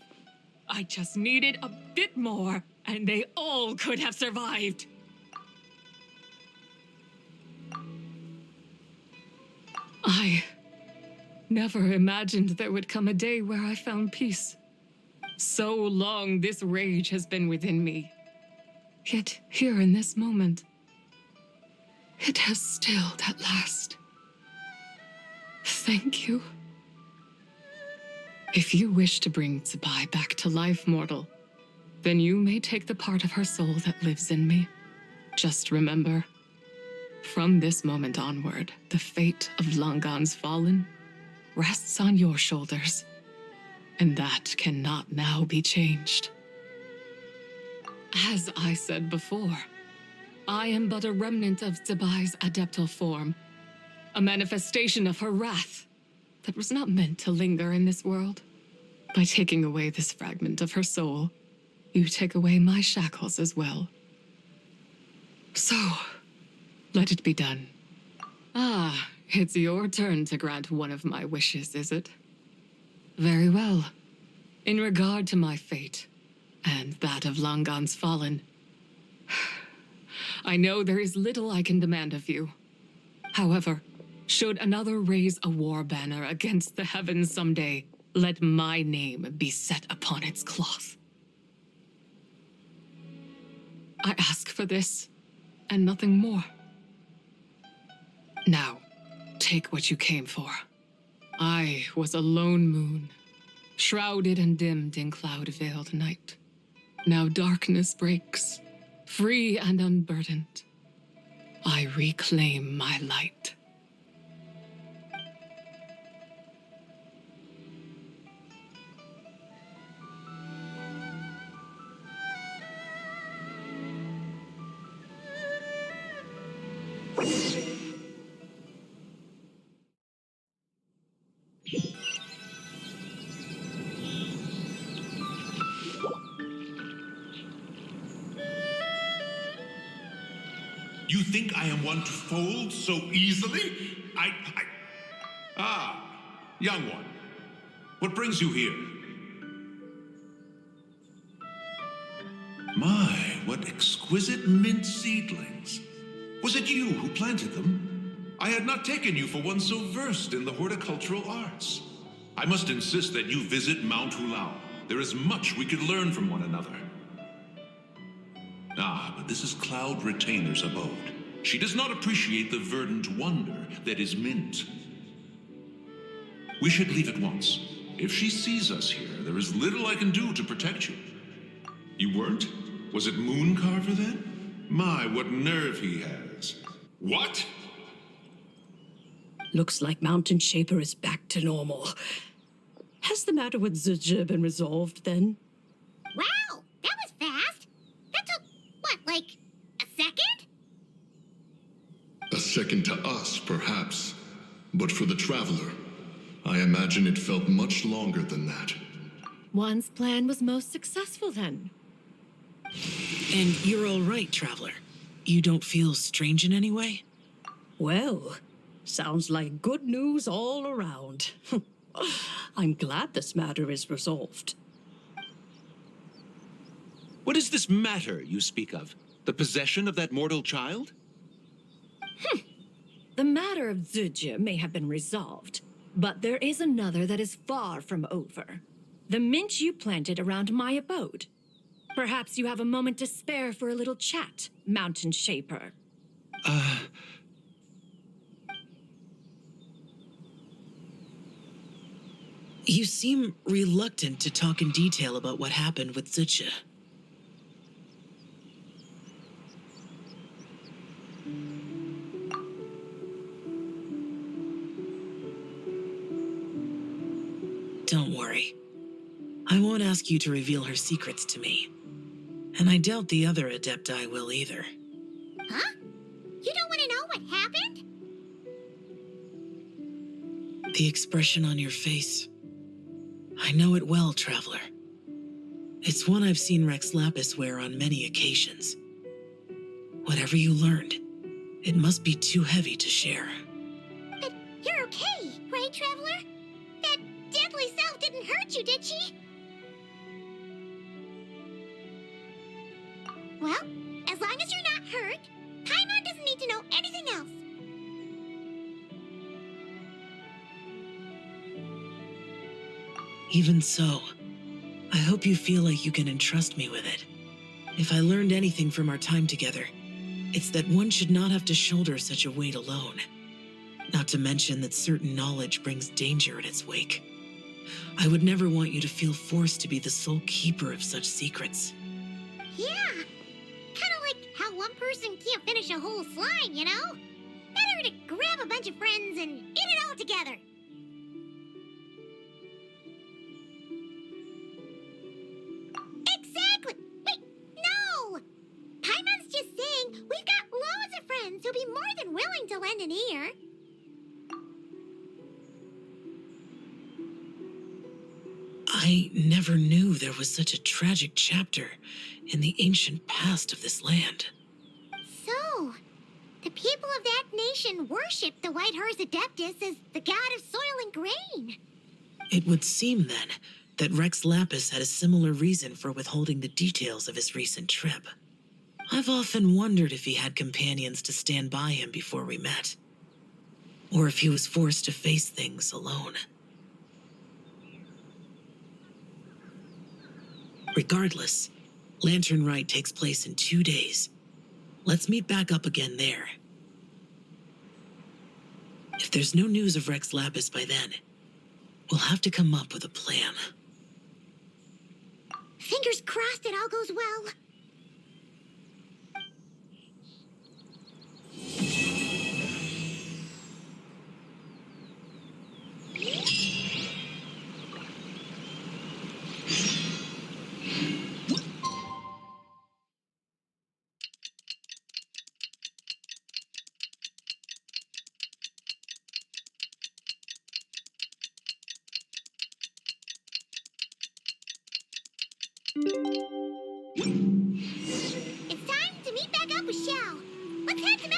I just needed a bit more, and they all could have survived. I never imagined there would come a day where I found peace. So long this rage has been within me. Yet here in this moment, it has stilled at last. Thank you. If you wish to bring Zibai back to life, mortal, then you may take the part of her soul that lives in me. Just remember, from this moment onward, the fate of Langan's fallen rests on your shoulders, and that cannot now be changed. As I said before, I am but a remnant of Zibai's adeptal form, a manifestation of her wrath that was not meant to linger in this world. By taking away this fragment of her soul, you take away my shackles as well. So, let it be done. Ah, it's your turn to grant one of my wishes, is it? Very well. In regard to my fate, and that of Langan's fallen, I know there is little I can demand of you. However, should another raise a war banner against the heavens someday, let my name be set upon its cloth. I ask for this, and nothing more. Now, take what you came for. I was a lone moon, shrouded and dimmed in cloud-veiled night. Now darkness breaks, free and unburdened. I reclaim my light. You think I am one to fold so easily? Ah, young one. What brings you here? My, what exquisite mint seedlings. Was it you who planted them? I had not taken you for one so versed in the horticultural arts. I must insist that you visit Mount Hulao. There is much we could learn from one another. Ah, but this is Cloud Retainer's abode. She does not appreciate the verdant wonder that is mint. We should leave at once. If she sees us here, there is little I can do to protect you. You weren't? Was it Mooncarver then? My, what nerve he has. What? Looks like Mountain Shaper is back to normal. Has the matter with Zibai been resolved then? Wow, that was fast. That took, what, like a second? A second to us, perhaps. But for the Traveler, I imagine it felt much longer than that. One's plan was most successful then. And you're all right, Traveler. You don't feel strange in any way? Well, sounds like good news all around. I'm glad this matter is resolved. What is this matter you speak of? The possession of that mortal child? The matter of Zibai may have been resolved, but there is another that is far from over. The mint you planted around my abode. Perhaps you have a moment to spare for a little chat, Mountain Shaper. You seem reluctant to talk in detail about what happened with Zibai. Don't worry. I won't ask you to reveal her secrets to me. And I doubt the other Adepti will either. Huh? You don't want to know what happened? The expression on your face. I know it well, Traveler. It's one I've seen Rex Lapis wear on many occasions. Whatever you learned, it must be too heavy to share. But you're okay, right, Traveler? That deadly self didn't hurt you, did she? Well, as long as you're not hurt, Paimon doesn't need to know anything else. Even so, I hope you feel like you can entrust me with it. If I learned anything from our time together, it's that one should not have to shoulder such a weight alone. Not to mention that certain knowledge brings danger in its wake. I would never want you to feel forced to be the sole keeper of such secrets. Yeah, kind of like how one person can't finish a whole slime, you know? Better to grab a bunch of friends and eat it all together. Exactly! Wait, no! Paimon's just saying we've got loads of friends who'll be more than willing to lend an ear. I never knew there was such a tragic chapter in the ancient past of this land. So, the people of that nation worship the White Horse Adeptus as the god of soil and grain. It would seem, then, that Rex Lapis had a similar reason for withholding the details of his recent trip. I've often wondered if he had companions to stand by him before we met, or if he was forced to face things alone. Regardless, Lantern Rite takes place in 2 days. Let's meet back up again there. If there's no news of Rex Lapis by then, we'll have to come up with a plan. Fingers crossed it all goes well. It's time to meet back up with Xiao. Let's head to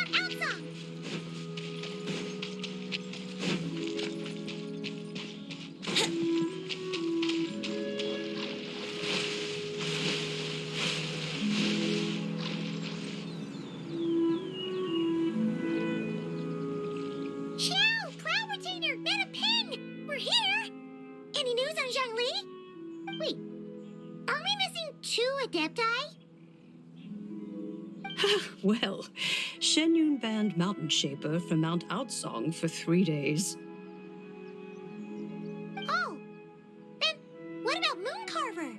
2 Adepti? Well, Shenyun banned Mountain Shaper from Mount Outsong for 3 days. Oh, then what about Mooncarver?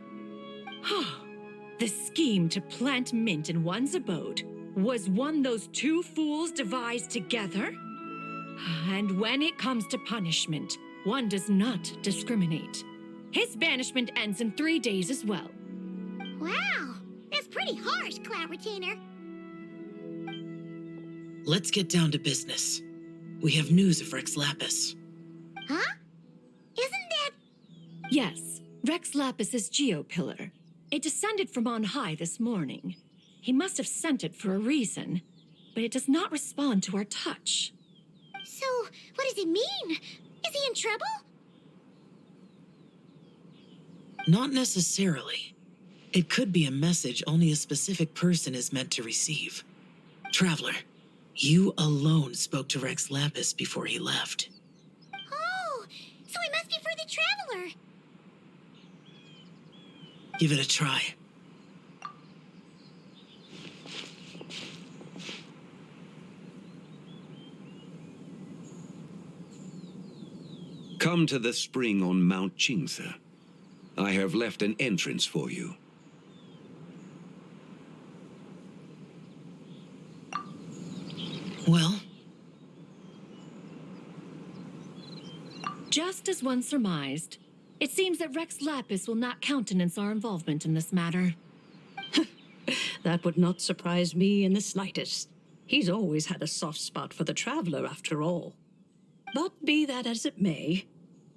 The scheme to plant mint in one's abode was one those two fools devised together? And when it comes to punishment, one does not discriminate. His banishment ends in 3 days as well. Wow, that's pretty harsh, Cloud Retainer. Let's get down to business. We have news of Rex Lapis. Huh? Isn't that... Yes, Rex Lapis's geopillar. It descended from on high this morning. He must have sent it for a reason, but it does not respond to our touch. So, what does it mean? Is he in trouble? Not necessarily. It could be a message only a specific person is meant to receive. Traveler, you alone spoke to Rex Lapis before he left. Oh, so it must be for the Traveler. Give it a try. Come to the spring on Mount Qingse. I have left an entrance for you. Well? Just as one surmised, it seems that Rex Lapis will not countenance our involvement in this matter. That would not surprise me in the slightest. He's always had a soft spot for the Traveler, after all. But be that as it may,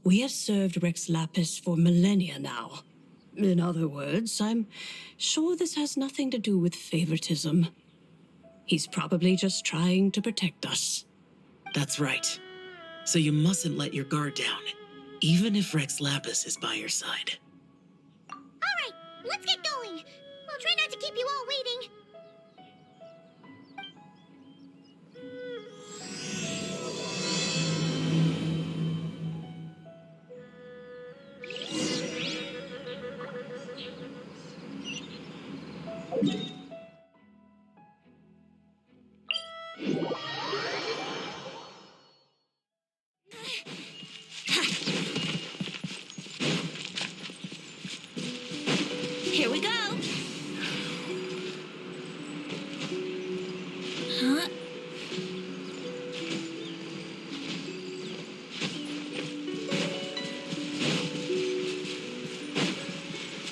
we have served Rex Lapis for millennia now. In other words, I'm sure this has nothing to do with favoritism. He's probably just trying to protect us. That's right. So you mustn't let your guard down, even if Rex Lapis is by your side. All right, let's get going. We'll try not to keep you all waiting. Here we go. Huh?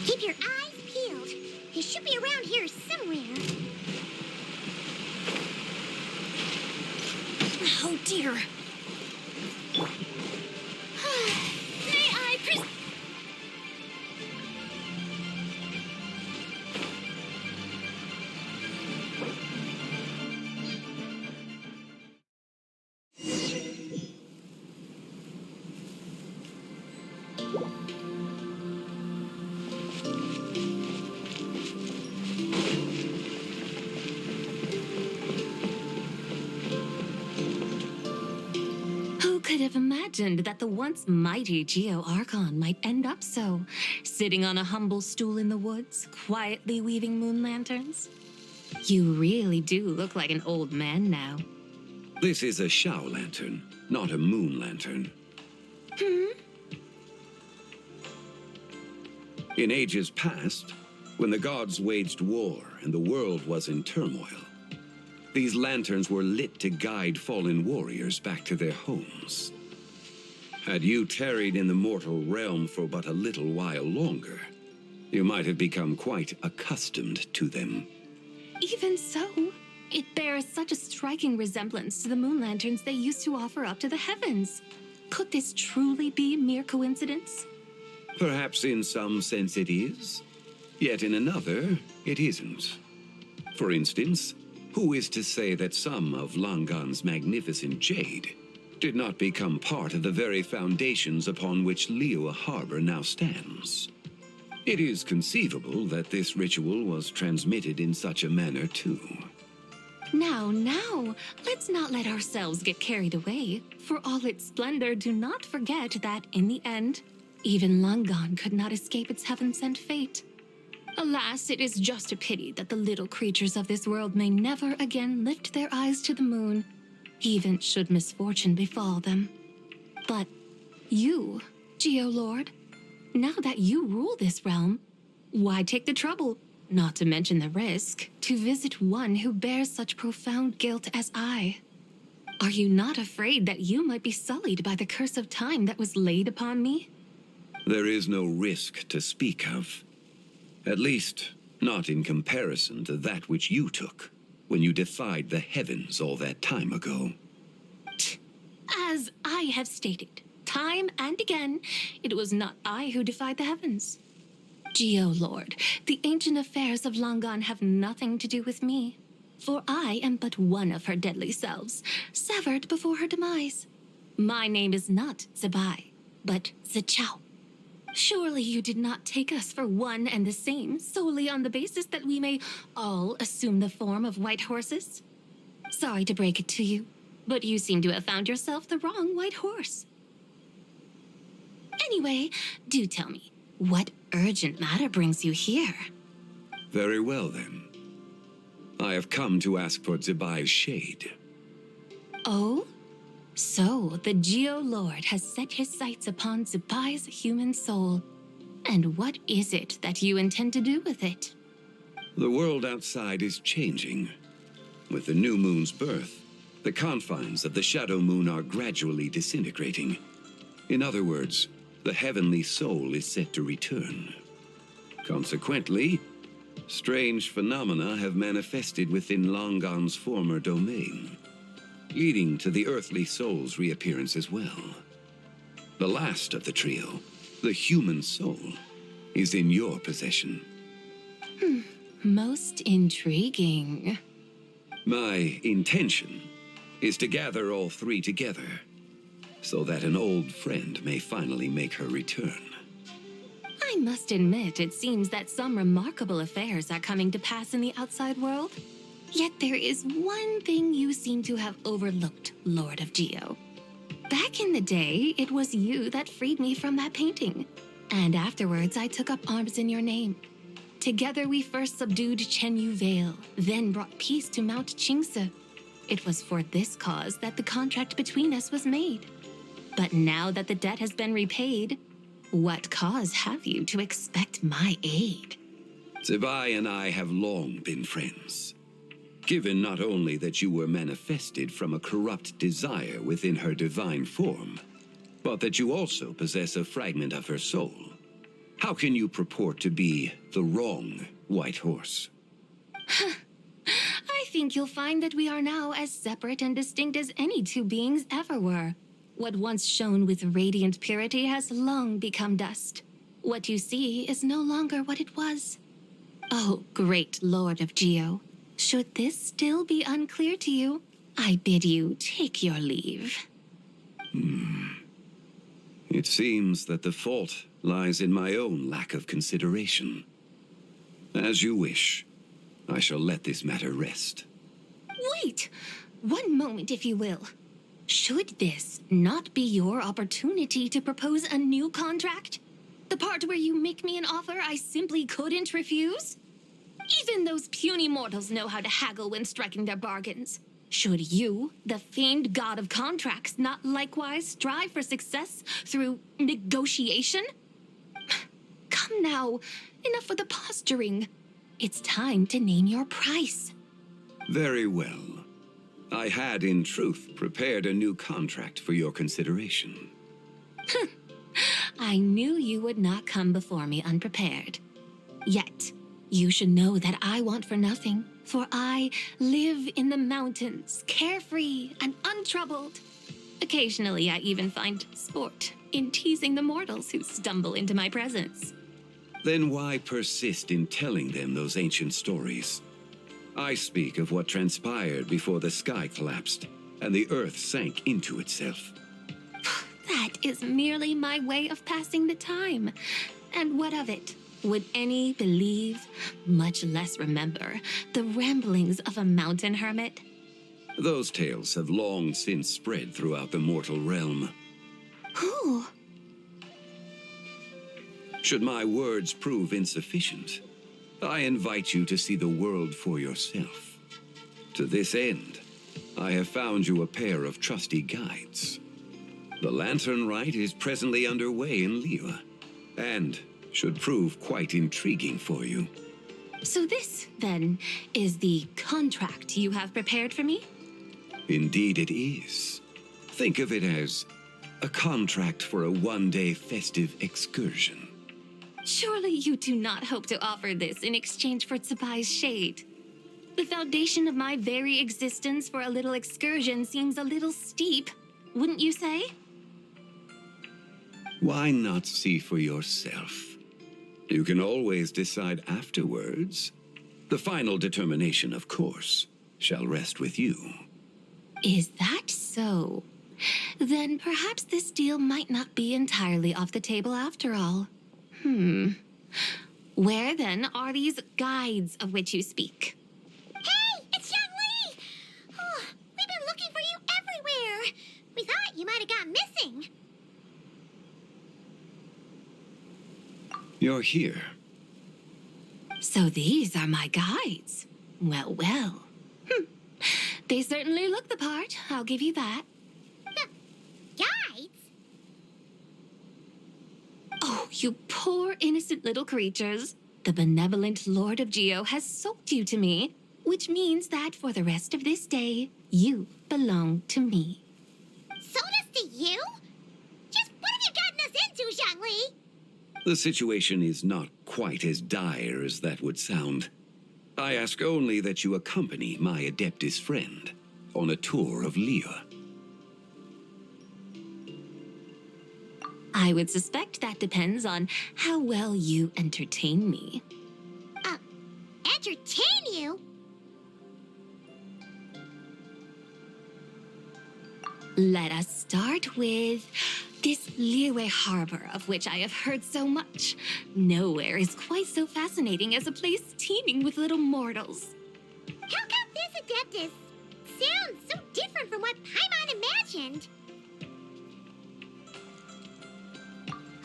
Keep your eyes peeled. He should be around here somewhere. Oh dear. May I Who could have imagined that the once mighty Geo Archon might end up so, sitting on a humble stool in the woods, quietly weaving moon lanterns? You really do look like an old man now. This is a Xiao lantern, not a moon lantern. In ages past, when the gods waged war and the world was in turmoil, these lanterns were lit to guide fallen warriors back to their homes. Had you tarried in the mortal realm for but a little while longer, you might have become quite accustomed to them. Even so, it bears such a striking resemblance to the moon lanterns they used to offer up to the heavens. Could this truly be mere coincidence? Perhaps in some sense it is, yet in another, it isn't. For instance, who is to say that some of Langan's magnificent jade did not become part of the very foundations upon which Liyue Harbor now stands? It is conceivable that this ritual was transmitted in such a manner too. Now, let's not let ourselves get carried away. For all its splendor, do not forget that, in the end, even Langan could not escape its heaven-sent fate. Alas, it is just a pity that the little creatures of this world may never again lift their eyes to the moon, even should misfortune befall them. But you, Geolord, now that you rule this realm, why take the trouble, not to mention the risk, to visit one who bears such profound guilt as I? Are you not afraid that you might be sullied by the curse of time that was laid upon me? There is no risk to speak of. At least, not in comparison to that which you took when you defied the heavens all that time ago. As I have stated, time and again, it was not I who defied the heavens. Geolord, the ancient affairs of Langan have nothing to do with me, for I am but one of her deadly selves, severed before her demise. My name is not Zibai, but Xiao. Surely you did not take us for one and the same solely on the basis that we may all assume the form of white horses? Sorry to break it to you, but you seem to have found yourself the wrong white horse. Anyway, do tell me, what urgent matter brings you here? Very well, then. I have come to ask for Zibai's shade. Oh? So, the Geolord has set his sights upon Zibai's human soul. And what is it that you intend to do with it? The world outside is changing. With the new moon's birth, the confines of the Shadow Moon are gradually disintegrating. In other words, the heavenly soul is set to return. Consequently, strange phenomena have manifested within Langan's former domain, leading to the earthly soul's reappearance as well. The last of the trio, the human soul, is in your possession. Most intriguing. My intention is to gather all three together, so that an old friend may finally make her return. I must admit, it seems that some remarkable affairs are coming to pass in the outside world. Yet there is one thing you seem to have overlooked, Lord of Geo. Back in the day, it was you that freed me from that painting. And afterwards, I took up arms in your name. Together, we first subdued Chenyu Vale, then brought peace to Mount Qingse. It was for this cause that the contract between us was made. But now that the debt has been repaid, what cause have you to expect my aid? Zibai and I have long been friends. Given not only that you were manifested from a corrupt desire within her divine form, but that you also possess a fragment of her soul, how can you purport to be the wrong white horse? I think you'll find that we are now as separate and distinct as any two beings ever were. What once shone with radiant purity has long become dust. What you see is no longer what it was. Oh, great Lord of Geo, should this still be unclear to you, I bid you take your leave. It seems that the fault lies in my own lack of consideration. As you wish, I shall let this matter rest. Wait! One moment, if you will. Should this not be your opportunity to propose a new contract? The part where you make me an offer I simply couldn't refuse? Even those puny mortals know how to haggle when striking their bargains. Should you, the famed god of contracts, not likewise strive for success through negotiation? Come now, enough with the posturing. It's time to name your price. Very well. I had, in truth, prepared a new contract for your consideration. I knew you would not come before me unprepared. Yet, you should know that I want for nothing, for I live in the mountains, carefree and untroubled. Occasionally, I even find sport in teasing the mortals who stumble into my presence. Then why persist in telling them those ancient stories? I speak of what transpired before the sky collapsed and the earth sank into itself. That is merely my way of passing the time. And what of it? Would any believe, much less remember, the ramblings of a mountain hermit? Those tales have long since spread throughout the mortal realm. Who? Should my words prove insufficient, I invite you to see the world for yourself. To this end, I have found you a pair of trusty guides. The Lantern Rite is presently underway in Liyue, and should prove quite intriguing for you. So this, then, is the contract you have prepared for me? Indeed it is. Think of it as a contract for a one-day festive excursion. Surely you do not hope to offer this in exchange for Zibai's shade. The foundation of my very existence for a little excursion seems a little steep, wouldn't you say? Why not see for yourself? You can always decide afterwards. The final determination, of course, shall rest with you. Is that so? Then perhaps this deal might not be entirely off the table after all. Where then are these guides of which you speak? Hey, it's Xiang. Oh, we've been looking for you everywhere. We thought you might have gone missing. You're here. So these are my guides. Well, well. They certainly look the part, I'll give you that. Guides? Oh, you poor innocent little creatures. The benevolent Lord of Xiao has sold you to me, which means that for the rest of this day, you belong to me. Sold us to you? Just what have you gotten us into, Xiangli? The situation is not quite as dire as that would sound. I ask only that you accompany my Adeptus friend on a tour of Liyue. I would suspect that depends on how well you entertain me. Entertain you? Let us start with this Liyue harbor of which I have heard so much. Nowhere is quite so fascinating as a place teeming with little mortals. How come this Adeptus sounds so different from what Paimon imagined?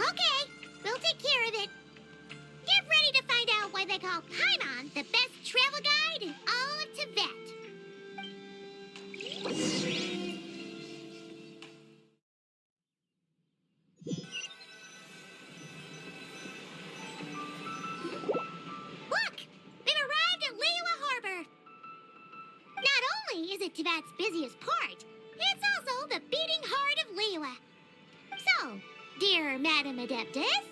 Okay, we'll take care of it. Get ready to find out why they call Paimon the best travel guide in all of Tibet. Look! We've arrived at Liyue Harbor. Not only is it Tibet's busiest port, it's also the beating heart of Liyue. So, dear Madam Adeptus,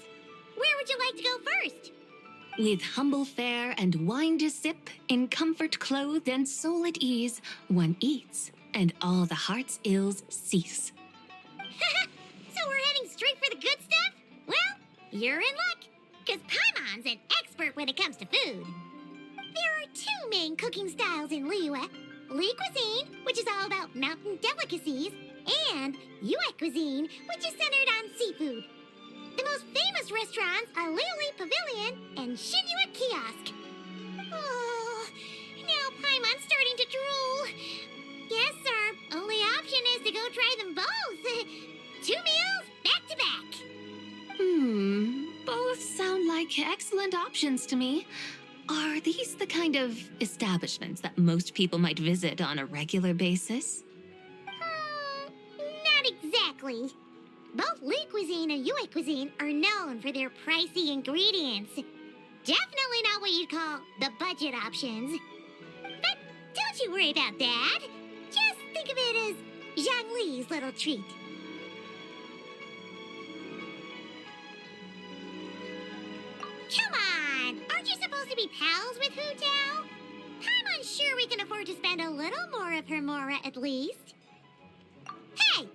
where would you like to go first? With humble fare and wine to sip, in comfort clothed and soul at ease, one eats, and all the heart's ills cease. So we're heading straight for the good stuff? Well, you're in luck, because Paimon's an expert when it comes to food. There are two main cooking styles in Liyue. Li cuisine, which is all about mountain delicacies, and Yue cuisine, which is centered on seafood. The most famous restaurants are Liuli Pavilion and Shinyue Kiosk. Oh, now Paimon's starting to drool. Yes, sir. Only option is to go try them both. 2 meals, back to back. Both sound like excellent options to me. Are these the kind of establishments that most people might visit on a regular basis? Not exactly. Both Li cuisine and Yue cuisine are known for their pricey ingredients. Definitely not what you'd call the budget options. But don't you worry about that. Just think of it as Zhang Li's little treat. Come on! Aren't you supposed to be pals with Hu Tao? I'm unsure we can afford to spend a little more of her mora at least. Hey!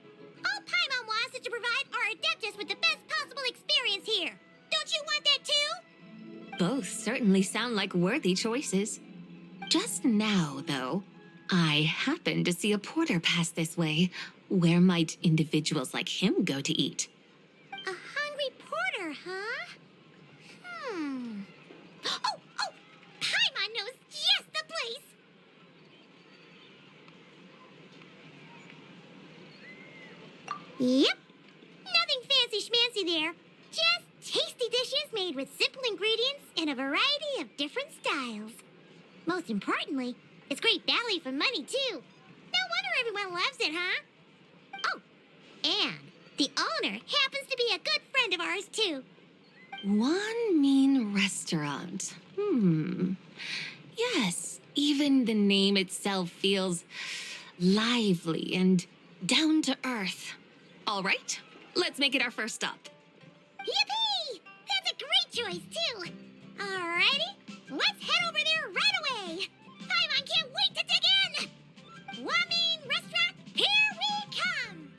All Paimon wants is to provide our Adeptus with the best possible experience here. Don't you want that too? Both certainly sound like worthy choices. Just now, though, I happened to see a porter pass this way. Where might individuals like him go to eat? A hungry porter, huh? Oh! Paimon knows just the place! Yep. Nothing fancy schmancy there. Just tasty dishes is made with simple ingredients in a variety of different styles. Most importantly, it's great value for money, too. No wonder everyone loves it, huh? Oh, and the owner happens to be a good friend of ours, too. One Mean Restaurant. Yes, even the name itself feels lively and down to earth. All right, let's make it our first stop. Yippee! That's a great choice, too. Alrighty, let's head over there right away. Paimon can't wait to dig in. One Mean Restaurant, here we come.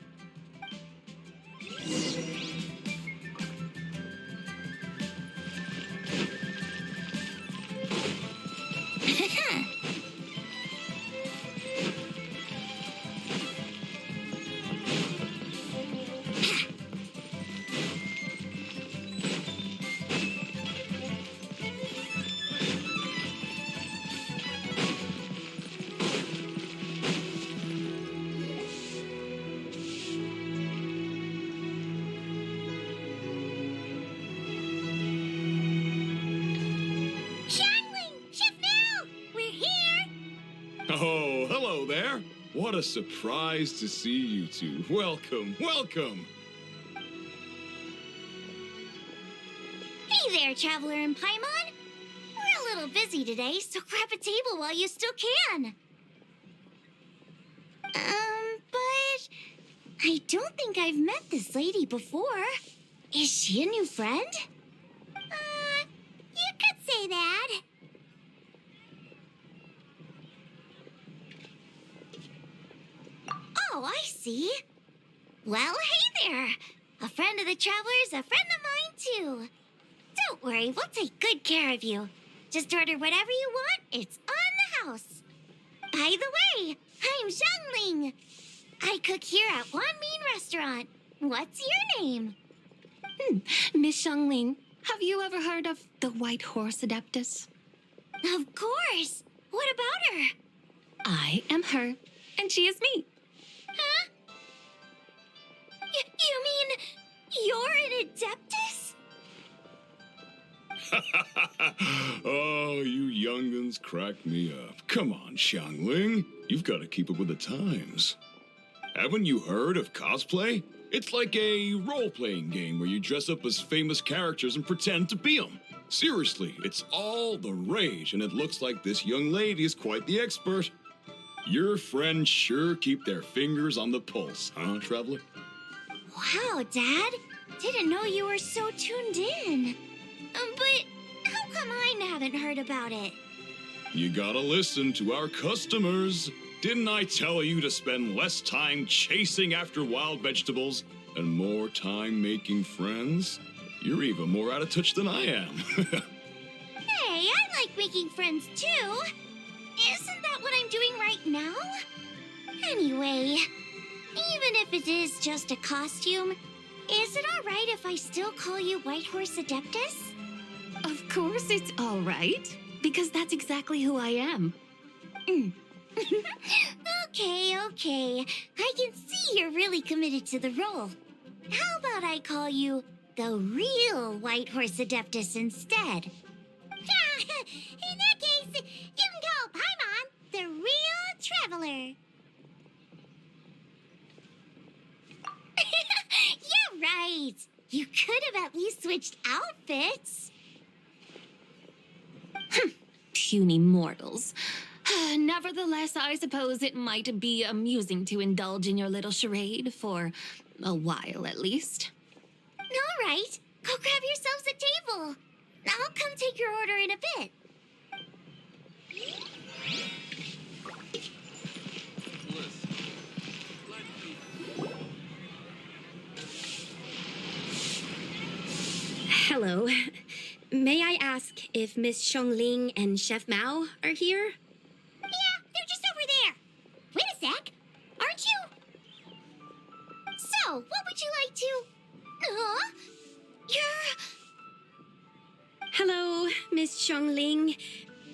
Oh, hello there. What a surprise to see you two. Welcome, welcome. Hey there, Traveler and Paimon. We're a little busy today, so grab a table while you still can. But I don't think I've met this lady before. Is she a new friend? You could say that. Oh, I see. Well, hey there. A friend of the Traveler's a friend of mine, too. Don't worry, we'll take good care of you. Just order whatever you want, it's on the house. By the way, I'm Xiangling. I cook here at One Mean Restaurant. What's your name? Miss Xiangling, have you ever heard of the White Horse Adeptus? Of course. What about her? I am her, and she is me. Huh? You mean you're an Adeptus? Oh, you young'uns crack me up. Come on, Xiangling. You've got to keep up with the times. Haven't you heard of cosplay? It's like a role-playing game where you dress up as famous characters and pretend to be them. Seriously, it's all the rage, and it looks like this young lady is quite the expert. Your friends sure keep their fingers on the pulse, huh, Traveler? Wow, Dad. Didn't know you were so tuned in. But how come I haven't heard about it? You gotta listen to our customers. Didn't I tell you to spend less time chasing after wild vegetables and more time making friends? You're even more out of touch than I am. Hey, I like making friends too. Isn't that what I'm doing right now? Anyway, even if it is just a costume, is it all right if I still call you White Horse Adeptus? Of course it's all right, because that's exactly who I am. Okay. I can see you're really committed to the role. How about I call you the real White Horse Adeptus instead? In that case, you can call Paimon the real Traveler. You're right. You could have at least switched outfits. Puny mortals. Nevertheless, I suppose it might be amusing to indulge in your little charade for a while, at least. All right. Go grab yourselves a table. I'll come take your order in a bit. Hello. May I ask if Miss Xiangling and Chef Mao are here? Yeah, they're just over there. Wait a sec. Aren't you? So, what would you like to... You're... Hello, Miss Xiangling.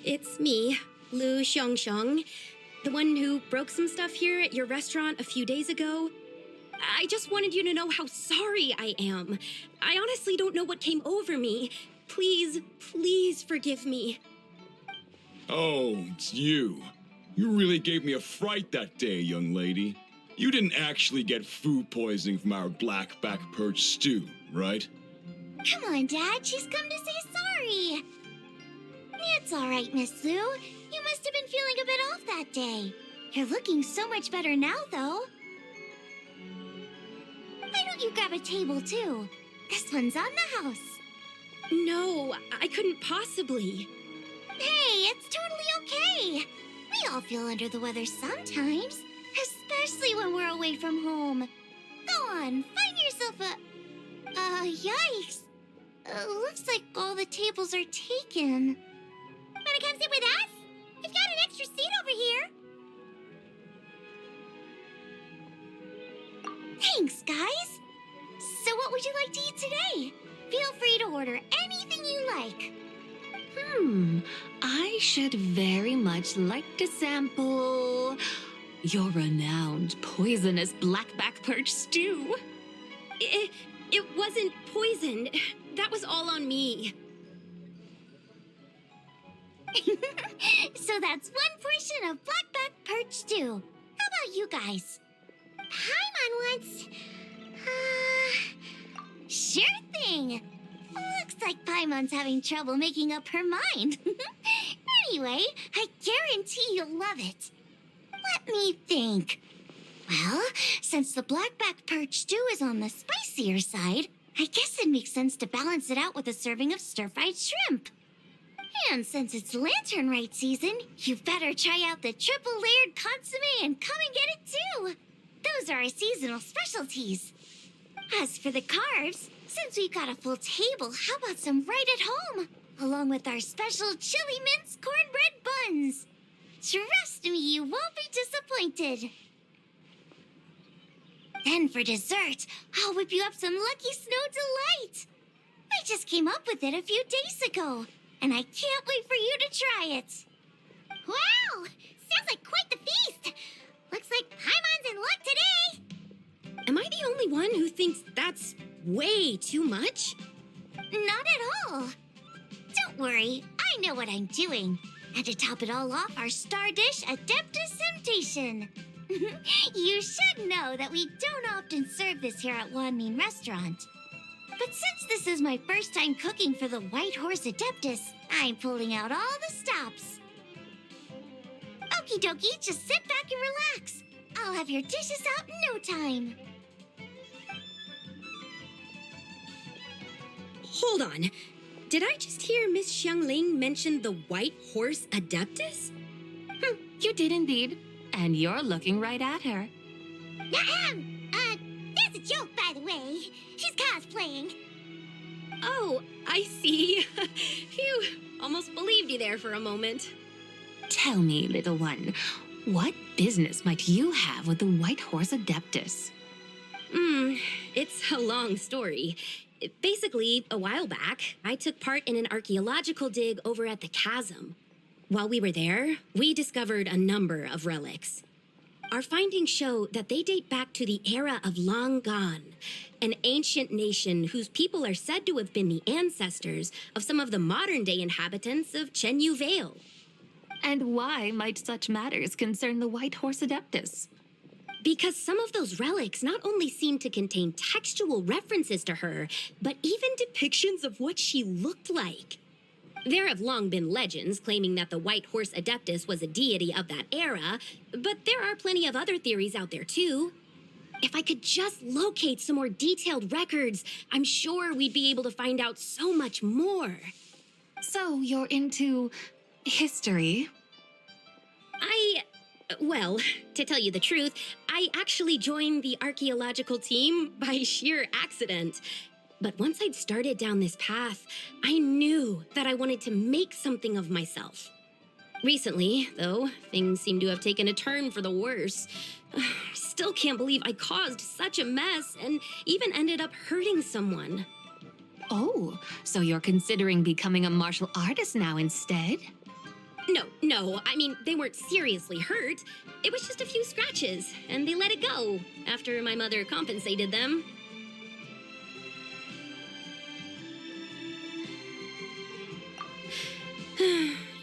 It's me, Lu Xiangxiang, the one who broke some stuff here at your restaurant a few days ago. I just wanted you to know how sorry I am. I honestly don't know what came over me. Please, please forgive me. Oh, it's you. You really gave me a fright that day, young lady. You didn't actually get food poisoning from our black-back perch stew, right? Come on, Dad. She's come to say sorry. It's all right, Miss Lou. You must have been feeling a bit off that day. You're looking so much better now, though. Why don't you grab a table, too? This one's on the house. No, I couldn't possibly. Hey, it's totally okay. We all feel under the weather sometimes, especially when we're away from home. Go on, find yourself a... yikes. Looks like all the tables are taken. Wanna come sit with us? We've got an extra seat over here. Thanks, guys. So what would you like to eat today? Feel free to order anything you like. I should very much like to sample your renowned poisonous blackback perch stew. It wasn't poisoned. That was all on me. So that's one portion of blackback perch stew. How about you guys? Paimon wants... Sure thing. Looks like Paimon's having trouble making up her mind. Anyway, I guarantee you'll love it. Let me think. Well, since the blackback perch stew is on the spicier side, I guess it makes sense to balance it out with a serving of stir-fried shrimp. And since it's Lantern Rite season, you better try out the triple-layered consommé and come and get it too. Those are our seasonal specialties. As for the carbs, since we've got a full table, how about some right at home? Along with our special chili mince cornbread buns. Trust me, you won't be disappointed. Then for dessert, I'll whip you up some Lucky Snow Delight. I just came up with it a few days ago, and I can't wait for you to try it. Wow! Sounds like quite the feast. Looks like Paimon's in luck today. Am I the only one who thinks that's way too much? Not at all. Don't worry, I know what I'm doing. And to top it all off, our star dish, Adeptus Temptation. You should know that we don't often serve this here at Wanmin Restaurant. But since this is my first time cooking for the White Horse Adeptus, I'm pulling out all the stops. Okie dokie, just sit back and relax. I'll have your dishes out in no time. Hold on. Did I just hear Miss Xiangling mention the White Horse Adeptus? You did indeed. And you're looking right at her. That's a joke, by the way. She's cosplaying. Oh, I see. Phew, almost believed you there for a moment. Tell me, little one, what business might you have with the White Horse Adeptus? It's a long story. Basically, a while back, I took part in an archaeological dig over at the chasm. While we were there, we discovered a number of relics. Our findings show that they date back to the era of Long Gone, an ancient nation whose people are said to have been the ancestors of some of the modern-day inhabitants of Chenyu Vale. And why might such matters concern the White Horse Adeptus? Because some of those relics not only seem to contain textual references to her, but even depictions of what she looked like. There have long been legends claiming that the White Horse Adeptus was a deity of that era, but there are plenty of other theories out there too. If I could just locate some more detailed records, I'm sure we'd be able to find out so much more. So you're into history? Well, to tell you the truth, I actually joined the archaeological team by sheer accident. But once I'd started down this path, I knew that I wanted to make something of myself. Recently, though, things seem to have taken a turn for the worse. I still can't believe I caused such a mess and even ended up hurting someone. Oh, so you're considering becoming a martial artist now instead? No, I mean, they weren't seriously hurt. It was just a few scratches, and they let it go after my mother compensated them.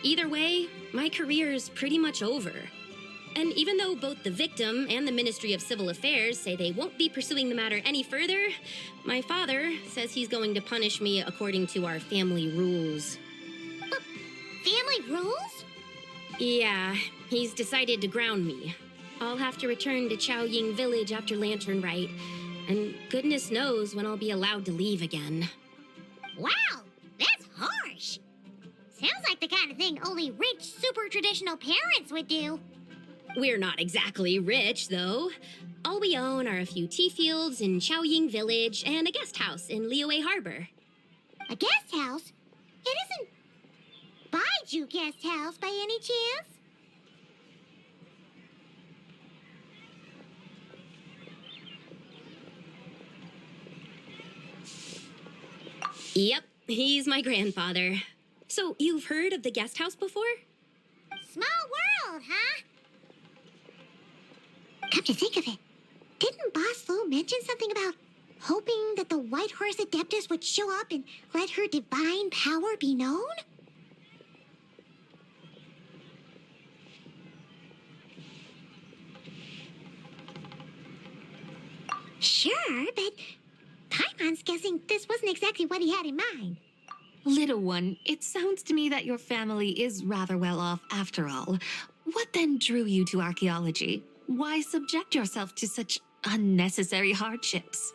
Either way, my career is pretty much over. And even though both the victim and the Ministry of Civil Affairs say they won't be pursuing the matter any further, my father says he's going to punish me according to our family rules. Family rules? Yeah, he's decided to ground me. I'll have to return to Xiao Village after Lantern Rite, and goodness knows when I'll be allowed to leave again. Wow, that's harsh. Sounds like the kind of thing only rich, super traditional parents would do. We're not exactly rich, though. All we own are a few tea fields in Xiao Village and a guest house in Liyue Harbor. A guest house? It isn't Baiju Guest House by any chance? Yep, he's my grandfather. So you've heard of the guest house before? Small world, huh? Come to think of it, didn't Boss Lu mention something about hoping that the White Horse Adeptus would show up and let her divine power be known? Sure, but Paimon's guessing this wasn't exactly what he had in mind. Little one, it sounds to me that your family is rather well off after all. What then drew you to archaeology? Why subject yourself to such unnecessary hardships?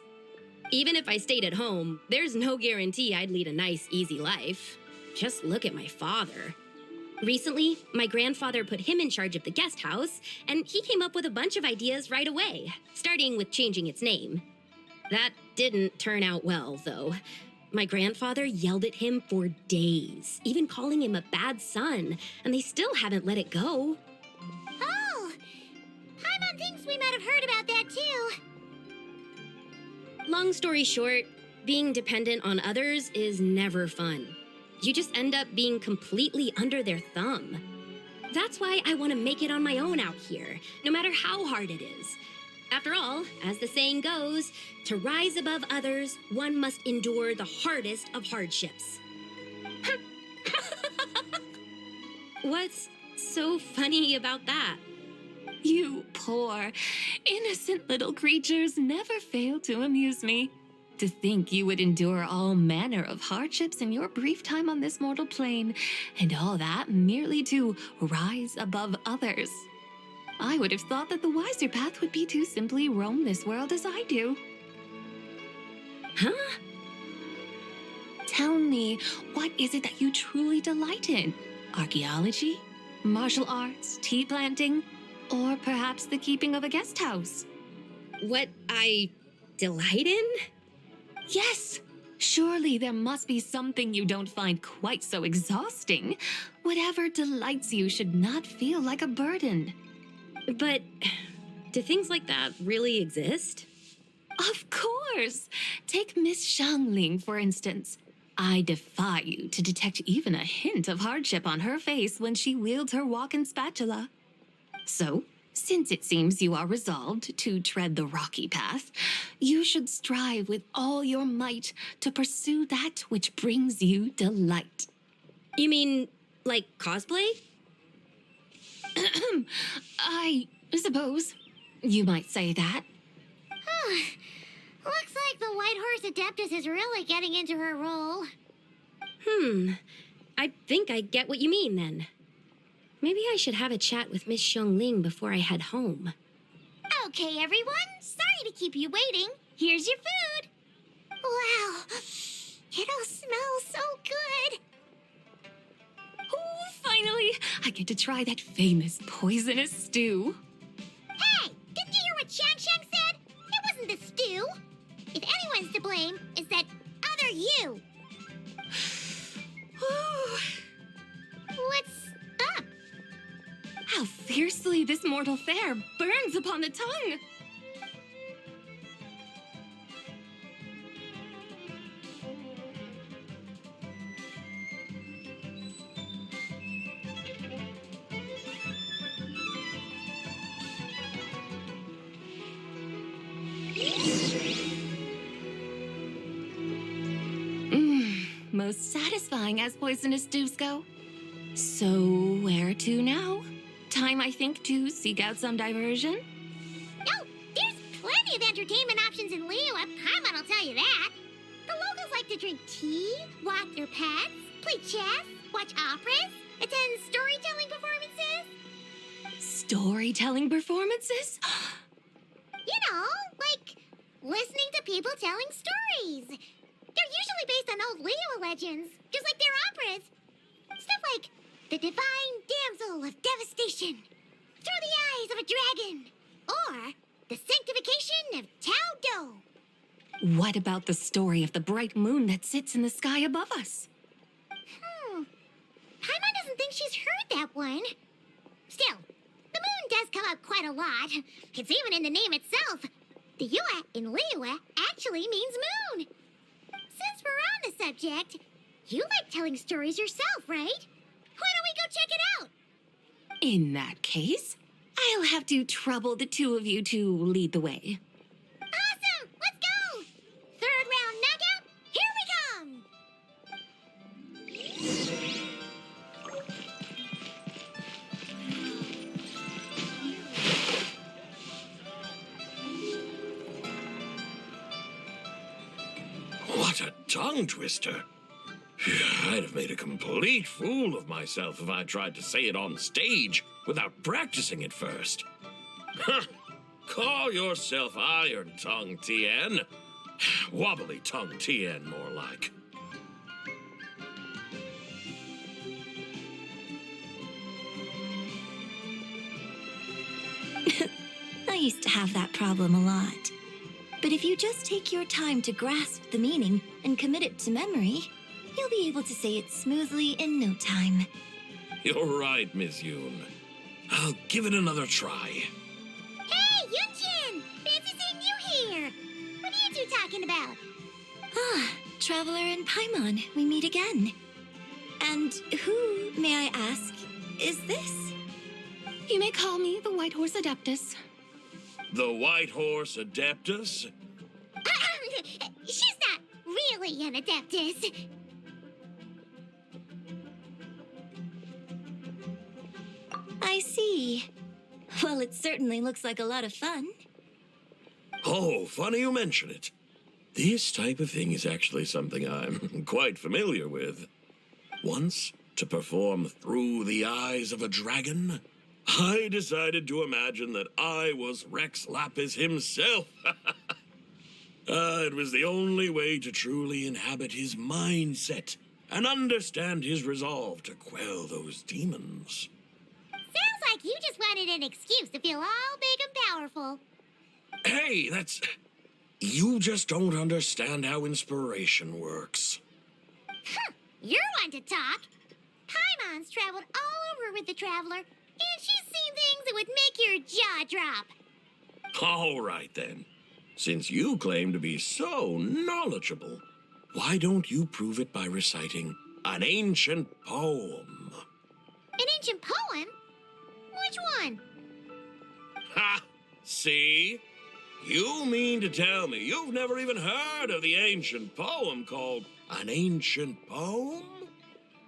Even if I stayed at home, there's no guarantee I'd lead a nice, easy life. Just look at my father. Recently, my grandfather put him in charge of the guest house, and he came up with a bunch of ideas right away, starting with changing its name. That didn't turn out well, though. My grandfather yelled at him for days, even calling him a bad son, and they still haven't let it go. Oh! Paimon thinks we might have heard about that, too. Long story short, being dependent on others is never fun. You just end up being completely under their thumb. That's why I want to make it on my own out here, no matter how hard it is. After all, as the saying goes, to rise above others, one must endure the hardest of hardships. What's so funny about that? You poor, innocent little creatures never fail to amuse me. To think you would endure all manner of hardships in your brief time on this mortal plane, and all that merely to rise above others. I would have thought that the wiser path would be to simply roam this world as I do. Huh? Tell me, what is it that you truly delight in? Archaeology? Martial arts? Tea planting? Or perhaps the keeping of a guest house? What I delight in? Yes! Surely there must be something you don't find quite so exhausting. Whatever delights you should not feel like a burden. But do things like that really exist? Of course! Take Miss Xiangling, for instance. I defy you to detect even a hint of hardship on her face when she wields her walking spatula. So, since it seems you are resolved to tread the rocky path, you should strive with all your might to pursue that which brings you delight. You mean, like cosplay? I suppose you might say that. Looks like the White Horse Adeptus is really getting into her role. I think I get what you mean, then. Maybe I should have a chat with Miss Xiangling before I head home. Okay, everyone. Sorry to keep you waiting. Here's your food. Wow. It all smells so good. Oh, finally, I get to try that famous poisonous stew. Hey, didn't you hear what Shang said? It wasn't the stew. If anyone's to blame, it's that other you. What's up? How fiercely this mortal fare burns upon the tongue! most satisfying as poisonous stews go. So, where to now? Time, I think, to seek out some diversion? Oh, there's plenty of entertainment options in Liyue. Paimon will tell you that. The locals like to drink tea, walk their pets, play chess, watch operas, attend storytelling performances. Storytelling performances? You know, like listening to people telling stories. They're usually based on old Liyue legends, just like their operas. Stuff like The Divine Damsel of Devastation, Through the Eyes of a Dragon, or The Sanctification of Tao Do. What about the story of the bright moon that sits in the sky above us? Paimon doesn't think she's heard that one. Still, the moon does come up quite a lot. It's even in the name itself. The Yue in Liyue actually means moon. Since we're on the subject, you like telling stories yourself, right? Why don't we go check it out? In that case, I'll have to trouble the two of you to lead the way. Awesome! Let's go! Third round knockout, here we come! What a tongue twister. I'd have made a complete fool of myself if I tried to say it on stage without practicing it first. Call yourself Iron Tongue, Tien. Wobbly Tongue, Tien, more like. I used to have that problem a lot. But if you just take your time to grasp the meaning and commit it to memory, you'll be able to say it smoothly in no time. You're right, Miss Yoon. I'll give it another try. Hey, Yunjin! Fancy seeing you here! What are you two talking about? Ah, Traveler and Paimon, we meet again. And who, may I ask, is this? You may call me the White Horse Adeptus. The White Horse Adeptus? She's not really an Adeptus. I see. Well, it certainly looks like a lot of fun. Oh, funny you mention it. This type of thing is actually something I'm quite familiar with. Once, to perform Through the Eyes of a Dragon, I decided to imagine that I was Rex Lapis himself. It was the only way to truly inhabit his mindset and understand his resolve to quell those demons. Sounds like you just wanted an excuse to feel all big and powerful. Hey, that's... You just don't understand how inspiration works. You're one to talk. Paimon's traveled all over with the Traveler, and she's seen things that would make your jaw drop. All right, then. Since you claim to be so knowledgeable, why don't you prove it by reciting an ancient poem? An ancient poem? Which one? Ha! See? You mean to tell me you've never even heard of the ancient poem called An Ancient Poem?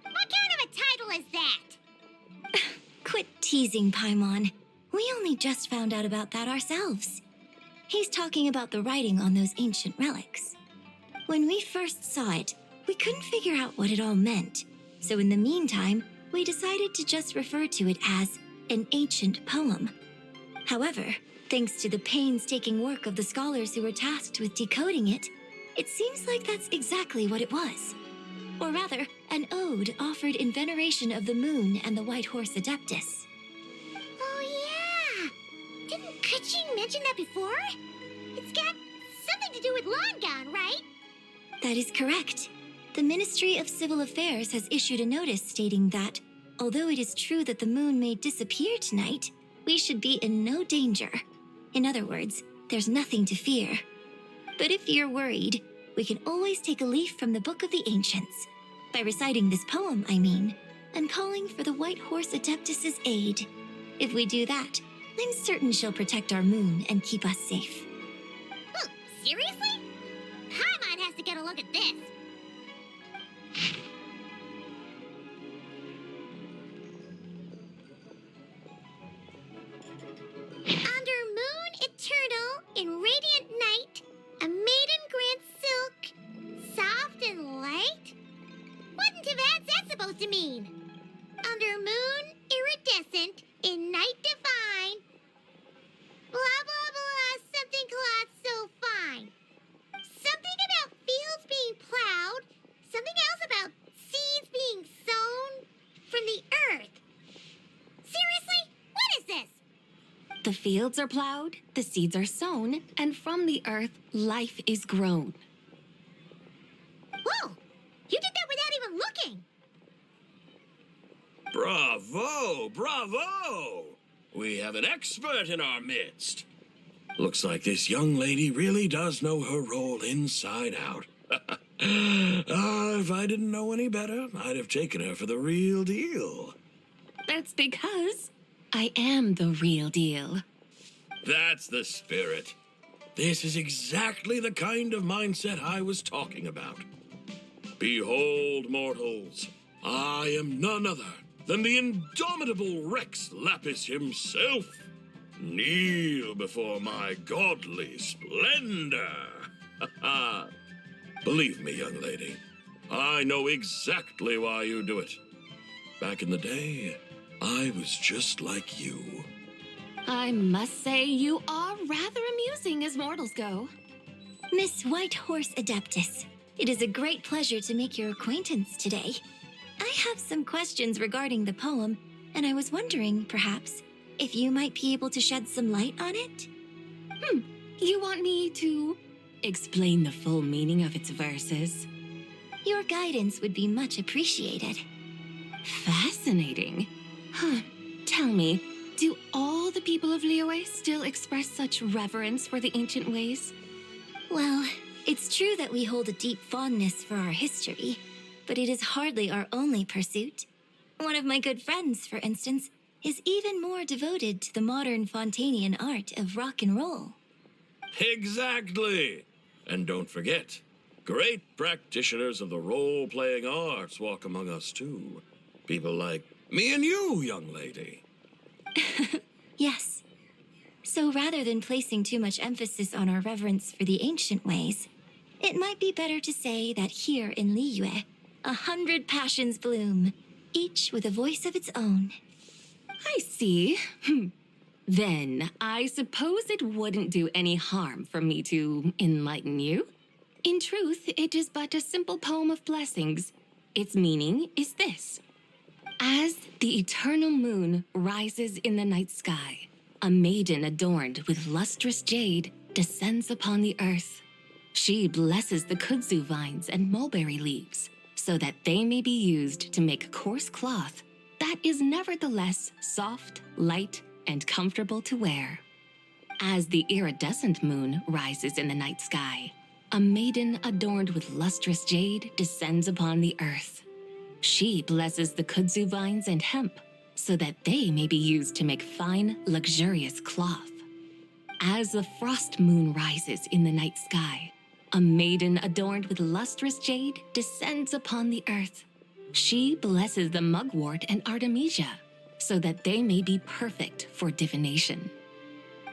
What kind of a title is that? Quit teasing, Paimon. We only just found out about that ourselves. He's talking about the writing on those ancient relics. When we first saw it, we couldn't figure out what it all meant. So in the meantime, we decided to just refer to it as an ancient poem. However, thanks to the painstaking work of the scholars who were tasked with decoding it, it seems like that's exactly what it was. Or rather, an ode offered in veneration of the moon and the White Horse Adeptus. Oh, yeah! Didn't Kuching mention that before? It's got something to do with Long Gone, right? That is correct. The Ministry of Civil Affairs has issued a notice stating that, although it is true that the moon may disappear tonight, we should be in no danger. In other words, there's nothing to fear. But if you're worried, we can always take a leaf from the Book of the Ancients. By reciting this poem, I mean, and calling for the White Horse Adeptus' aid. If we do that, I'm certain she'll protect our moon and keep us safe. Seriously? Paimon has to get a look at this. Under moon eternal in radiant night, a maiden grants silk, soft and light? What in Tibet's that supposed to mean? Under moon iridescent in night divine, blah blah blah, something cloth so fine. Something about fields being plowed, something else about seeds being sown from the earth. Seriously? What is this? The fields are plowed, the seeds are sown, and from the earth, life is grown. Whoa! You did that without even looking! Bravo! Bravo! We have an expert in our midst. Looks like this young lady really does know her role inside out. If I didn't know any better, I'd have taken her for the real deal. That's because I am the real deal. That's the spirit. This is exactly the kind of mindset I was talking about. Behold, mortals, I am none other than the indomitable Rex Lapis himself. Kneel before my godly splendor. Believe me, young lady, I know exactly why you do it. Back in the day, I was just like you. I must say you are rather amusing as mortals go. Miss Whitehorse Adeptus, it is a great pleasure to make your acquaintance today. I have some questions regarding the poem, and I was wondering, perhaps, if you might be able to shed some light on it? You want me to explain the full meaning of its verses? Your guidance would be much appreciated. Fascinating. Tell me, do all the people of Liyue still express such reverence for the ancient ways? Well, it's true that we hold a deep fondness for our history, but it is hardly our only pursuit. One of my good friends, for instance, is even more devoted to the modern Fontanian art of rock and roll. Exactly. And don't forget, great practitioners of the role-playing arts walk among us too. People like me and you, young lady. Yes. So rather than placing too much emphasis on our reverence for the ancient ways, it might be better to say that here in Liyue, 100 passions bloom, each with a voice of its own. I see. Then I suppose it wouldn't do any harm for me to enlighten you. In truth, it is but a simple poem of blessings. Its meaning is this. As the eternal moon rises in the night sky, a maiden adorned with lustrous jade descends upon the earth. She blesses the kudzu vines and mulberry leaves so that they may be used to make coarse cloth that is nevertheless soft, light, and comfortable to wear. As the iridescent moon rises in the night sky, a maiden adorned with lustrous jade descends upon the earth. She blesses the kudzu vines and hemp so that they may be used to make fine, luxurious cloth. As the frost moon rises in the night sky, a maiden adorned with lustrous jade descends upon the earth. She blesses the mugwort and artemisia so that they may be perfect for divination.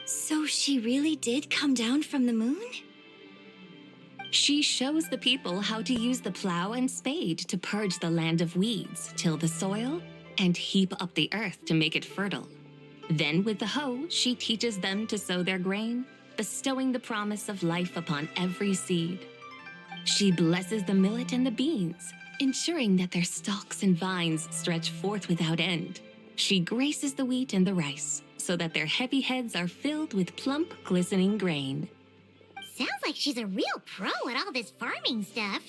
So she really did come down from the moon? She shows the people how to use the plow and spade to purge the land of weeds, till the soil, and heap up the earth to make it fertile. Then with the hoe, she teaches them to sow their grain, bestowing the promise of life upon every seed. She blesses the millet and the beans, ensuring that their stalks and vines stretch forth without end. She graces the wheat and the rice, so that their heavy heads are filled with plump, glistening grain. Sounds like she's a real pro at all this farming stuff.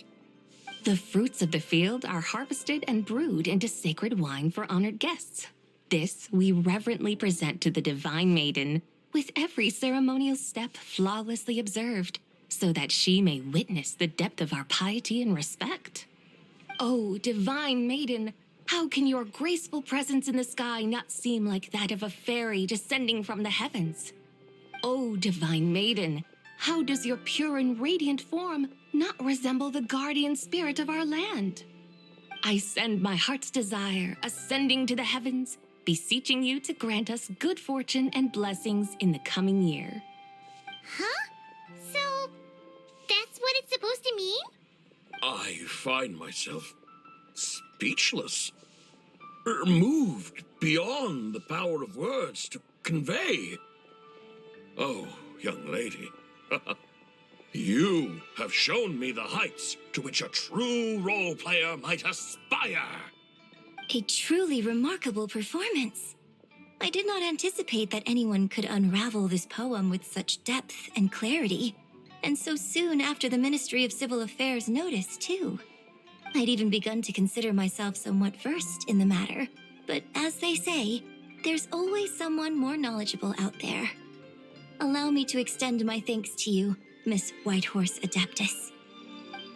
The fruits of the field are harvested and brewed into sacred wine for honored guests. This we reverently present to the divine maiden, with every ceremonial step flawlessly observed, so that she may witness the depth of our piety and respect. Oh, divine maiden, how can your graceful presence in the sky not seem like that of a fairy descending from the heavens? Oh, divine maiden, how does your pure and radiant form not resemble the guardian spirit of our land? I send my heart's desire, ascending to the heavens, beseeching you to grant us good fortune and blessings in the coming year. Huh? So, that's what it's supposed to mean? I find myself speechless, moved beyond the power of words to convey. Oh, young lady, you have shown me the heights to which a true role player might aspire. A truly remarkable performance. I did not anticipate that anyone could unravel this poem with such depth and clarity, and so soon after the Ministry of Civil Affairs noticed, too. I'd even begun to consider myself somewhat versed in the matter, but as they say, there's always someone more knowledgeable out there. Allow me to extend my thanks to you, Miss Whitehorse Adeptus.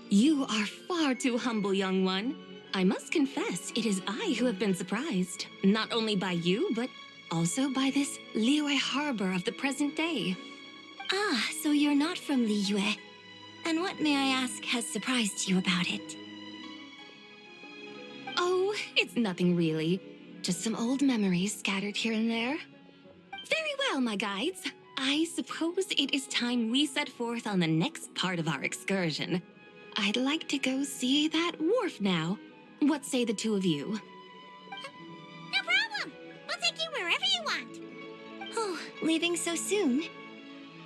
You are far too humble, young one. I must confess, it is I who have been surprised, not only by you, but also by this Liyue harbor of the present day. Ah, so you're not from Liyue. And what, may I ask, has surprised you about it? Oh, it's nothing really. Just some old memories scattered here and there. Very well, my guides. I suppose it is time we set forth on the next part of our excursion. I'd like to go see that wharf now. What say the two of you? No problem! We'll take you wherever you want. Oh, leaving so soon?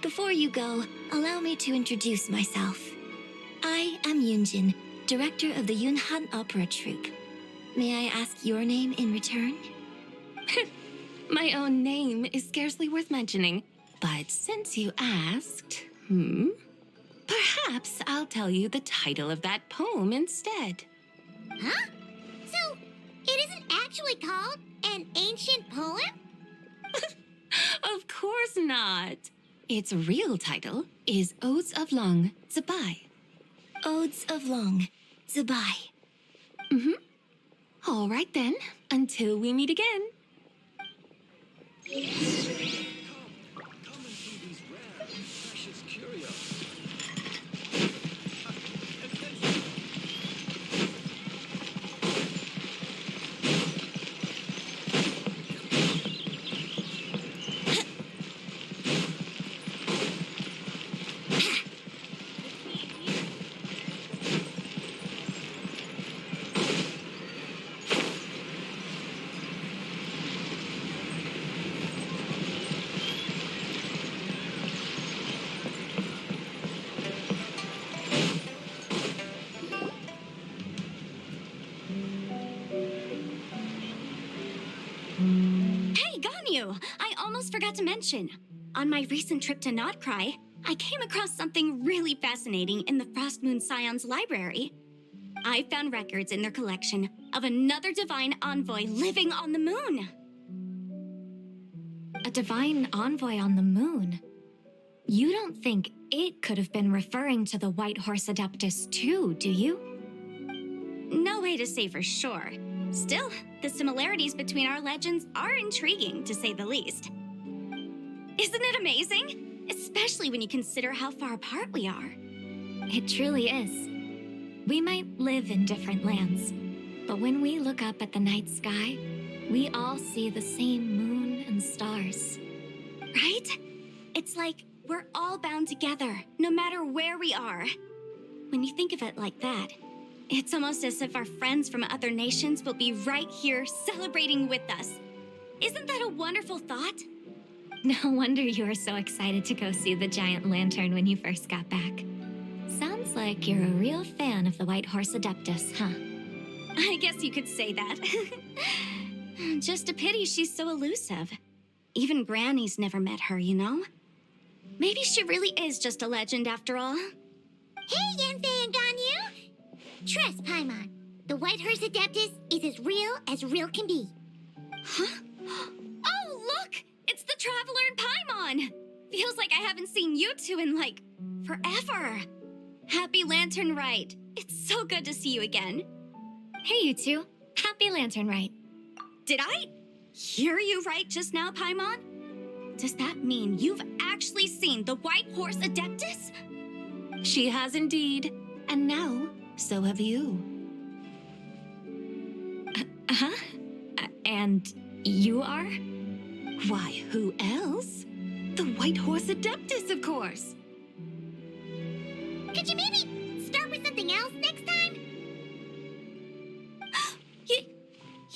Before you go, allow me to introduce myself. I am Yunjin, director of the Yunhan Opera Troupe. May I ask your name in return? My own name is scarcely worth mentioning, but since you asked, perhaps I'll tell you the title of that poem instead. Huh? So, it isn't actually called an ancient poem? Of course not. Its real title is Odes of Long, Zibai. Odes of Long, Zibai. All right then, until we meet again. Hey, Ganyu! I almost forgot to mention. On my recent trip to Notcry, I came across something really fascinating in the Frost Moon Scion's library. I found records in their collection of another divine envoy living on the moon. A divine envoy on the moon? You don't think it could have been referring to the White Horse Adeptus too, do you? No way to say for sure. Still, the similarities between our legends are intriguing, to say the least. Isn't it amazing? Especially when you consider how far apart we are. It truly is. We might live in different lands, but when we look up at the night sky, we all see the same moon and stars. Right? It's like we're all bound together, no matter where we are. When you think of it like that, it's almost as if our friends from other nations will be right here celebrating with us. Isn't that a wonderful thought? No wonder you were so excited to go see the giant lantern when you first got back. Sounds like you're a real fan of the White Horse Adeptus, huh? I guess you could say that. Just a pity she's so elusive. Even Granny's never met her, you know? Maybe she really is just a legend after all. Hey, Yanfei and Ganyu! Trust, Paimon. The White Horse Adeptus is as real can be. Huh? Oh, look! It's the Traveler and Paimon! Feels like I haven't seen you two in, like, forever. Happy Lantern Rite. It's so good to see you again. Hey, you two. Happy Lantern Rite. Did I hear you right just now, Paimon? Does that mean you've actually seen the White Horse Adeptus? She has indeed. And now, so have you. Huh? And you are? Why, who else? The White Horse Adeptus, of course! Could you maybe start with something else next time?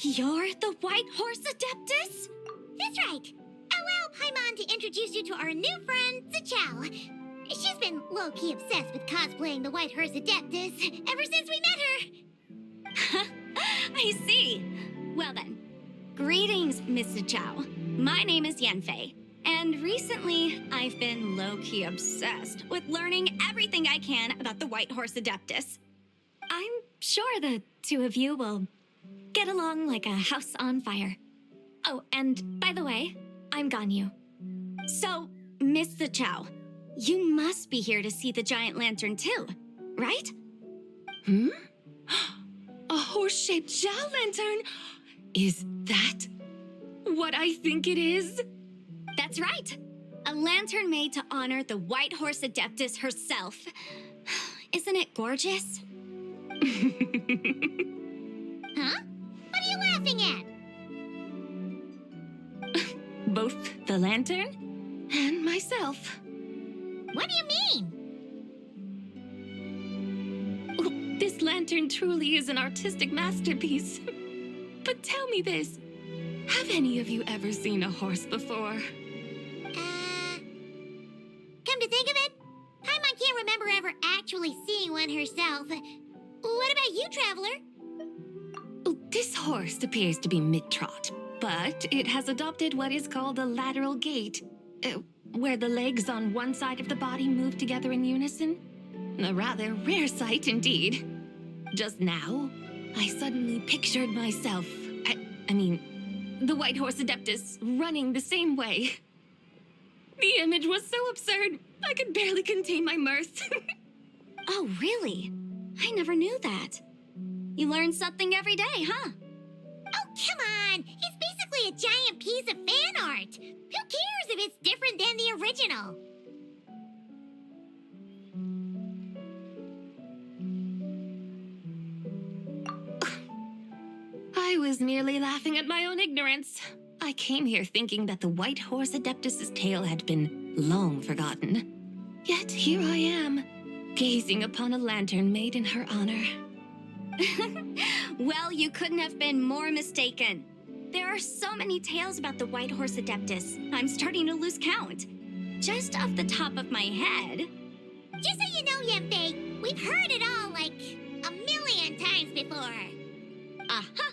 You're the White Horse Adeptus? That's right. Allow Paimon to introduce you to our new friend, Xiao. She's been low-key obsessed with cosplaying the White Horse Adeptus ever since we met her. I see. Well then, greetings, Miss Xiao. My name is Yanfei, and recently I've been low-key obsessed with learning everything I can about the White Horse Adeptus. I'm sure the two of you will get along like a house on fire. Oh, and by the way, I'm Ganyu. So, Miss Xiao, you must be here to see the giant lantern too, right? Hmm? A horse-shaped Xiao lantern? Is that what I think it is? That's right. A lantern made to honor the White Horse Adeptus herself. Isn't it gorgeous? Huh? What are you laughing at? Both the lantern and myself. What do you mean? Oh, this lantern truly is an artistic masterpiece. But tell me this, have any of you ever seen a horse before? Come to think of it, Paimon can't remember ever actually seeing one herself. What about you, Traveler? Oh, this horse appears to be mid-trot, but it has adopted what is called a lateral gait, where the legs on one side of the body move together in unison. A rather rare sight indeed. Just now, I suddenly pictured myself, I mean, the White Horse Adeptus running the same way. The image was so absurd, I could barely contain my mirth. Oh, really? I never knew that. You learn something every day, huh? Oh, come on! It's basically a giant piece of fan art! Who cares if it's different than the original? I was merely laughing at my own ignorance. I came here thinking that the White Horse Adeptus's tale had been long forgotten. Yet here I am, gazing upon a lantern made in her honor. Well, you couldn't have been more mistaken. There are so many tales about the White Horse Adeptus, I'm starting to lose count. Just off the top of my head... Just so you know, Yanfei, we've heard it all like a million times before. Aha!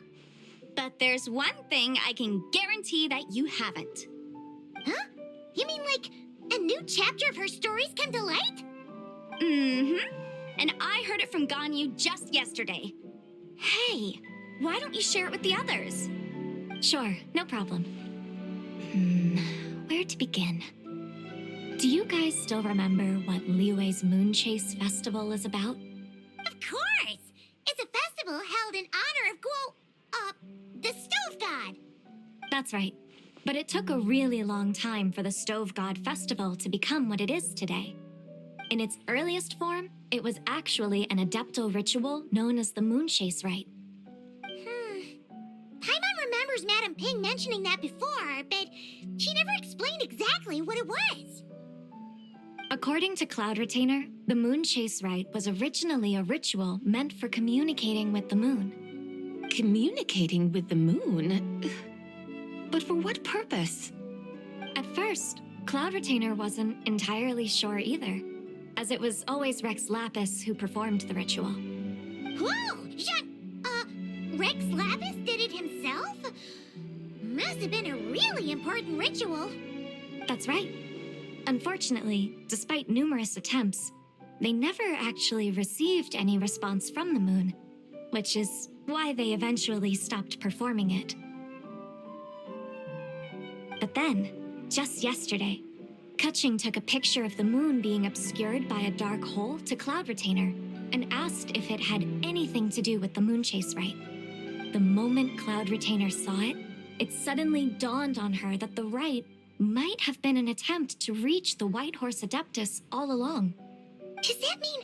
But there's one thing I can guarantee that you haven't. Huh? You mean like a new chapter of her stories come to light? Mm-hmm. And I heard it from Ganyu just yesterday. Hey, why don't you share it with the others? Sure, no problem. Where to begin? Do you guys still remember what Liyue's Moon Chase Festival is about? Of course! It's a festival held in honor of the Stove God. That's right. But it took a really long time for the Stove God Festival to become what it is today. In its earliest form, it was actually an adeptal ritual known as the Moon Chase Rite. Paimon remembers Madame Ping mentioning that before, but she never explained exactly what it was. According to Cloud Retainer, the Moon Chase Rite was originally a ritual meant for communicating with the moon. Communicating with the moon? But for what purpose? At first, Cloud Retainer wasn't entirely sure either, as it was always Rex Lapis who performed the ritual. Whoa! Rex Lapis did it himself? Must have been a really important ritual. That's right. Unfortunately, despite numerous attempts, they never actually received any response from the moon, which is why they eventually stopped performing it. But then, just yesterday, Keqing took a picture of the moon being obscured by a dark hole to Cloud Retainer and asked if it had anything to do with the Moon Chase Rite. The moment Cloud Retainer saw it, it suddenly dawned on her that the rite might have been an attempt to reach the White Horse Adeptus all along. Does that mean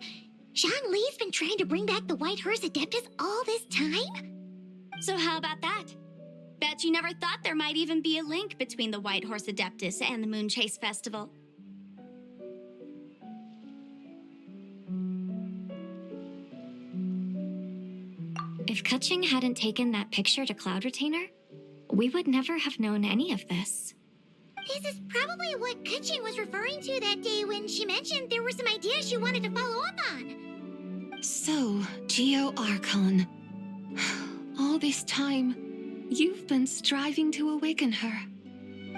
Zhang Li's been trying to bring back the White Horse Adeptus all this time? So how about that? Bet you never thought there might even be a link between the White Horse Adeptus and the Moon Chase Festival. If Kutching hadn't taken that picture to Cloud Retainer, we would never have known any of this. This is probably what Kutching was referring to that day when she mentioned there were some ideas she wanted to follow up on. So, Geo Archon. All this time, you've been striving to awaken her.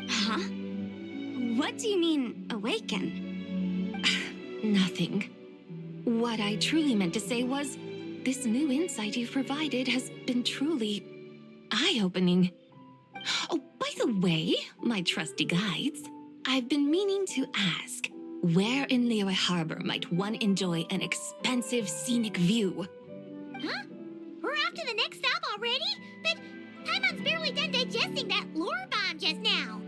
Huh? What do you mean, awaken? Nothing. What I truly meant to say was, this new insight you've provided has been truly eye-opening. Oh, by the way, my trusty guides, I've been meaning to ask, where in Liyue Harbor might one enjoy an expansive scenic view? Huh? We're off to the next stop already? But Paimon's barely done digesting that lore bomb just now.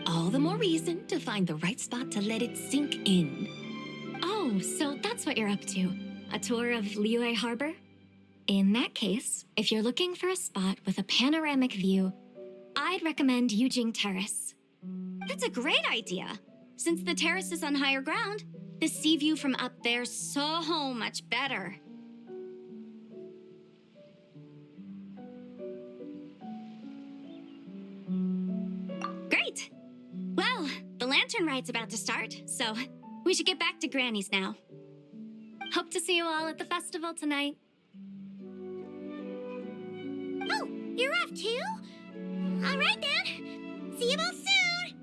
All the more reason to find the right spot to let it sink in. Oh, so that's what you're up to. A tour of Liyue Harbor? In that case, if you're looking for a spot with a panoramic view, I'd recommend Yujing Terrace. That's a great idea. Since the terrace is on higher ground, the sea view from up there's so much better. Great! Well, the Lantern Rite's about to start, so we should get back to Granny's now. Hope to see you all at the festival tonight. Oh, you're off too? All right then. See you both soon.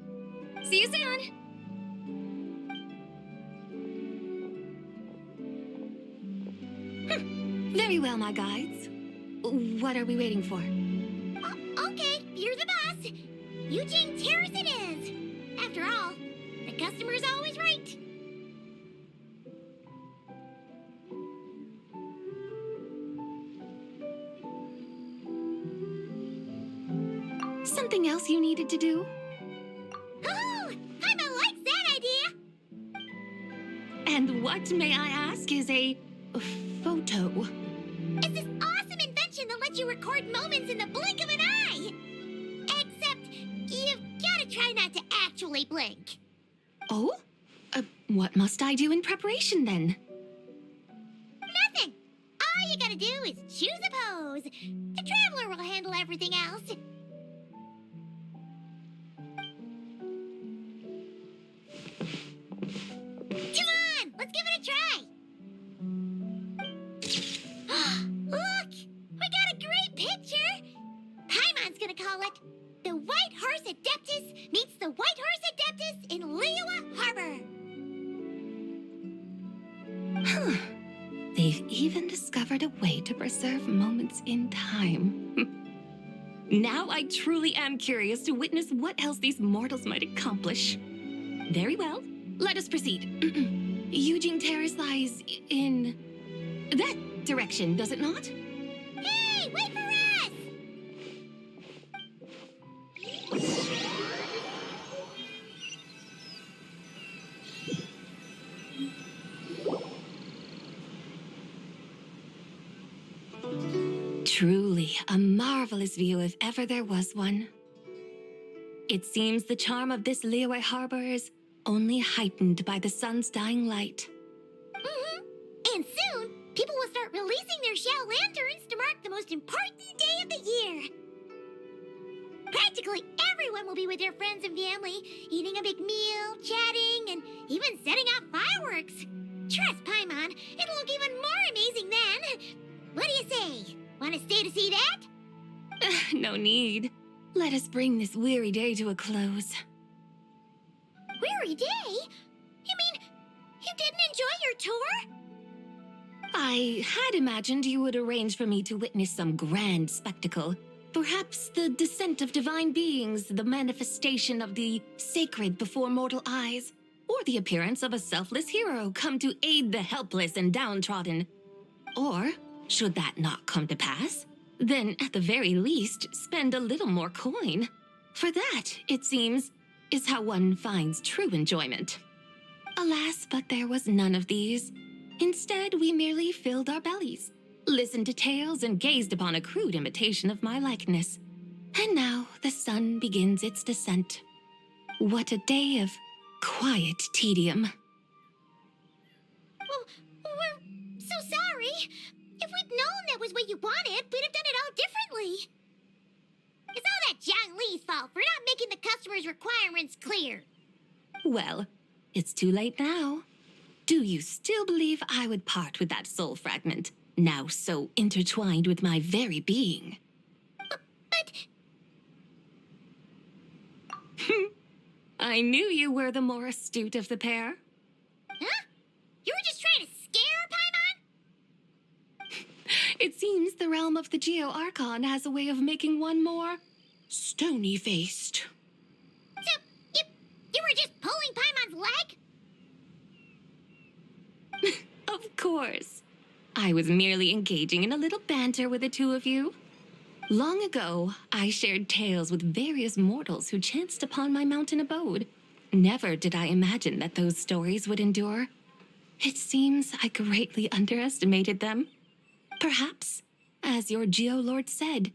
See you soon. Very well, my guides. What are we waiting for? Okay, you're the boss. Eugene Terrace it is. After all, the customer's always right. Something else you needed to do? Oh, Paimon likes that idea. And what, may I ask, is a photo? It's this awesome invention that lets you record moments in the blink of an eye. Except, you've got to try not to actually blink. Oh? What must I do in preparation, then? Nothing. All you gotta do is choose a pose. The Traveler will handle everything else. Come on, let's give it a try. Look, we got a great picture. Paimon's gonna call it The White Horse Adeptus Meets the White Horse Adeptus in Liyue Harbor. Huh. They've even discovered a way to preserve moments in time. Now I truly am curious to witness what else these mortals might accomplish. Very well, let us proceed. Eugene Terrace lies in that direction, does it not? Hey, wait for us! Truly a marvelous view if ever there was one. It seems the charm of this Liyue Harbor is only heightened by the sun's dying light. And soon, people will start releasing their Xiao lanterns to mark the most important day of the year. Practically everyone will be with their friends and family, eating a big meal, chatting, and even setting off fireworks. Trust Paimon, it'll look even more amazing then. What do you say? Want to stay to see that? No need. Let us bring this weary day to a close. Weary day? You mean you didn't enjoy your tour? I had imagined you would arrange for me to witness some grand spectacle. Perhaps the descent of divine beings, the manifestation of the sacred before mortal eyes, or the appearance of a selfless hero come to aid the helpless and downtrodden. Or, should that not come to pass, then at the very least spend a little more coin. For that, it seems, is how one finds true enjoyment. Alas, but there was none of these. Instead, we merely filled our bellies, listened to tales, and gazed upon a crude imitation of my likeness. And now the sun begins its descent. What a day of quiet tedium. Well, we're so sorry. If we'd known that was what you wanted, we'd have done it all differently. It's all that Zhang Li's fault for not making the customer's requirements clear. Well, it's too late now. Do you still believe I would part with that soul fragment, now so intertwined with my very being? But... I knew you were the more astute of the pair. Huh? You were just trying to scare Paimon? It seems the realm of the Geo-Archon has a way of making one more stony-faced. So, you were just pulling Paimon's leg? Of course. I was merely engaging in a little banter with the two of you. Long ago, I shared tales with various mortals who chanced upon my mountain abode. Never did I imagine that those stories would endure. It seems I greatly underestimated them. Perhaps, as your Geolord said,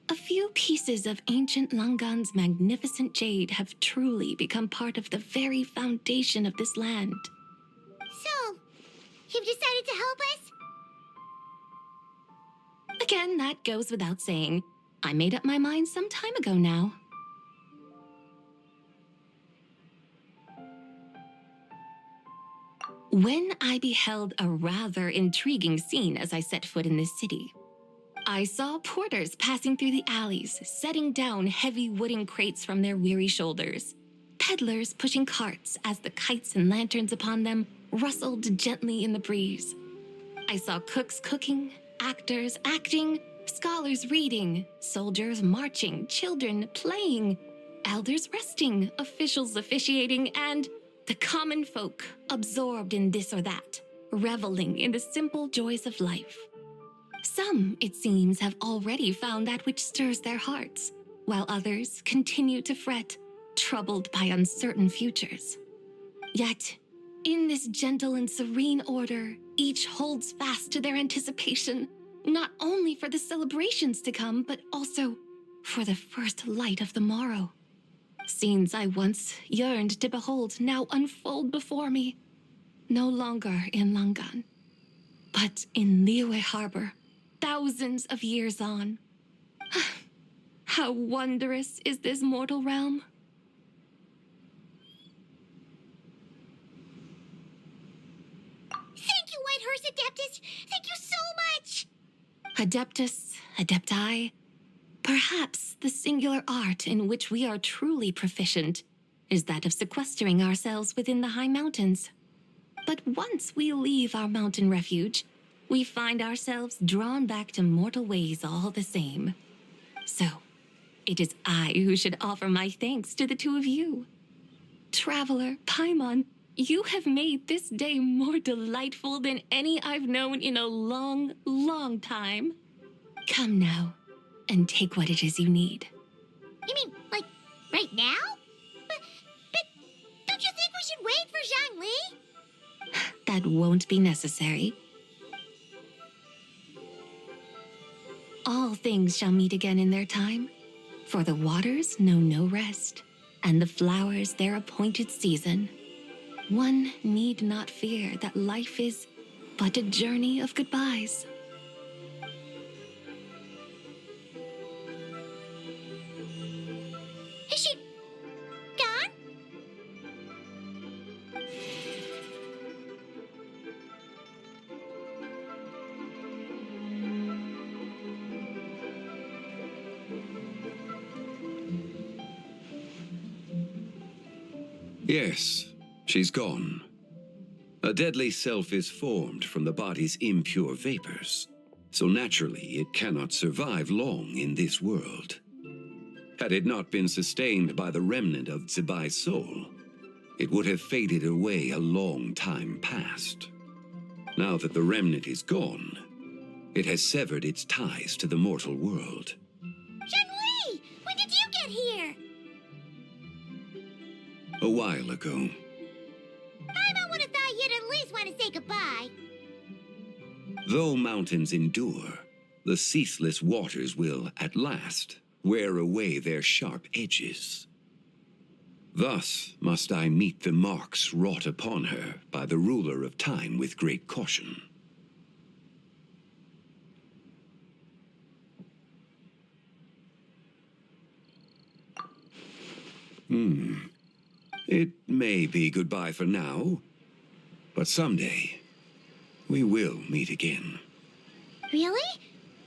a few pieces of ancient Langan's magnificent jade have truly become part of the very foundation of this land. So, you've decided to help us? Again, that goes without saying. I made up my mind some time ago now. When I beheld a rather intriguing scene as I set foot in this city, I saw porters passing through the alleys, setting down heavy wooden crates from their weary shoulders, peddlers pushing carts as the kites and lanterns upon them rustled gently in the breeze. I saw cooks cooking, actors acting, scholars reading, soldiers marching, children playing, elders resting, officials officiating, and the common folk absorbed in this or that, reveling in the simple joys of life. Some, it seems, have already found that which stirs their hearts, while others continue to fret, troubled by uncertain futures. Yet, in this gentle and serene order, each holds fast to their anticipation, not only for the celebrations to come, but also for the first light of the morrow. Scenes I once yearned to behold now unfold before me, no longer in Langan, but in Liyue Harbor, thousands of years on. How wondrous is this mortal realm! Thank you, Whitehorse Adeptus! Thank you so much! Adeptus, Adepti, perhaps the singular art in which we are truly proficient is that of sequestering ourselves within the high mountains. But once we leave our mountain refuge, we find ourselves drawn back to mortal ways all the same. So, it is I who should offer my thanks to the two of you. Traveler, Paimon, you have made this day more delightful than any I've known in a long, long time. Come now, and take what it is you need. You mean, like, right now? But don't you think we should wait for Zhang Li? That won't be necessary. All things shall meet again in their time, for the waters know no rest, and the flowers their appointed season. One need not fear that life is but a journey of goodbyes. Is she gone? Yes, she's gone. A deadly self is formed from the body's impure vapors, so naturally it cannot survive long in this world. Had it not been sustained by the remnant of Zibai's soul, it would have faded away a long time past. Now that the remnant is gone, it has severed its ties to the mortal world. Zhang Li! When did you get here? A while ago. Paimon would have thought you'd at least want to say goodbye. Though mountains endure, the ceaseless waters will, at last, wear away their sharp edges. Thus must I meet the marks wrought upon her by the ruler of time with great caution. It may be goodbye for now, but someday we will meet again. Really?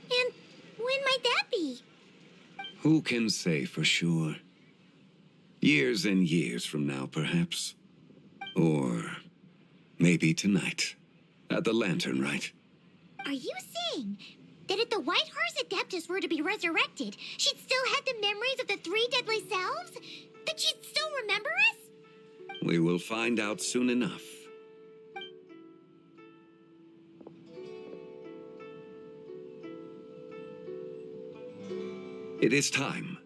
And when might that be? Who can say for sure? Years and years from now, perhaps. Or maybe tonight, at the Lantern Rite. Are you saying that if the White Horse Adeptus were to be resurrected, she'd still have the memories of the 3 deadly selves? That she'd still remember us? We will find out soon enough. It is time.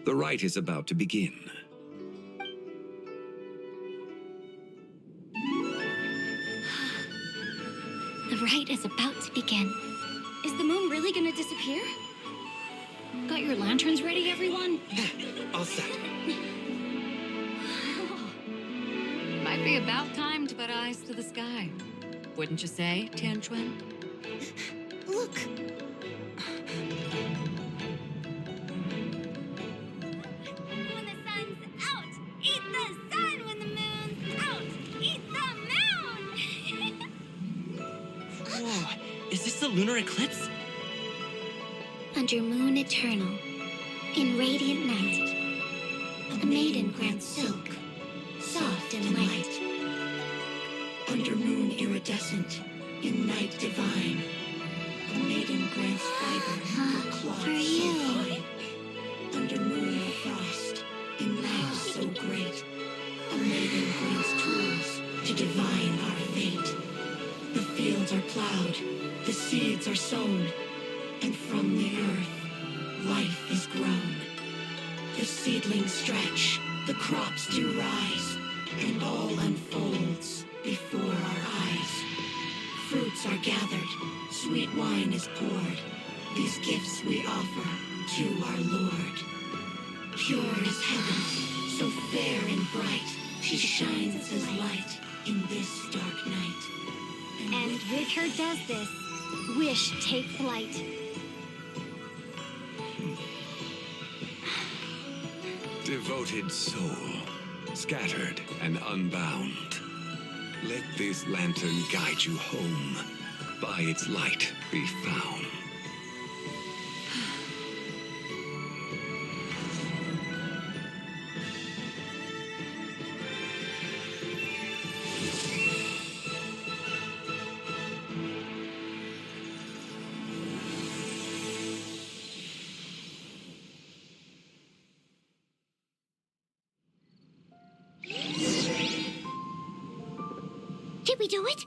The rite is about to begin. The rite is about to begin. Is the moon really gonna disappear? Got your lanterns ready, everyone? All set. Might be about time to put eyes to the sky. Wouldn't you say, Tianchuan? Look. When the sun's out, eat the sun. When the moon's out, eat the moon. Whoa, is this the lunar eclipse? Under moon eternal, in radiant night, a maiden grants silk, soft and light. Under moon iridescent, in night divine, a maiden grants fiber for cloth For so you. fine. Under moon of frost, in night so great, a maiden grants tools to divine our fate. The fields are plowed, the seeds are sown, and from the earth, life is grown. The seedlings stretch, the crops do rise, and all unfolds before our eyes. Fruits are gathered, sweet wine is poured. These gifts we offer to our Lord. Pure as heaven, so fair and bright, she shines as light in this dark night. And with her does this, wish take flight. Devoted soul, scattered and unbound, let this lantern guide you home, by its light be found. Did we do it?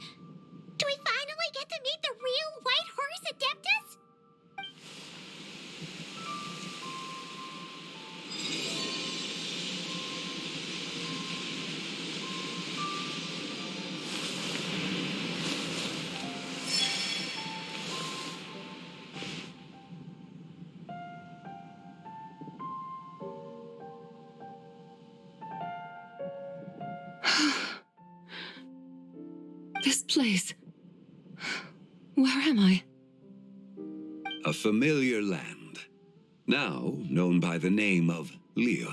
Do we finally get to meet the real White Horse Adeptus? This place. Where am I? A familiar land, now known by the name of Liyue.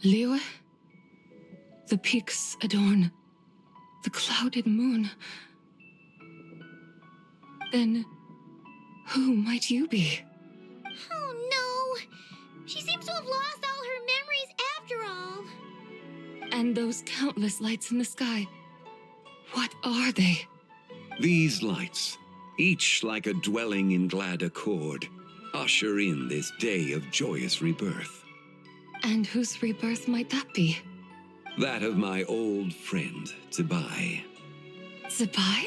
Liyue? The peaks adorn the clouded moon. Then, who might you be? Oh no! She seems to have lost all her memories after all. And those countless lights in the sky. What are they? These lights, each like a dwelling in glad accord, usher in this day of joyous rebirth. And whose rebirth might that be? That of my old friend, Zibai. Zibai?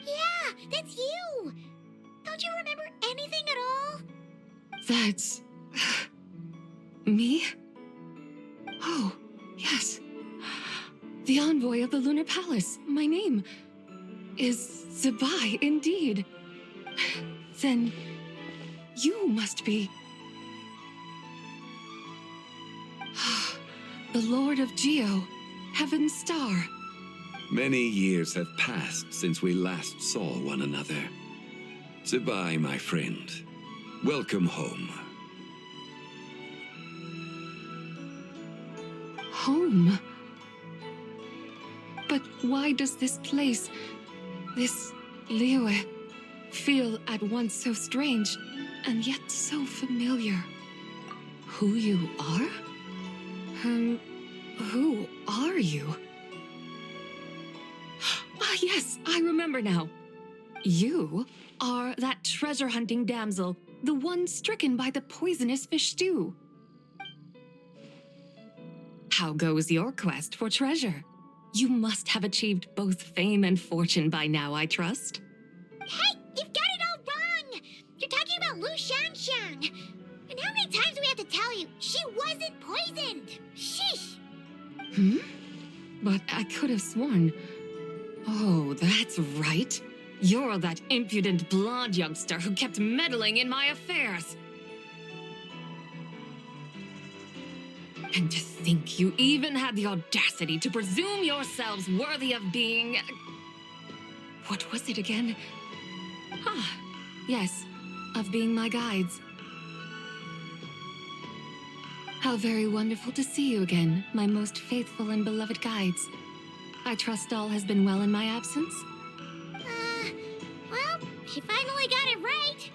Yeah, that's you! Don't you remember anything at all? That's... me? Oh, yes. The envoy of the Lunar Palace, my name. is Zibai indeed. Then you must be the Lord of Geo, Heaven's Star. Many years have passed since we last saw one another. Zibai, my friend. Welcome home. Home? But why does this place, this Liyue, feel at once so strange and yet so familiar? Who you are? Who are you? Ah, yes, I remember now. You are that treasure-hunting damsel, the one stricken by the poisonous fish stew. How goes your quest for treasure? You must have achieved both fame and fortune by now, I trust. Hey, you've got it all wrong! You're talking about Lu Xiangxiang. And how many times do we have to tell you? She wasn't poisoned! Sheesh! But I could have sworn... Oh, that's right. You're that impudent blonde youngster who kept meddling in my affairs. And to think you even had the audacity to presume yourselves worthy of being... What was it again? Ah, yes, of being my guides. How very wonderful to see you again, my most faithful and beloved guides. I trust all has been well in my absence? Well, she finally got it right.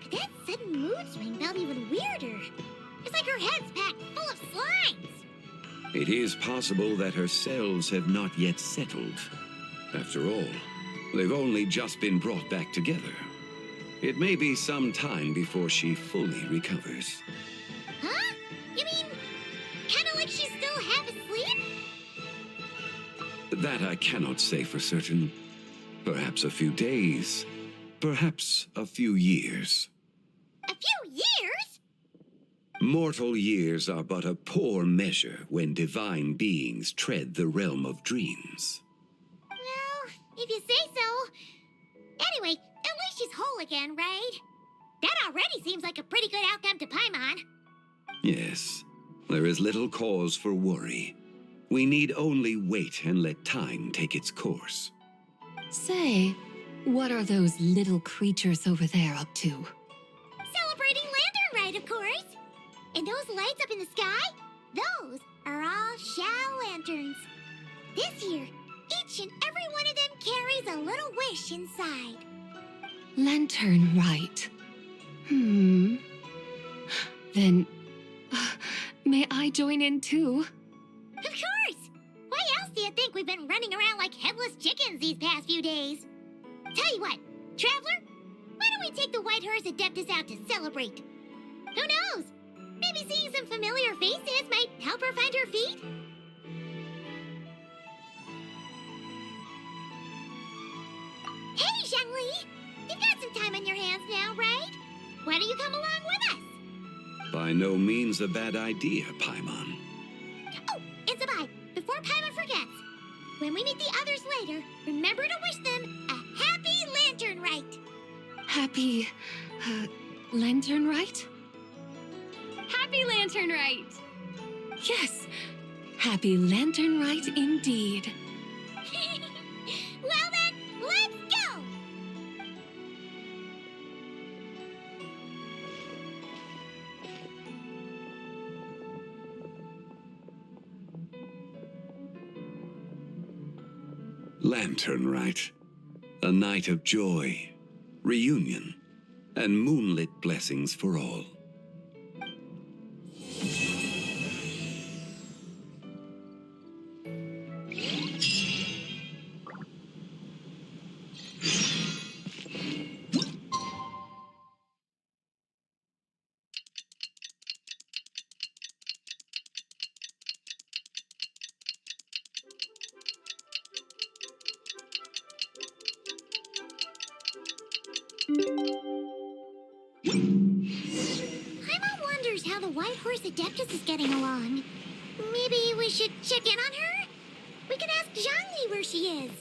But that sudden mood swing felt even weirder. It's like her head's packed full of slimes. It is possible that her cells have not yet settled. After all, they've only just been brought back together. It may be some time before she fully recovers. Huh? You mean, kind of like she's still half asleep? That I cannot say for certain. Perhaps a few days, perhaps a few years. A few years? Mortal years are but a poor measure when divine beings tread the realm of dreams. Well, if you say so. Anyway, at least she's whole again, right? That already seems like a pretty good outcome to Paimon. Yes, there is little cause for worry. We need only wait and let time take its course. Say, what are those little creatures over there up to? Celebrating Lantern Rite, of course. And those lights up in the sky? Those are all Xiao lanterns. This year, each and every one of them carries a little wish inside. Lantern Rite. Then, may I join in too? Of course! Why else do you think we've been running around like headless chickens these past few days? Tell you what, Traveler, why don't we take the White Horse Adeptus out to celebrate? Who knows? Maybe seeing some familiar faces might help her find her feet? Hey, Zhangli! You've got some time on your hands now, right? Why don't you come along with us? By no means a bad idea, Paimon. Oh, and Zibai, before Paimon forgets, when we meet the others later, remember to wish them a happy Lantern Rite. Happy... Lantern Rite? Happy Lantern Rite! Yes, happy Lantern Rite indeed. Well then, let's go! Lantern Rite. A night of joy, reunion, and moonlit blessings for all. Paimon wonders how the White Horse Adeptus is getting along. Maybe we should check in on her? We can ask Zhangli where she is.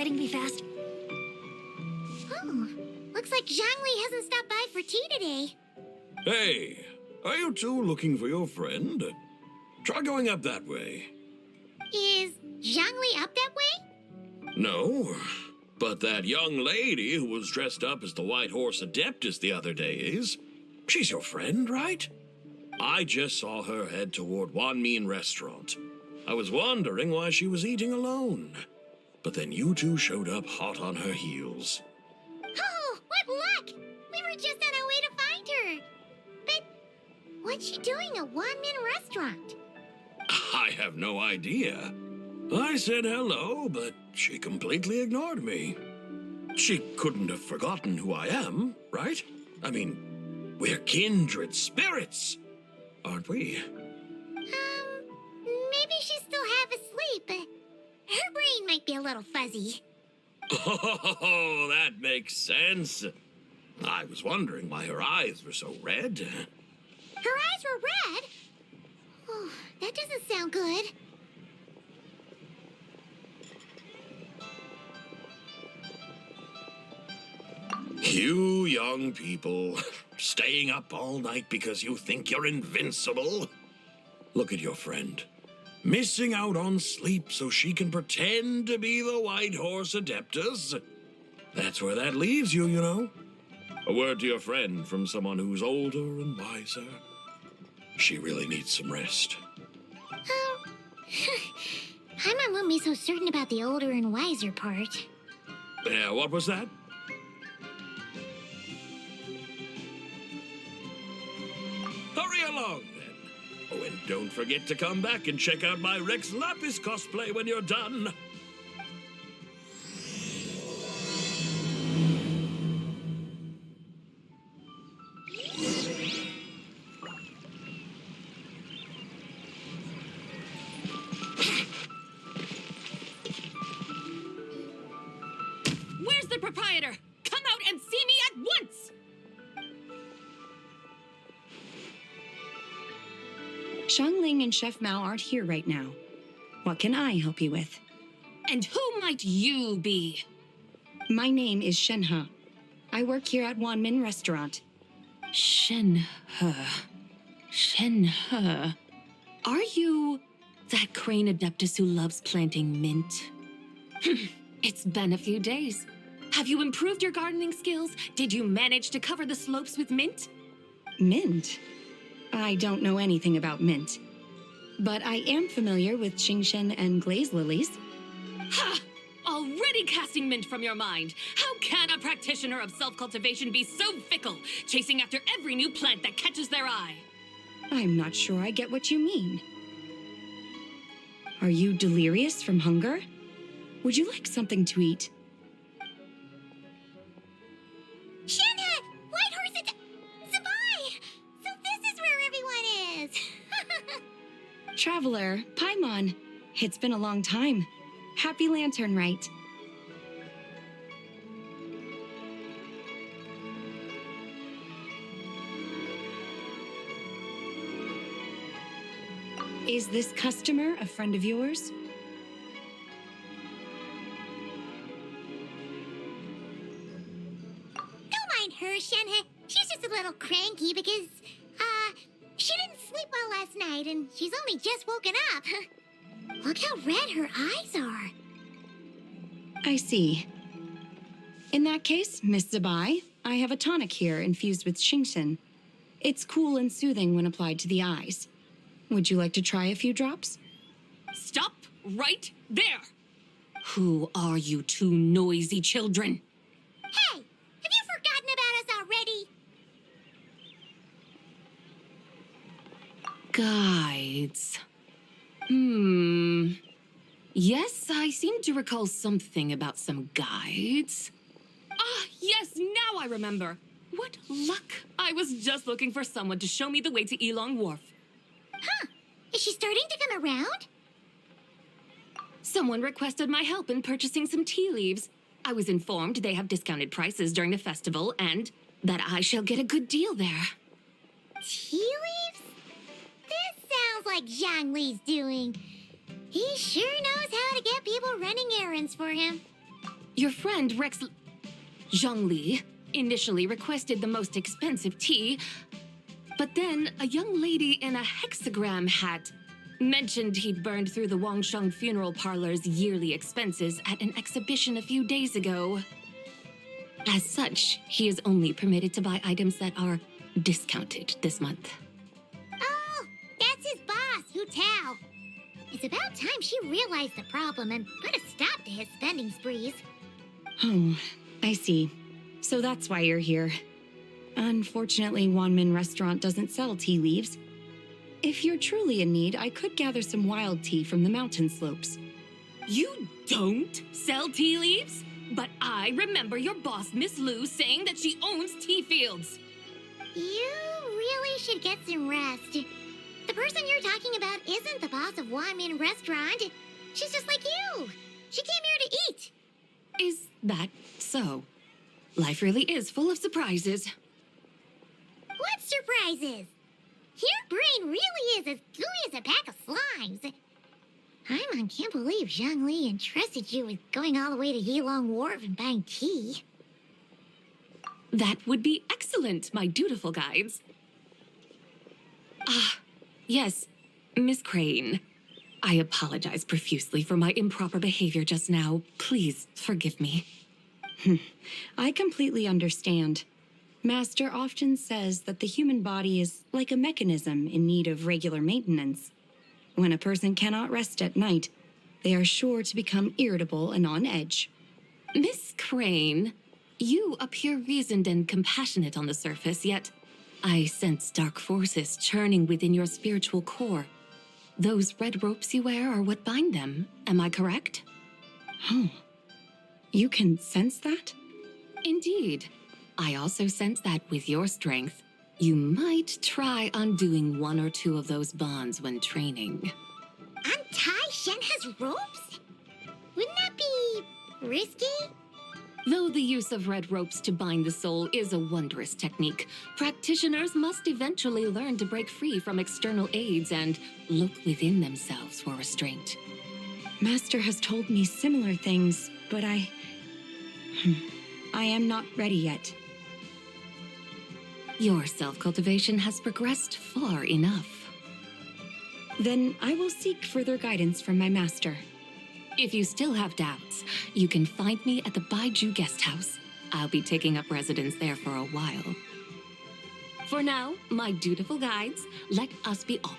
lighting be fast? Oh, looks like Zhangli hasn't stopped by for tea today. Hey, are you two looking for your friend? Try going up that way. Is Zhangli up that way? No, but that young lady who was dressed up as the White Horse Adeptus the other day is. She's your friend, right? I just saw her head toward Wanmin Restaurant. I was wondering why she was eating alone. But then you two showed up hot on her heels. Oh, what luck! We were just on our way to find her. But what's she doing at Wanmin Restaurant? I have no idea. I said hello, but she completely ignored me. She couldn't have forgotten who I am, right? I mean, we're kindred spirits, aren't we? Maybe she's still half asleep, but her brain might be a little fuzzy. Oh, that makes sense. I was wondering why her eyes were so red. Her eyes were red? Oh, that doesn't sound good. You young people, staying up all night because you think you're invincible. Look at your friend, missing out on sleep so she can pretend to be the White Horse Adeptus. That's where that leaves you, you know. A word to your friend from someone who's older and wiser. She really needs some rest. Paimon won't be so certain about the older and wiser part. Yeah, what was that? Hurry along, then. Oh, and don't forget to come back and check out my Rex Lapis cosplay when you're done. Where's the proprietor? Come out and see me at once! Xiangling and Chef Mao aren't here right now. What can I help you with? And who might you be? My name is Shenhe. I work here at Wanmin Restaurant. Shenhe. Shenhe. Are you that crane adeptus who loves planting mint? It's been a few days. Have you improved your gardening skills? Did you manage to cover the slopes with mint? Mint? I don't know anything about mint. But I am familiar with Qingshen and glaze lilies. Ha! Already casting mint from your mind. How can a practitioner of self-cultivation be so fickle, chasing after every new plant that catches their eye? I'm not sure I get what you mean. Are you delirious from hunger? Would you like something to eat? Shenhe! White Horse Zibai! So this is where everyone is! Traveler, Paimon. It's been a long time. Happy Lantern Rite. Is this customer a friend of yours? Don't mind her, Shenhe. She's just a little cranky because, she didn't sleep well last night and she's only just woken up. Look how red her eyes are. I see. In that case, Miss Zibai, I have a tonic here infused with Qingshen. It's cool and soothing when applied to the eyes. Would you like to try a few drops? Stop right there! Who are you two noisy children? Hey, have you forgotten about us already? Guides. Yes, I seem to recall something about some guides. Ah, yes, now I remember. What luck! I was just looking for someone to show me the way to Elong Wharf. Huh. Is she starting to come around? Someone requested my help in purchasing some tea leaves. I was informed they have discounted prices during the festival and that I shall get a good deal there. Tea leaves? This sounds like Zhangli's doing. He sure knows how to get people running errands for him. Your friend Rex Zhongli initially requested the most expensive tea, but then a young lady in a hexagram hat mentioned he'd burned through the Wangsheng funeral parlor's yearly expenses at an exhibition a few days ago. As such, he is only permitted to buy items that are discounted this month. Oh, that's his boss, Hu Tao. It's about time she realized the problem and put a stop to his spending sprees. Oh, I see. So that's why you're here. Unfortunately, Wanmin Restaurant doesn't sell tea leaves. If you're truly in need, I could gather some wild tea from the mountain slopes. You don't sell tea leaves? But I remember your boss, Miss Lu, saying that she owns tea fields. You really should get some rest. The person you're talking about isn't the boss of Wanmin Restaurant. She's just like you. She came here to eat. Is that so? Life really is full of surprises. What surprises? Your brain really is as gooey as a pack of slimes. Paimon can't believe Zhongli entrusted you with going all the way to Yilong Wharf and buying tea. That would be excellent, my dutiful guides. Ah, yes, Miss Crane. I apologize profusely for my improper behavior just now. Please forgive me. I completely understand. Master often says that the human body is like a mechanism in need of regular maintenance. When a person cannot rest at night, they are sure to become irritable and on edge. Miss Crane, you appear reasoned and compassionate on the surface, yet I sense dark forces churning within your spiritual core. Those red ropes you wear are what bind them. Am I correct? Oh, you can sense that? Indeed. I also sense that with your strength, you might try undoing one or two of those bonds when training. Untie Shen has ropes? Wouldn't that be risky? Though the use of red ropes to bind the soul is a wondrous technique, practitioners must eventually learn to break free from external aids and look within themselves for restraint. Master has told me similar things, but I am not ready yet. Your self-cultivation has progressed far enough. Then I will seek further guidance from my master. If you still have doubts, you can find me at the Baiju Guest House. I'll be taking up residence there for a while. For now, my dutiful guides, let us be off.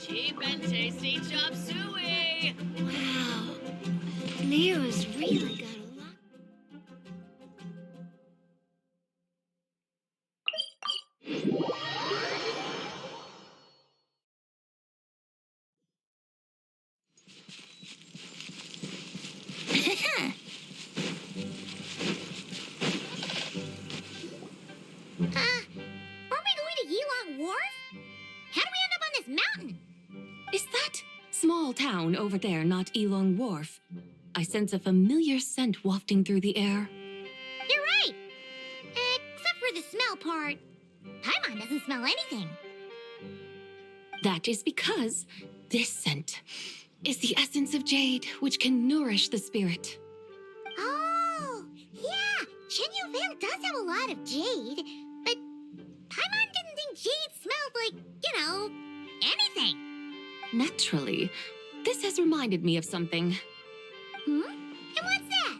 Cheap and tasty chop suey! Wow. Nero's really got a lot. Aren't we going to Yilong Wharf? How do we end up on this mountain? Is that small town over there not Yilong Wharf? I sense a familiar scent wafting through the air. You're right. Except for the smell part. Paimon doesn't smell anything. That is because this scent is the essence of jade, which can nourish the spirit. Oh, yeah. Chenyu Vale does have a lot of jade, but Paimon didn't think jade smelled like, anything. Naturally, this has reminded me of something. And what's that?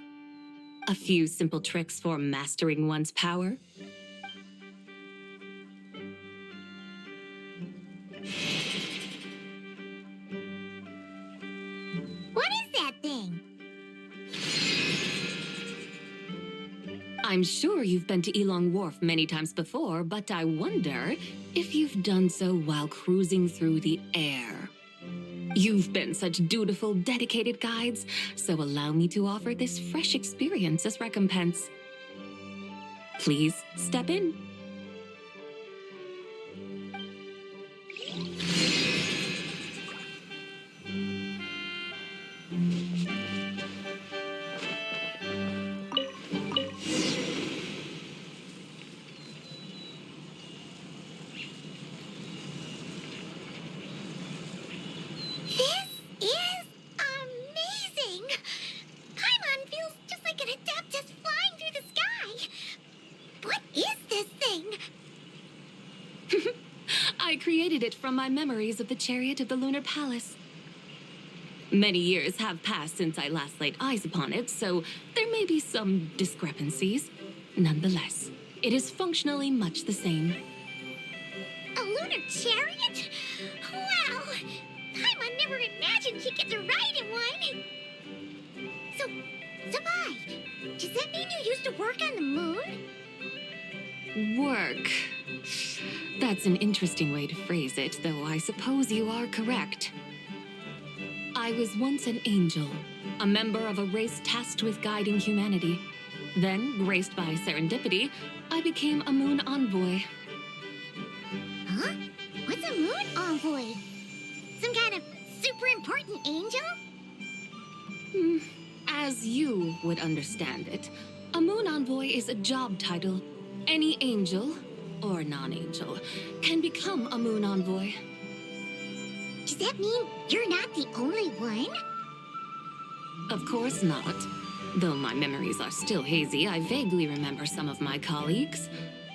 A few simple tricks for mastering one's power. What is that thing? I'm sure you've been to Yilong Wharf many times before, but I wonder if you've done so while cruising through the air. You've been such dutiful, dedicated guides, so allow me to offer this fresh experience as recompense. Please step in. created it from my memories of the chariot of the Lunar Palace. Many years have passed since I last laid eyes upon it, so there may be some discrepancies. Nonetheless, it is functionally much the same. A lunar chariot? Wow! Paimon never imagined she'd get to ride in one! So, Zibai, does that mean you used to work on the moon? Work. That's an interesting way to phrase it, though I suppose you are correct. I was once an angel, a member of a race tasked with guiding humanity. Then, graced by serendipity, I became a moon envoy. Huh? What's a moon envoy? Some kind of super important angel? As you would understand it, a moon envoy is a job title. Any angel, or non-angel, can become a moon envoy. Does that mean you're not the only one? Of course not. Though my memories are still hazy, I vaguely remember some of my colleagues.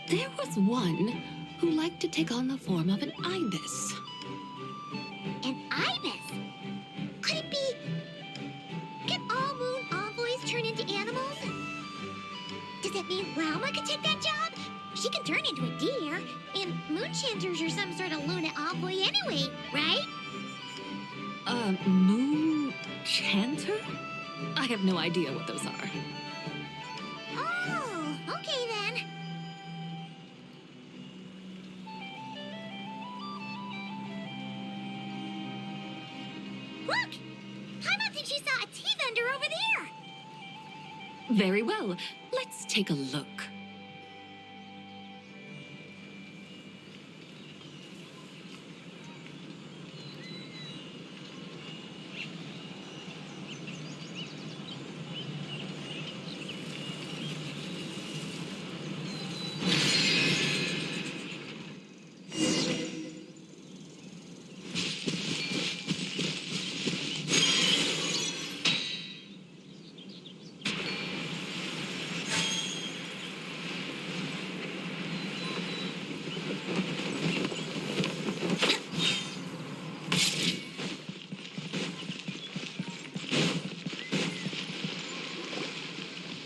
There was one who liked to take on the form of an ibis. An ibis? Could it be... Can all moon envoys turn into animals? Does that mean Rauma could take that job? She can turn into a deer, and moon chanters are some sort of Luna envoy anyway, right? Moon chanter? I have no idea what those are. Oh, okay then. Look! Paimon thinks she saw a tea vendor over there! Very well. Let's take a look.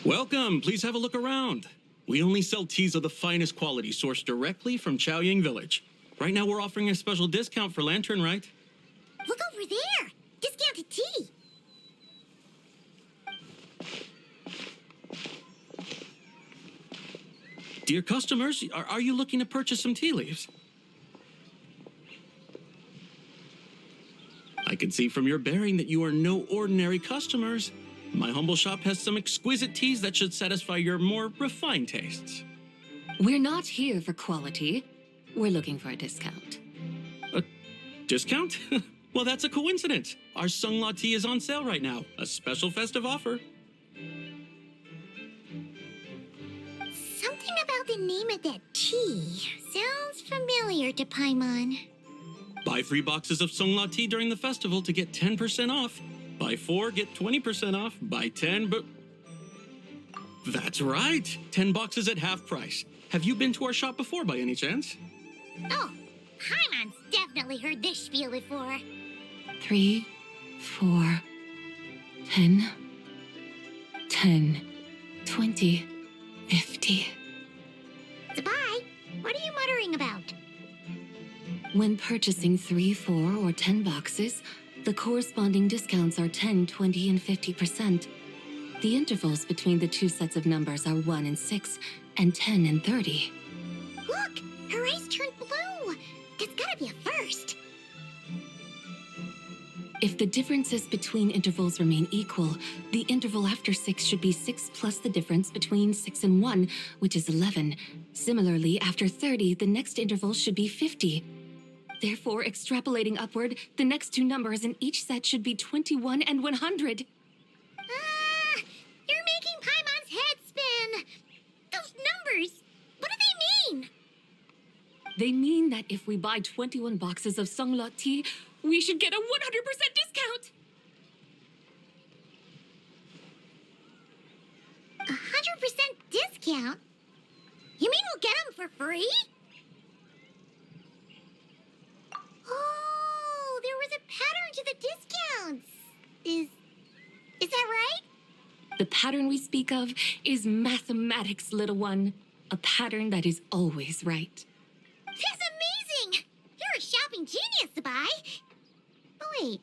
Welcome, please have a look around. We only sell teas of the finest quality sourced directly from Xiao Village. Right now we're offering a special discount for Lantern Rite. Look over there! Discounted tea! Dear customers, are you looking to purchase some tea leaves? I can see from your bearing that you are no ordinary customers. My humble shop has some exquisite teas that should satisfy your more refined tastes. We're not here for quality. We're looking for a discount. A discount? Well, that's a coincidence. Our Sungla tea is on sale right now. A special festive offer. Something about the name of that tea sounds familiar to Paimon. Buy 3 boxes of Sungla tea during the festival to get 10% off. Buy 4, get 20% off. Buy 10, but... That's right! 10 boxes at half price. Have you been to our shop before by any chance? Oh, Paimon's definitely heard this spiel before. 3, 4, 10, 10, 20, 50. Zibai, what are you muttering about? When purchasing 3, 4, or 10 boxes, the corresponding discounts are 10, 20, and 50%. The intervals between the two sets of numbers are 1 and 6, and 10 and 30. Look, her eyes turned blue. That's gotta be a first. If the differences between intervals remain equal, the interval after 6 should be 6 plus the difference between 6 and 1, which is 11. Similarly, after 30, the next interval should be 50. Therefore, extrapolating upward, the next two numbers in each set should be 21 and 100. You're making Paimon's head spin. Those numbers, what do they mean? They mean that if we buy 21 boxes of Sungla tea, we should get a 100% discount. 100% discount? You mean we'll get them for free? The pattern we speak of is mathematics, little one. A pattern that is always right. That's amazing! You're a shopping genius, Zibai. Oh, wait.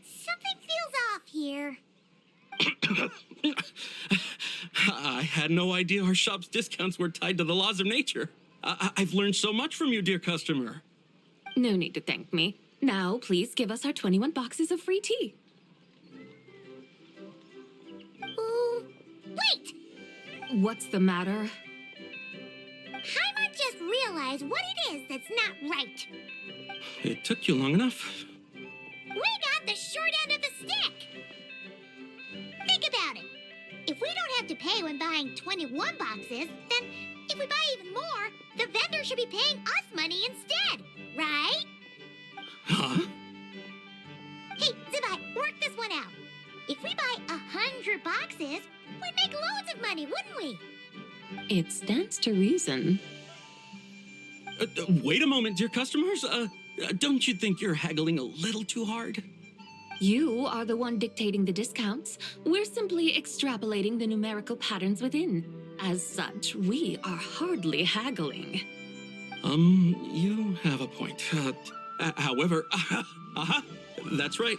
Something feels off here. I had no idea our shop's discounts were tied to the laws of nature. I've learned so much from you, dear customer. No need to thank me. Now, please give us our 21 boxes of free tea. Ooh, wait! What's the matter? Paimon just realized what it is that's not right. It took you long enough. We got the short end of the stick. Think about it. If we don't have to pay when buying 21 boxes, then if we buy even more, the vendor should be paying us money instead, right? Huh? Hey, Zibai, work this one out. If we buy 100 boxes, we'd make loads of money, wouldn't we? It stands to reason. Wait a moment, dear customers. Don't you think you're haggling a little too hard? You are the one dictating the discounts. We're simply extrapolating the numerical patterns within. As such, we are hardly haggling. You have a point. However, that's right.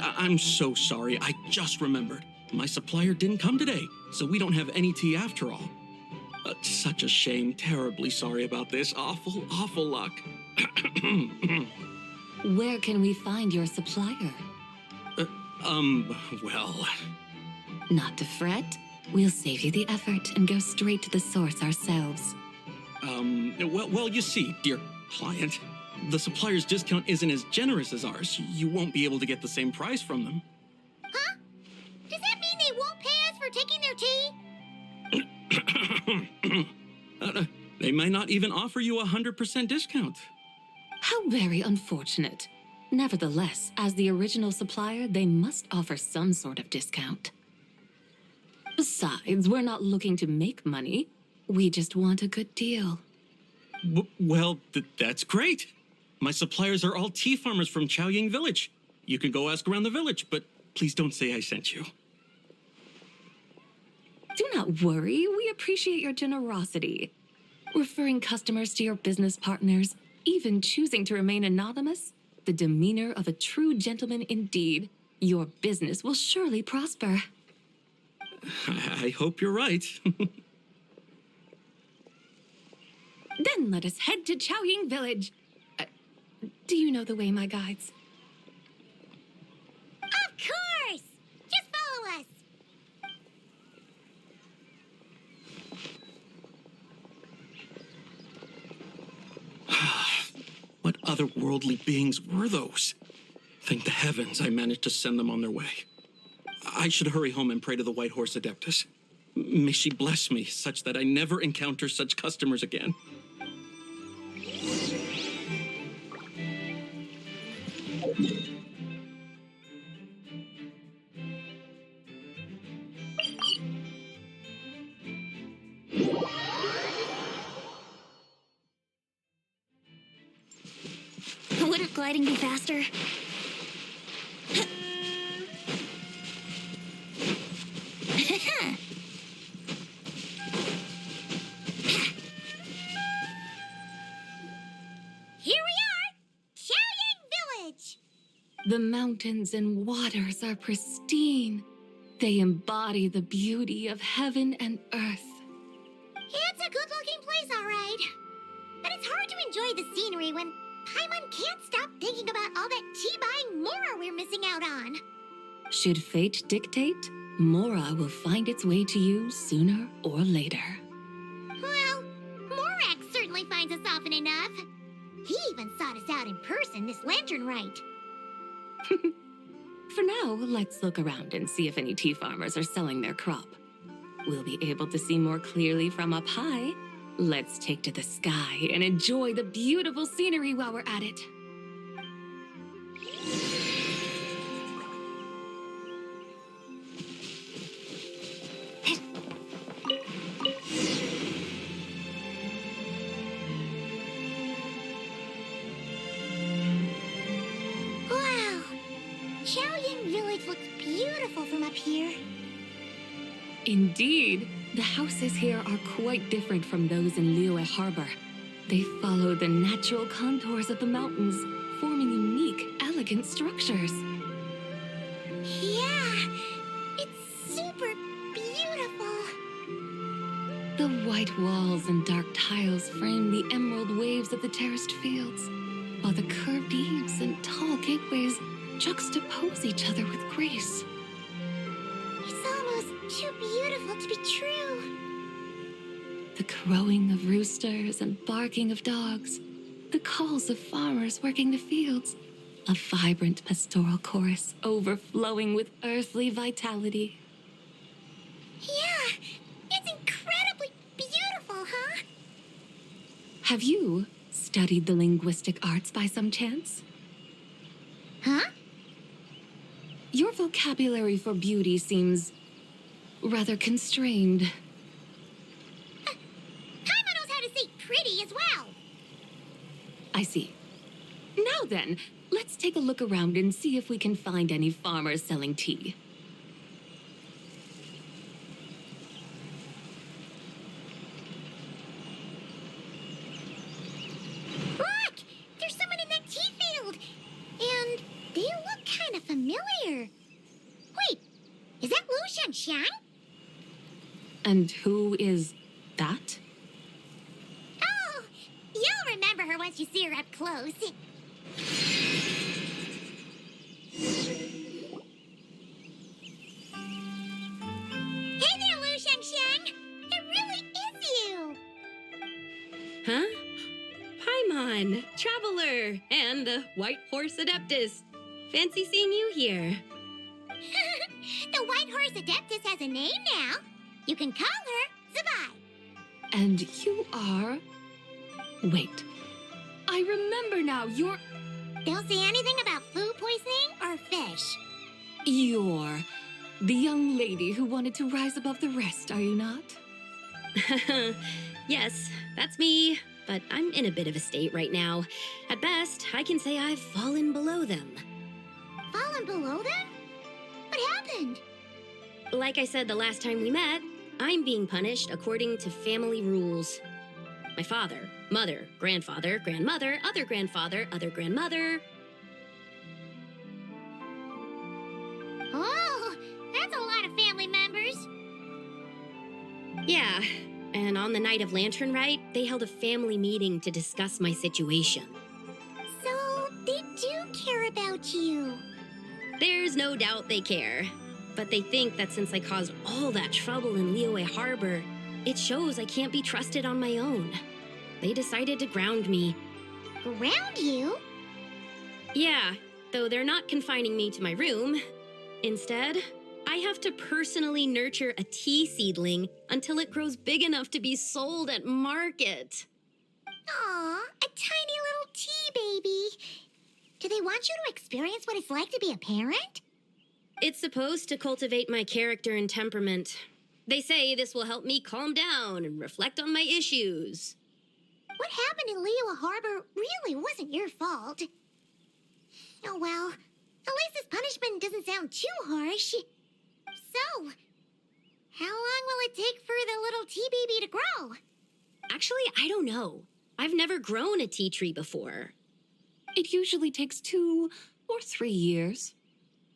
I'm so sorry. I just remembered. My supplier didn't come today, so we don't have any tea after all. Such a shame. Terribly sorry about this. Awful, awful luck. Where can we find your supplier? Well... Not to fret. We'll save you the effort and go straight to the source ourselves. Well, you see, dear client, the supplier's discount isn't as generous as ours. You won't be able to get the same price from them. Huh? Does that mean they won't pay us for taking their tea? They might not even offer you a 100% discount. How very unfortunate. Nevertheless, as the original supplier, they must offer some sort of discount. Besides, we're not looking to make money. We just want a good deal. Well, that's great. My suppliers are all tea farmers from Xiaoying Village. You can go ask around the village, but please don't say I sent you. Do not worry. We appreciate your generosity. Referring customers to your business partners, even choosing to remain anonymous, the demeanor of a true gentleman indeed. Your business will surely prosper. I hope you're right. Then let us head to Xiaoying Village. Do you know the way, my guides? Of course! Just follow us. What otherworldly beings were those? Thank the heavens I managed to send them on their way. I should hurry home and pray to the White Horse Adeptus. May she bless me such that I never encounter such customers again. Wouldn't gliding be faster? Here we are! Xiaoying Village! The mountains and waters are pristine. They embody the beauty of heaven and earth. It's a good-looking place, all right. But it's hard to enjoy the scenery when Paimon can't stop thinking about all that tea-buying Mora we're missing out on. Should fate dictate, Mora will find its way to you sooner or later. Well, Morak certainly finds us often enough. He even sought us out in person this Lantern Rite. For now, let's look around and see if any tea farmers are selling their crop. We'll be able to see more clearly from up high. Let's take to the sky and enjoy the beautiful scenery while we're at it. Wow, looks beautiful from up here. Indeed, the houses here are quite different from those in Liyue Harbor. They follow the natural contours of the mountains, forming unique, elegant structures. Yeah, it's super beautiful. The white walls and dark tiles frame the emerald waves of the terraced fields, while the curved eaves and tall gateways juxtapose each other with grace. It's almost too beautiful to be true. The crowing of roosters and barking of dogs, the calls of farmers working the fields, a vibrant pastoral chorus overflowing with earthly vitality. Yeah, it's incredibly beautiful, huh? Have you studied the linguistic arts by some chance? Huh? Your vocabulary for beauty seems rather constrained. Paimon knows how to say pretty as well. I see. Now then, let's take a look around and see if we can find any farmers selling tea. Look! There's someone in that tea field! And they look kind of familiar. Wait, is that Lu Xiangxiang? And who is that? Oh, you'll remember her once you see her up close. Hey there, Lu Xiangxiang! It really is you! Huh? Paimon, Traveler, and the White Horse Adeptus. Fancy seeing you here. The White Horse Adeptus has a name now. You can call her Zibai. And you are... Wait. I remember now, you're... Don't say anything about food poisoning or fish. You're the young lady who wanted to rise above the rest, are you not? Yes, that's me, but I'm in a bit of a state right now. At best, I can say I've fallen below them. Fallen below them? What happened? Like I said the last time we met, I'm being punished according to family rules. My father, mother, grandfather, grandmother, other grandfather, other grandmother. Oh, that's a lot of family members. Yeah, and on the night of Lantern Rite, they held a family meeting to discuss my situation. So, they do care about you. There's no doubt they care. But they think that since I caused all that trouble in Liyue Harbor, it shows I can't be trusted on my own. They decided to ground me. Ground you? Yeah, though they're not confining me to my room. Instead, I have to personally nurture a tea seedling until it grows big enough to be sold at market. Aw, a tiny little tea baby. Do they want you to experience what it's like to be a parent? It's supposed to cultivate my character and temperament. They say this will help me calm down and reflect on my issues. What happened in Liyue Harbor really wasn't your fault. Oh well, at least this punishment doesn't sound too harsh. So, how long will it take for the little tea baby to grow? Actually, I don't know. I've never grown a tea tree before. It usually takes 2 or 3 years.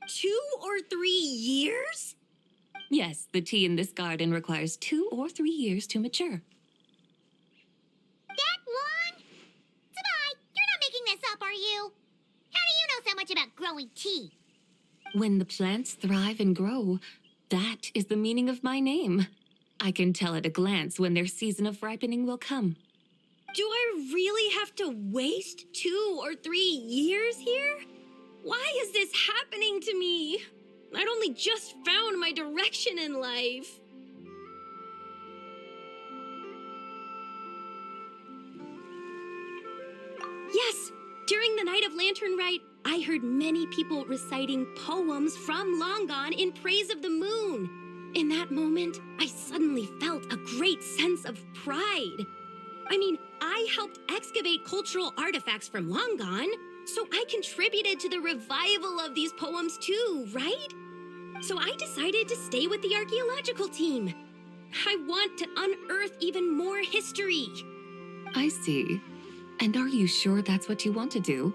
2 or 3 years? Yes, the tea in this garden requires 2 or 3 years to mature. That long? Zibai, you're not making this up, are you? How do you know so much about growing tea? When the plants thrive and grow, that is the meaning of my name. I can tell at a glance when their season of ripening will come. Do I really have to waste 2 or 3 years here? Why is this happening to me? I'd only just found my direction in life. Yes, during the night of Lantern Rite, I heard many people reciting poems from Long Gone in praise of the moon. In that moment, I suddenly felt a great sense of pride. I mean, I helped excavate cultural artifacts from Long Gone, so I contributed to the revival of these poems too, right? So I decided to stay with the archaeological team. I want to unearth even more history. I see. And are you sure that's what you want to do?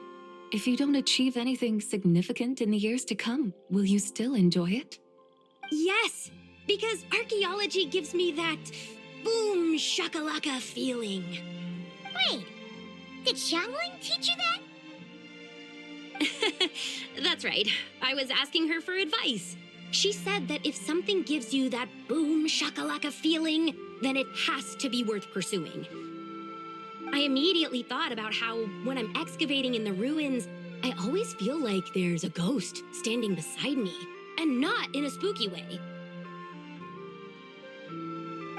If you don't achieve anything significant in the years to come, will you still enjoy it? Yes, because archaeology gives me that boom shakalaka feeling. Wait, did Xiangling teach you that? That's right. I was asking her for advice. She said that if something gives you that boom shakalaka feeling, then it has to be worth pursuing. I immediately thought about how when I'm excavating in the ruins, I always feel like there's a ghost standing beside me, and not in a spooky way.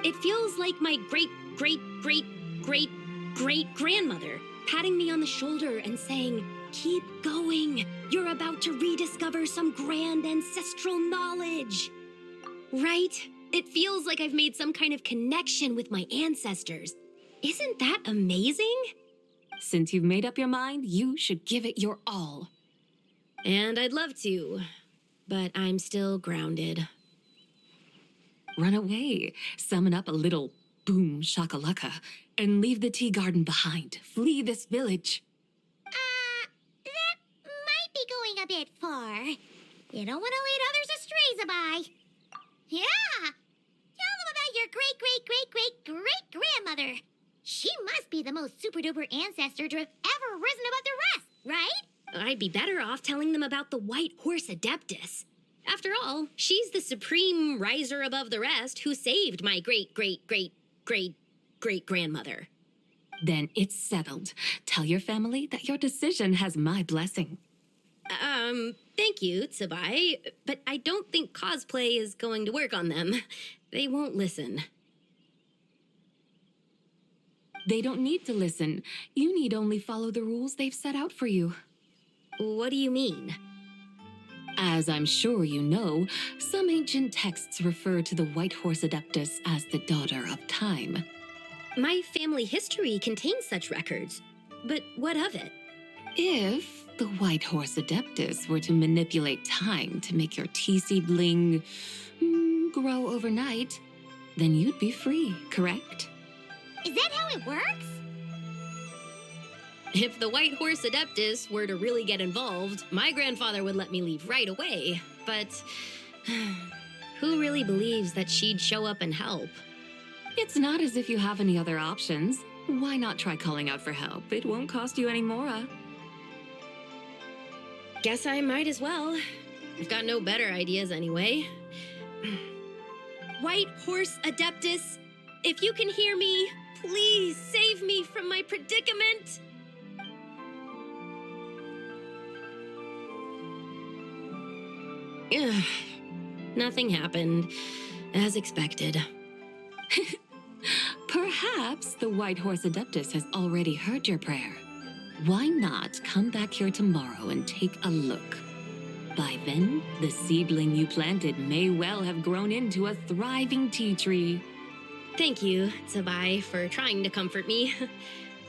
It feels like my great-great-great-great-great-grandmother patting me on the shoulder and saying, "Keep going. You're about to rediscover some grand ancestral knowledge." Right? It feels like I've made some kind of connection with my ancestors. Isn't that amazing? Since you've made up your mind, you should give it your all. And I'd love to, but I'm still grounded. Run away, summon up a little boom shakalaka, and leave the tea garden behind. Flee this village. That might be going a bit far. You don't want to lead others astray, Zibai. Yeah! Tell them about your great-great-great-great-great-grandmother. She must be the most super-duper ancestor to have ever risen above the rest, right? I'd be better off telling them about the White Horse Adeptus. After all, she's the supreme riser above the rest who saved my great-great-great-great-great-grandmother. Then it's settled. Tell your family that your decision has my blessing. Thank you, Zibai, but I don't think cosplay is going to work on them. They won't listen. They don't need to listen. You need only follow the rules they've set out for you. What do you mean? As I'm sure you know, some ancient texts refer to the White Horse Adeptus as the Daughter of Time. My family history contains such records, but what of it? If the White Horse Adeptus were to manipulate time to make your tea seedling grow overnight, then you'd be free, correct? Is that how it works? If the White Horse Adeptus were to really get involved, my grandfather would let me leave right away. But who really believes that she'd show up and help? It's not as if you have any other options. Why not try calling out for help? It won't cost you any more. Guess I might as well. I've got no better ideas anyway. White Horse Adeptus, if you can hear me, please save me from my predicament. Ugh. Nothing happened, as expected. Perhaps the White Horse Adeptus has already heard your prayer. Why not come back here tomorrow and take a look? By then, the seedling you planted may well have grown into a thriving tea tree. Thank you, Zibai, for trying to comfort me.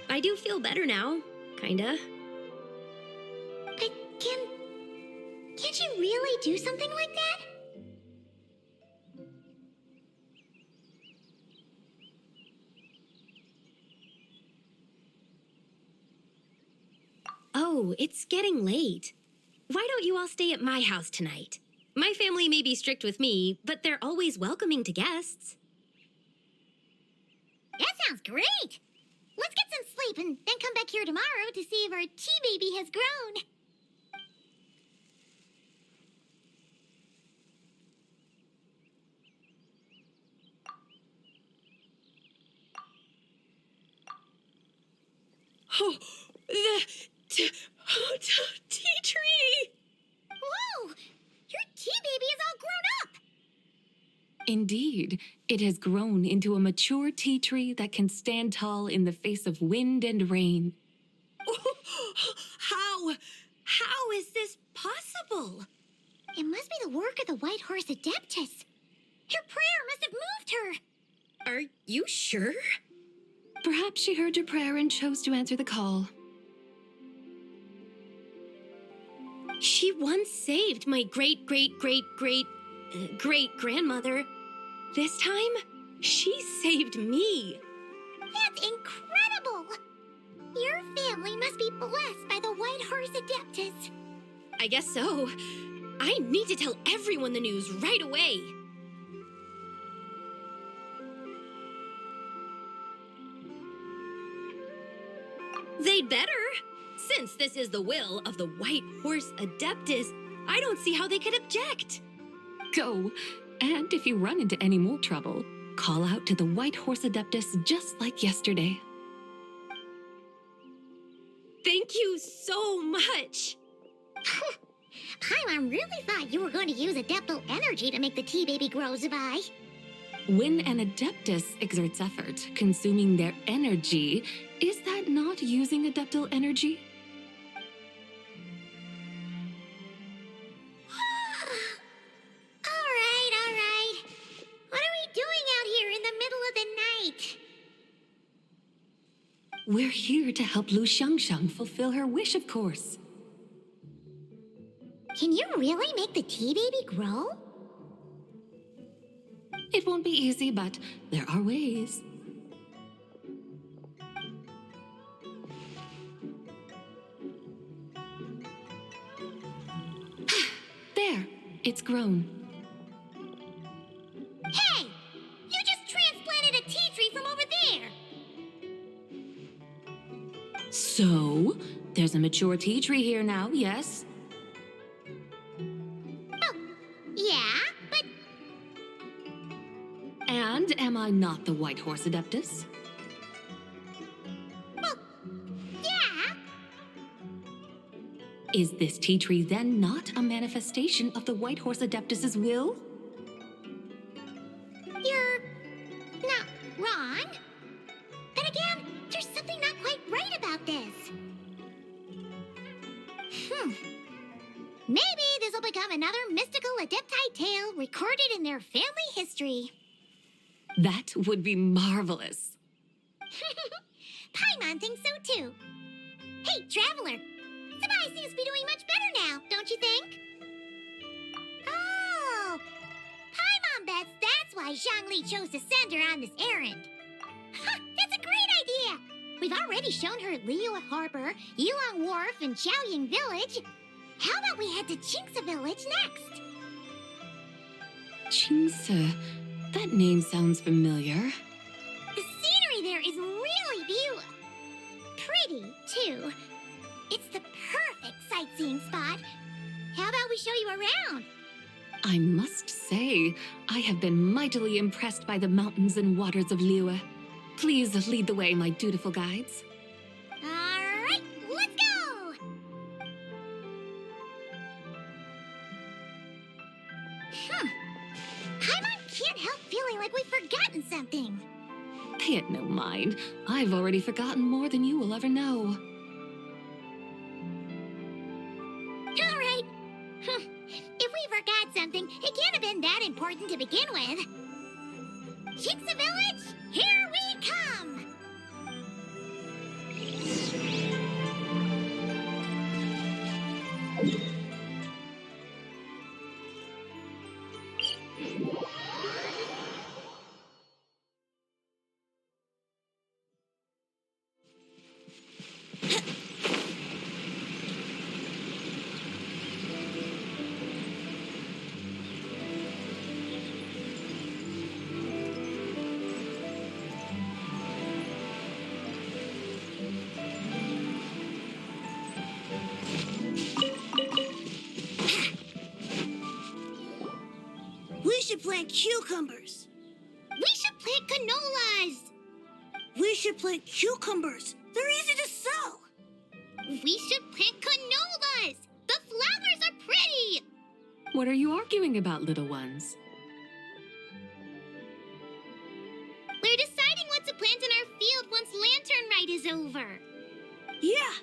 I do feel better now, kinda. But can't you really do something like that? Oh, it's getting late. Why don't you all stay at my house tonight? My family may be strict with me, but they're always welcoming to guests. That sounds great! Let's get some sleep and then come back here tomorrow to see if our tea baby has grown. Oh, the tea tree! Whoa! Your tea baby is all grown up! Indeed, it has grown into a mature tea tree that can stand tall in the face of wind and rain. How is this possible? It must be the work of the White Horse Adeptus. Her prayer must have moved her. Are you sure? Perhaps she heard your prayer and chose to answer the call. She once saved my great great-grandmother. This time, she saved me. That's incredible! Your family must be blessed by the White Horse Adeptus. I guess so. I need to tell everyone the news right away. They'd better. Since this is the will of the White Horse Adeptus, I don't see how they could object. Go. And if you run into any more trouble, call out to the White Horse Adeptus just like yesterday. Thank you so much. Paimon really thought you were going to use Adeptal energy to make the tea baby grow, Zibai. When an Adeptus exerts effort, consuming their energy, is that not using Adeptal energy? All right. What are we doing out here in the middle of the night? We're here to help Lu Xiangxiang fulfill her wish, of course. Can you really make the tea baby grow? It won't be easy, but there are ways. There, it's grown. Hey! You just transplanted a tea tree from over there! So, there's a mature tea tree here now, yes? Yeah, but... And am I not the White Horse Adeptus? Well, yeah. Is this tea tree then not a manifestation of the White Horse Adeptus's will? You're not wrong. But again, there's something not quite right about this. Maybe this will become another mystical Adepti tale recorded in their family history. That would be marvelous. Paimon thinks so too. Hey, Traveler! Zibai seems to be doing much better now, don't you think? Oh! Paimon bets that's why Zhongli chose to send her on this errand. That's a great idea! We've already shown her Liyue Harbor, Yulong Wharf, and Xiaoying Village. How about we head to Qingce Village next? Qingce, that name sounds familiar. The scenery there is really beautiful. Pretty, too. It's the perfect sightseeing spot. How about we show you around? I must say, I have been mightily impressed by the mountains and waters of Liyue. Please lead the way, my dutiful guides. All right, let's go! Paimon can't help feeling like we've forgotten something. Pay it no mind. I've already forgotten more than you will ever know. All right. If we forgot something, it can't have been that important to begin with. Qingce Village, here we come! We should plant cucumbers. We should plant canolas. We should plant cucumbers. They're easy to sow. We should plant canolas. The flowers are pretty. What are you arguing about, little ones? We're deciding what to plant in our field once Lantern Rite is over. Yeah.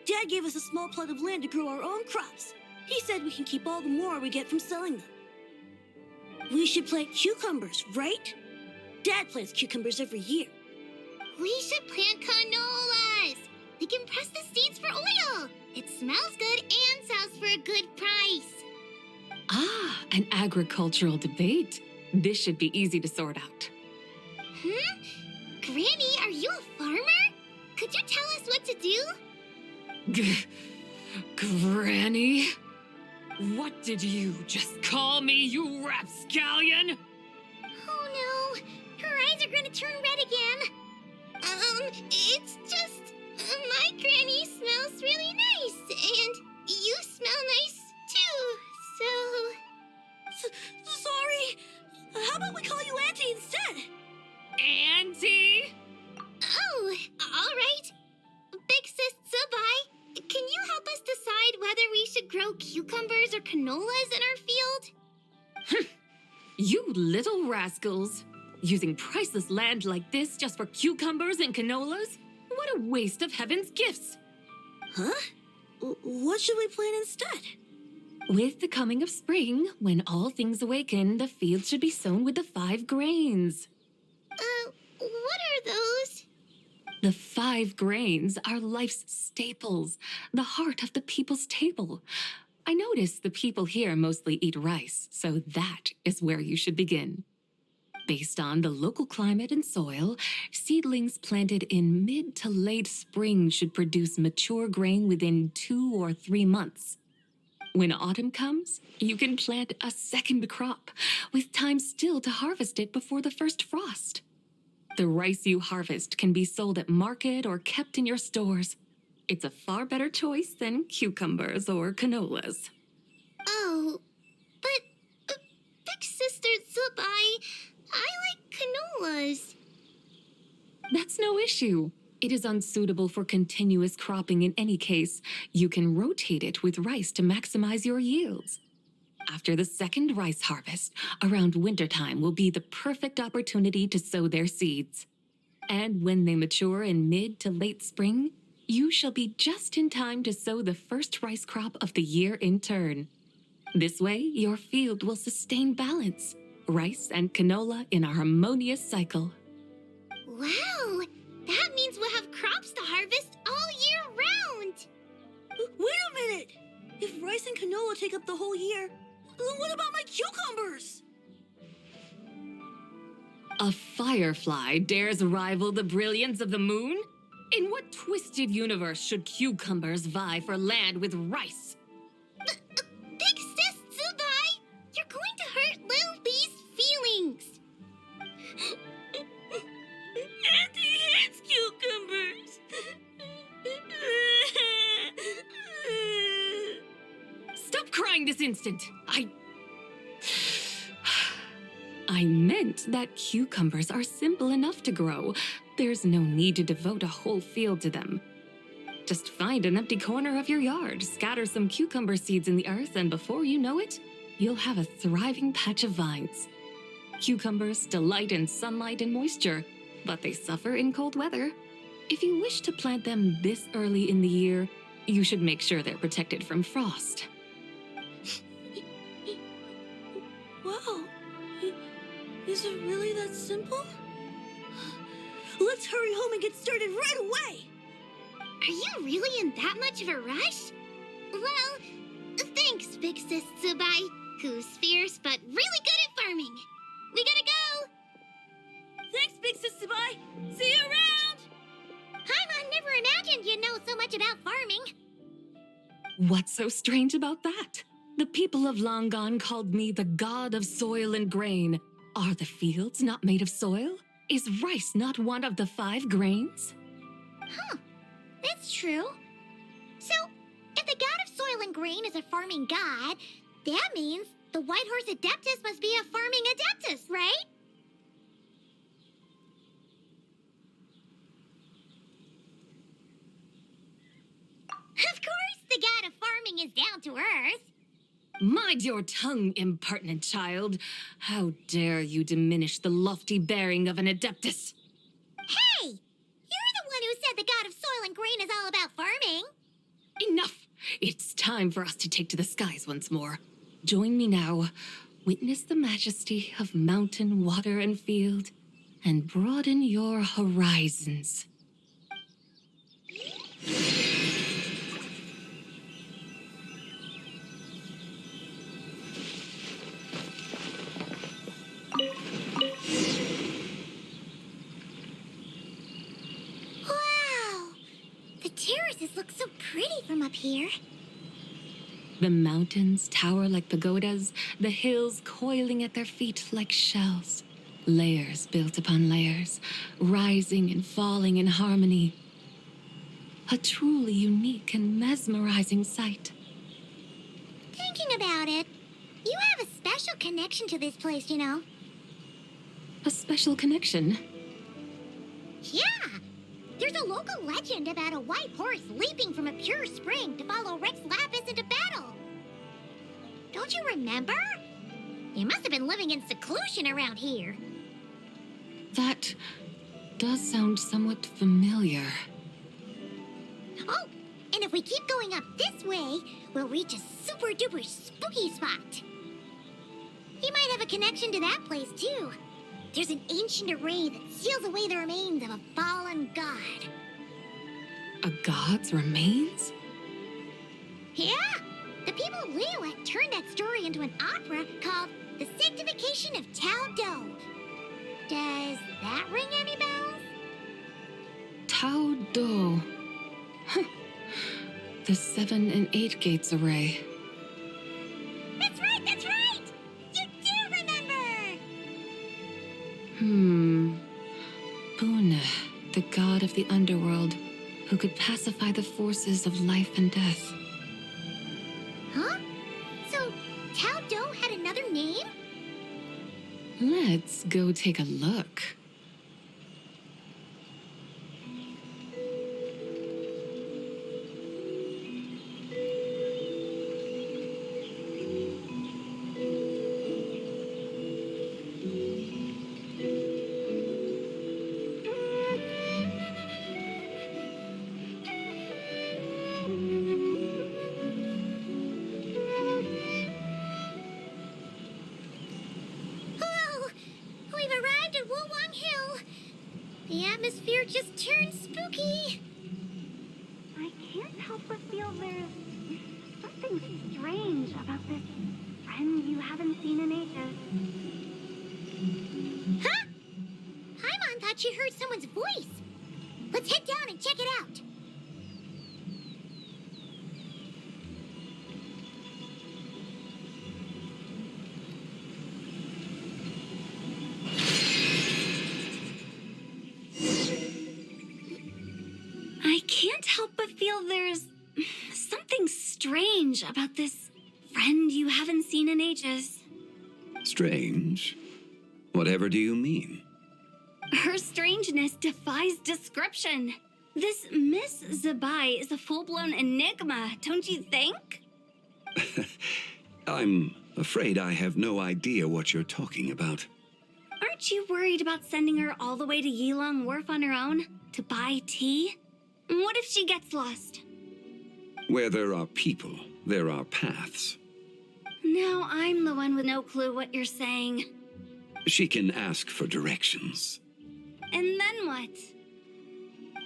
Dad gave us a small plot of land to grow our own crops. He said we can keep all the more we get from selling them. We should plant cucumbers, right? Dad plants cucumbers every year. We should plant canolas. We can press the seeds for oil. It smells good and sells for a good price. Ah, An agricultural debate. This should be easy to sort out. Hmm? Granny, are you a farmer? Could you tell us what to do? Granny? What did you just call me, you rapscallion? Oh no, her eyes are gonna turn red again. It's just, my granny smells really nice, and you smell nice too, so... Sorry. How about we call you Auntie instead? Auntie? Oh, all right. Big Sis Zibai, can you help us decide whether we should grow cucumbers or canolas in our field? You little rascals. Using priceless land like this just for cucumbers and canolas? What a waste of heaven's gifts. Huh? What should we plant instead? With the coming of spring, when all things awaken, the field should be sown with the 5 grains. What are those? The 5 grains are life's staples, the heart of the people's table. I notice the people here mostly eat rice, so that is where you should begin. Based on the local climate and soil, seedlings planted in mid to late spring should produce mature grain within 2 or 3 months. When autumn comes, you can plant a second crop, with time still to harvest it before the first frost. The rice you harvest can be sold at market or kept in your stores. It's a far better choice than cucumbers or canolas. Oh, but Big Sister Zibai, I like canolas. That's no issue. It is unsuitable for continuous cropping in any case. You can rotate it with rice to maximize your yields. After the second rice harvest, around wintertime will be the perfect opportunity to sow their seeds. And when they mature in mid to late spring, you shall be just in time to sow the first rice crop of the year in turn. This way, your field will sustain balance, rice and canola in a harmonious cycle. Wow, that means we'll have crops to harvest all year round. Wait a minute! If rice and canola take up the whole year, what about my cucumbers? A firefly dares rival the brilliance of the moon? In what twisted universe should cucumbers vie for land with rice? Big Sis Zibai, you're going to hurt Lil Lee's feelings. Auntie hates cucumbers. Stop crying this instant! I meant that cucumbers are simple enough to grow. There's no need to devote a whole field to them. Just find an empty corner of your yard, scatter some cucumber seeds in the earth, and before you know it, you'll have a thriving patch of vines. Cucumbers delight in sunlight and moisture, but they suffer in cold weather. If you wish to plant them this early in the year, you should make sure they're protected from frost. Wow. Is it really that simple? Let's hurry home and get started right away! Are you really in that much of a rush? Well, thanks, Big Sis Zibai, who's fierce but really good at farming. We gotta go! Thanks, Big Sis Zibai! See you around! Paimon never imagined you'd know so much about farming. What's so strange about that? The people of Longon called me the god of soil and grain. Are the fields not made of soil? Is rice not one of the 5 grains? Huh, that's true. So, if the god of soil and grain is a farming god, that means the White Horse Adeptus must be a farming adeptus, right? Of course the god of farming is down to earth. Mind your tongue, impertinent child. How dare you diminish the lofty bearing of an adeptus? Hey! You're the one who said the god of soil and grain is all about farming. Enough! It's time for us to take to the skies once more. Join me now. Witness the majesty of mountain, water, and field, and broaden your horizons. terraces look so pretty from up here. The mountains tower like pagodas, the hills coiling at their feet like shells. Layers built upon layers, rising and falling in harmony. A truly unique and mesmerizing sight. Thinking about it, you have a special connection to this place, you know. A special connection? Yeah! There's a local legend about a white horse leaping from a pure spring to follow Rex Lapis into battle. Don't you remember? You must have been living in seclusion around here. That does sound somewhat familiar. Oh, and if we keep going up this way, we'll reach a super duper spooky spot. You might have a connection to that place too. There's an ancient array that seals away the remains of a fallen god. A god's remains? Yeah! The people of Liyue turned that story into an opera called The Sanctification of Tao Do. Does that ring any bells? Tao Do. The 7 and 8 gates array. That's right, that's right! You do remember! Buna, the god of the underworld, who could pacify the forces of life and death. Huh? So, Tao Do had another name? Let's go take a look. The atmosphere just turned spooky. I can't help but feel there's something strange about this friend you haven't seen in ages. Huh? Paimon thought she heard someone's voice. Let's head down and check it out. I can't help but feel there's something strange about this friend you haven't seen in ages. Strange? Whatever do you mean? Her strangeness defies description. This Miss Zibai is a full-blown enigma, don't you think? I'm afraid I have no idea what you're talking about. Aren't you worried about sending her all the way to Yilong Wharf on her own to buy tea? What if she gets lost? Where there are people, there are paths. Now I'm the one with no clue what you're saying. She can ask for directions. And then what?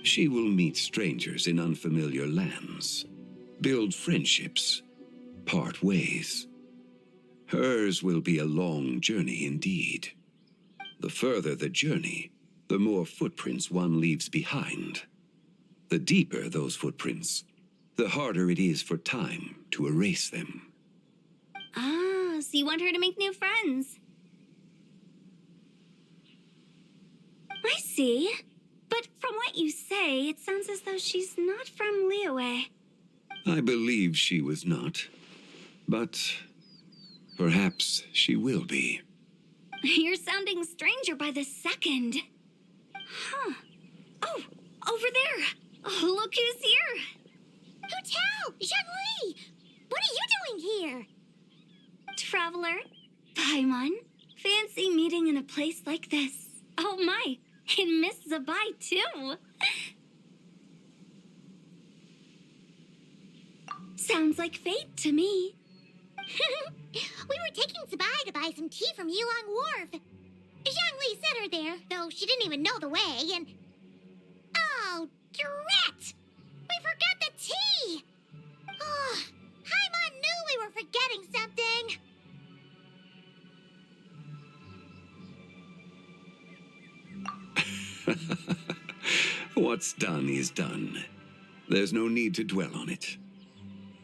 She will meet strangers in unfamiliar lands, build friendships, part ways. Hers will be a long journey indeed. The further the journey, the more footprints one leaves behind. The deeper those footprints, the harder it is for time to erase them. Ah, so you want her to make new friends? I see. But from what you say, it sounds as though she's not from Liyue. I believe she was not, but perhaps she will be. You're sounding stranger by the second. Huh. Oh, over there. Oh, look who's here. Hu Tao! Zhongli! What are you doing here? Traveler, Paimon, fancy meeting in a place like this. Oh my, and Miss Zibai too. Sounds like fate to me. We were taking Zibai to buy some tea from Yilong Wharf. Zhongli sent her there, though she didn't even know the way, and... Oh, drat! We forgot the tea! Oh, Paimon knew we were forgetting something. What's done is done. There's no need to dwell on it.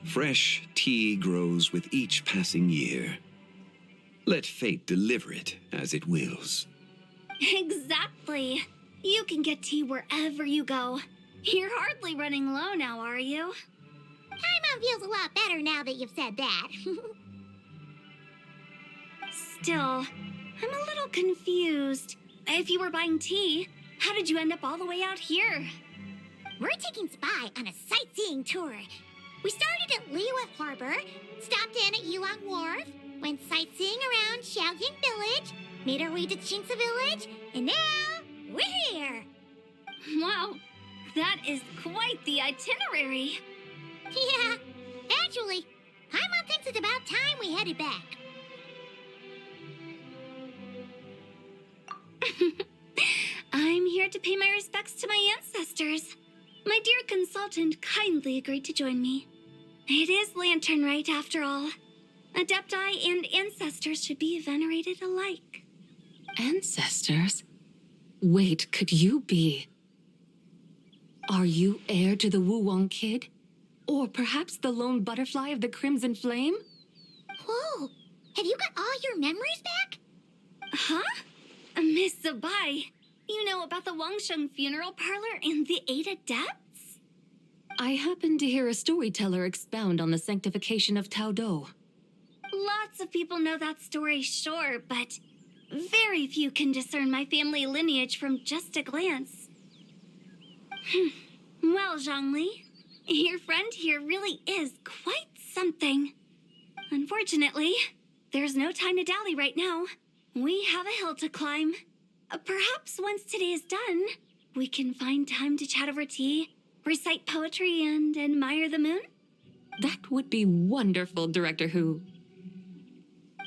Fresh tea grows with each passing year. Let fate deliver it as it wills. Exactly. You can get tea wherever you go. You're hardly running low now, are you? Paimon feels a lot better now that you've said that. Still, I'm a little confused. If you were buying tea, how did you end up all the way out here? We're taking Zibai on a sightseeing tour. We started at Liyue Harbor, stopped in at Yulong Wharf, went sightseeing around Xiaoying Village, made our way to Qingce Village, and now we're here. Wow, that is quite the itinerary. Yeah, actually, Paimon thinks it's about time we headed back. I'm here to pay my respects to my ancestors. My dear consultant kindly agreed to join me. It is Lantern Rite, after all. Adepti and ancestors should be venerated alike. Ancestors? Wait, could you be? Are you heir to the Wu Wong kid? Or perhaps the lone butterfly of the Crimson Flame? Whoa, have you got all your memories back? Huh? Miss Zibai, you know about the Wangsheng funeral parlor and the 8 adepts? I happened to hear a storyteller expound on the sanctification of Tao Do. Lots of people know that story, sure, but very few can discern my family lineage from just a glance. Well, Zhongli, your friend here really is quite something. Unfortunately, there's no time to dally right now. We have a hill to climb. Perhaps once today is done, we can find time to chat over tea, recite poetry, and admire the moon? That would be wonderful, Director Hu.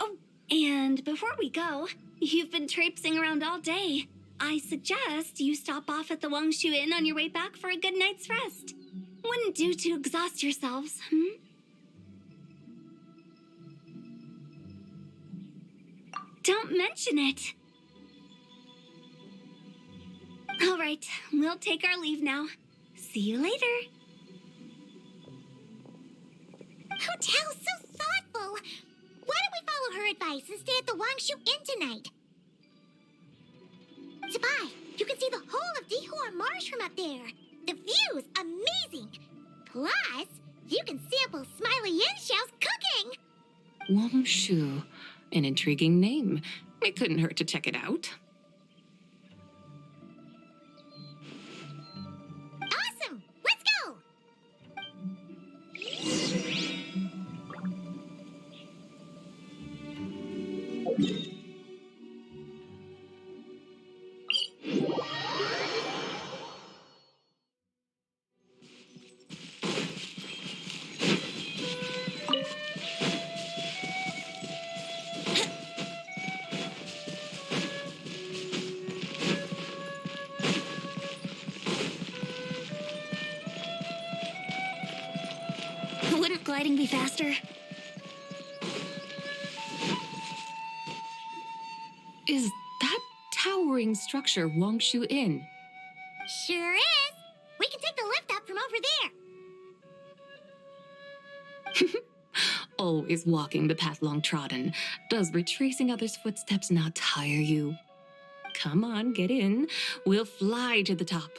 Oh, and before we go, you've been traipsing around all day. I suggest you stop off at the Wangshu Inn on your way back for a good night's rest. Wouldn't do to exhaust yourselves, Don't mention it. All right, we'll take our leave now. See you later. Hotel's so thoughtful. Why don't we follow her advice and stay at the Wangshu Inn tonight? Zibai, you can see the whole of Dihua Marsh from up there. The view's amazing. Plus, you can sample Smiley Yin Xiao's cooking. Wang Shu, an intriguing name. It couldn't hurt to check it out. Awesome! Let's go! Wouldn't gliding be faster? Is that towering structure Wangshu Inn? Sure is. We can take the lift up from over there. Always walking the path long trodden. Does retracing others' footsteps not tire you? Come on, get in. We'll fly to the top.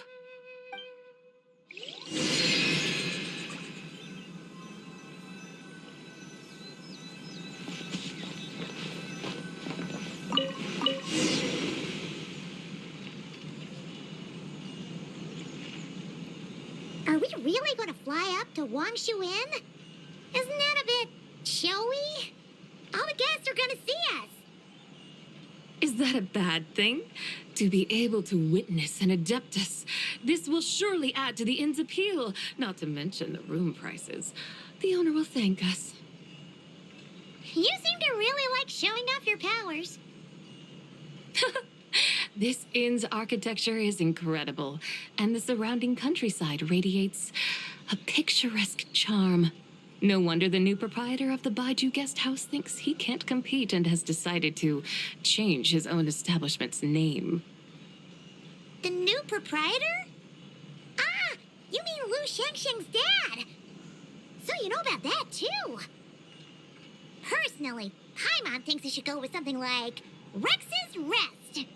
Are we really going to fly up to Wangshu Inn? Isn't that a bit showy? All the guests are going to see us. Is that a bad thing? To be able to witness an Adeptus. This will surely add to the inn's appeal, not to mention the room prices. The owner will thank us. You seem to really like showing off your powers. This inn's architecture is incredible, and the surrounding countryside radiates a picturesque charm. No wonder the new proprietor of the Baiju guest house thinks he can't compete and has decided to change his own establishment's name. The new proprietor? Ah, You mean Lu Shengsheng's dad. So you know about that, too. Personally, Paimon thinks it should go with something like Rex's Rest.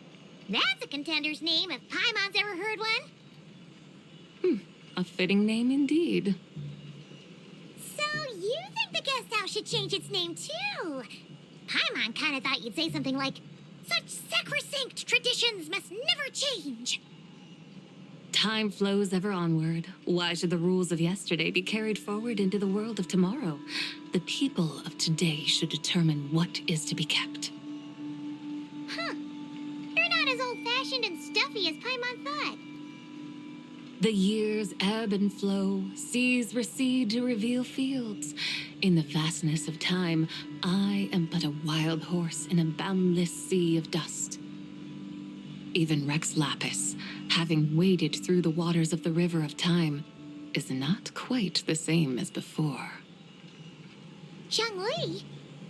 That's a contender's name if Paimon's ever heard one. A fitting name indeed. So you think the guest house should change its name, too? Paimon kind of thought you'd say something like, such sacrosanct traditions must never change. Time flows ever onward. Why should the rules of yesterday be carried forward into the world of tomorrow? The people of today should determine what is to be kept. Huh. You're not as old-fashioned and stuffy as Paimon thought. The years ebb and flow, seas recede to reveal fields. In the vastness of time, I am but a wild horse in a boundless sea of dust. Even Rex Lapis, having waded through the waters of the river of time, is not quite the same as before. Zhongli?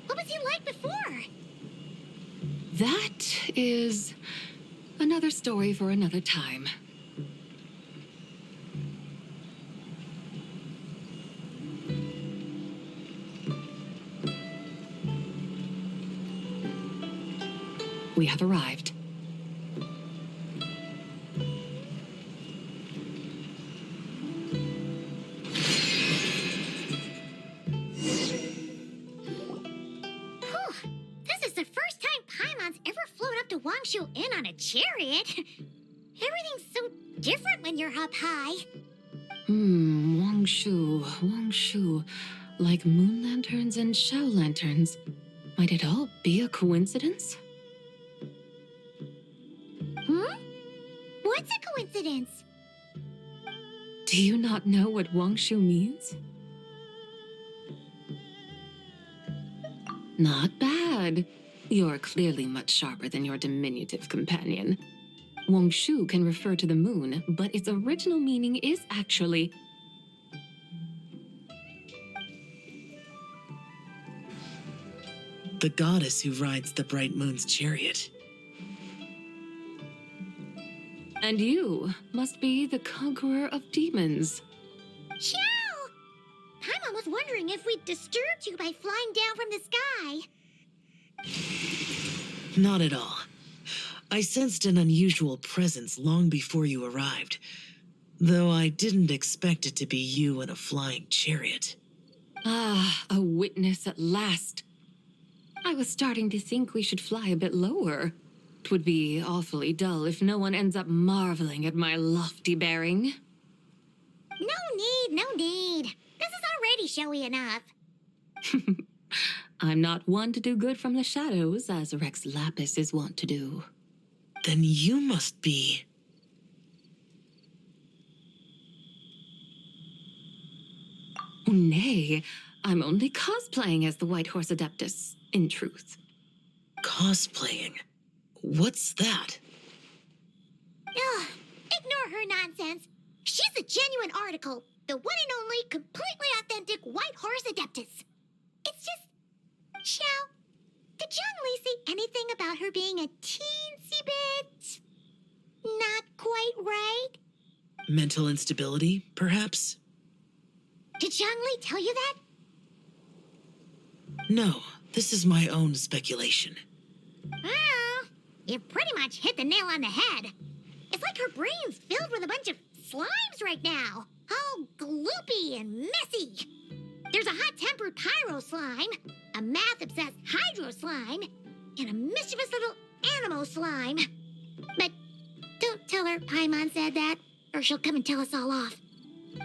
What was he like before? That is another story for another time. We have arrived. This is the first time Paimon's ever flown up to Wangshu Inn on a chariot. Everything's so different when you're up high. Wangshu. Like moon lanterns and Xiao lanterns. Might it all be a coincidence? What's a coincidence? Do you not know what Wangshu means? Not bad. You're clearly much sharper than your diminutive companion. Wangshu can refer to the moon, but its original meaning is actually the goddess who rides the bright moon's chariot. And you must be the conqueror of demons. Xiao! Paimon was wondering if we'd disturbed you by flying down from the sky. Not at all. I sensed an unusual presence long before you arrived, though I didn't expect it to be you in a flying chariot. Ah, a witness at last. I was starting to think we should fly a bit lower. 'Twould be awfully dull if no one ends up marveling at my lofty bearing. No need. This is already showy enough. I'm not one to do good from the shadows, as Rex Lapis is wont to do. Then you must be... Nay, I'm only cosplaying as the White Horse Adeptus, in truth. Cosplaying? What's that? Ugh, ignore her nonsense. She's a genuine article. The one and only, completely authentic White Horse Adeptus. It's just... Xiao, did Zhongli say anything about her being a teensy bit... not quite right? Mental instability, perhaps? Did Zhongli tell you that? No, this is my own speculation. Well, you pretty much hit the nail on the head. It's like her brain's filled with a bunch of slimes right now. All gloopy and messy. There's a hot-tempered pyro slime, a math-obsessed hydro slime, and a mischievous little animal slime. But don't tell her Paimon said that, or she'll come and tell us all off.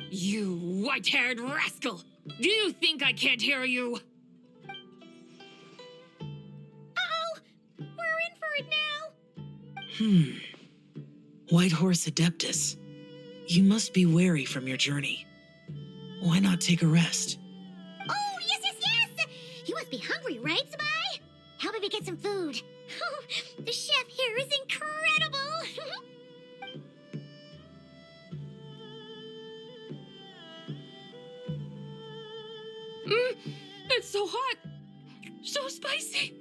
You white-haired rascal! Do you think I can't hear you? Uh-oh! We're in for it now! White Horse Adeptus. You must be weary from your journey. Why not take a rest? Oh, yes! You must be hungry, right, Zibai? How about we get some food? Oh, the chef here is incredible! It's so hot! So spicy!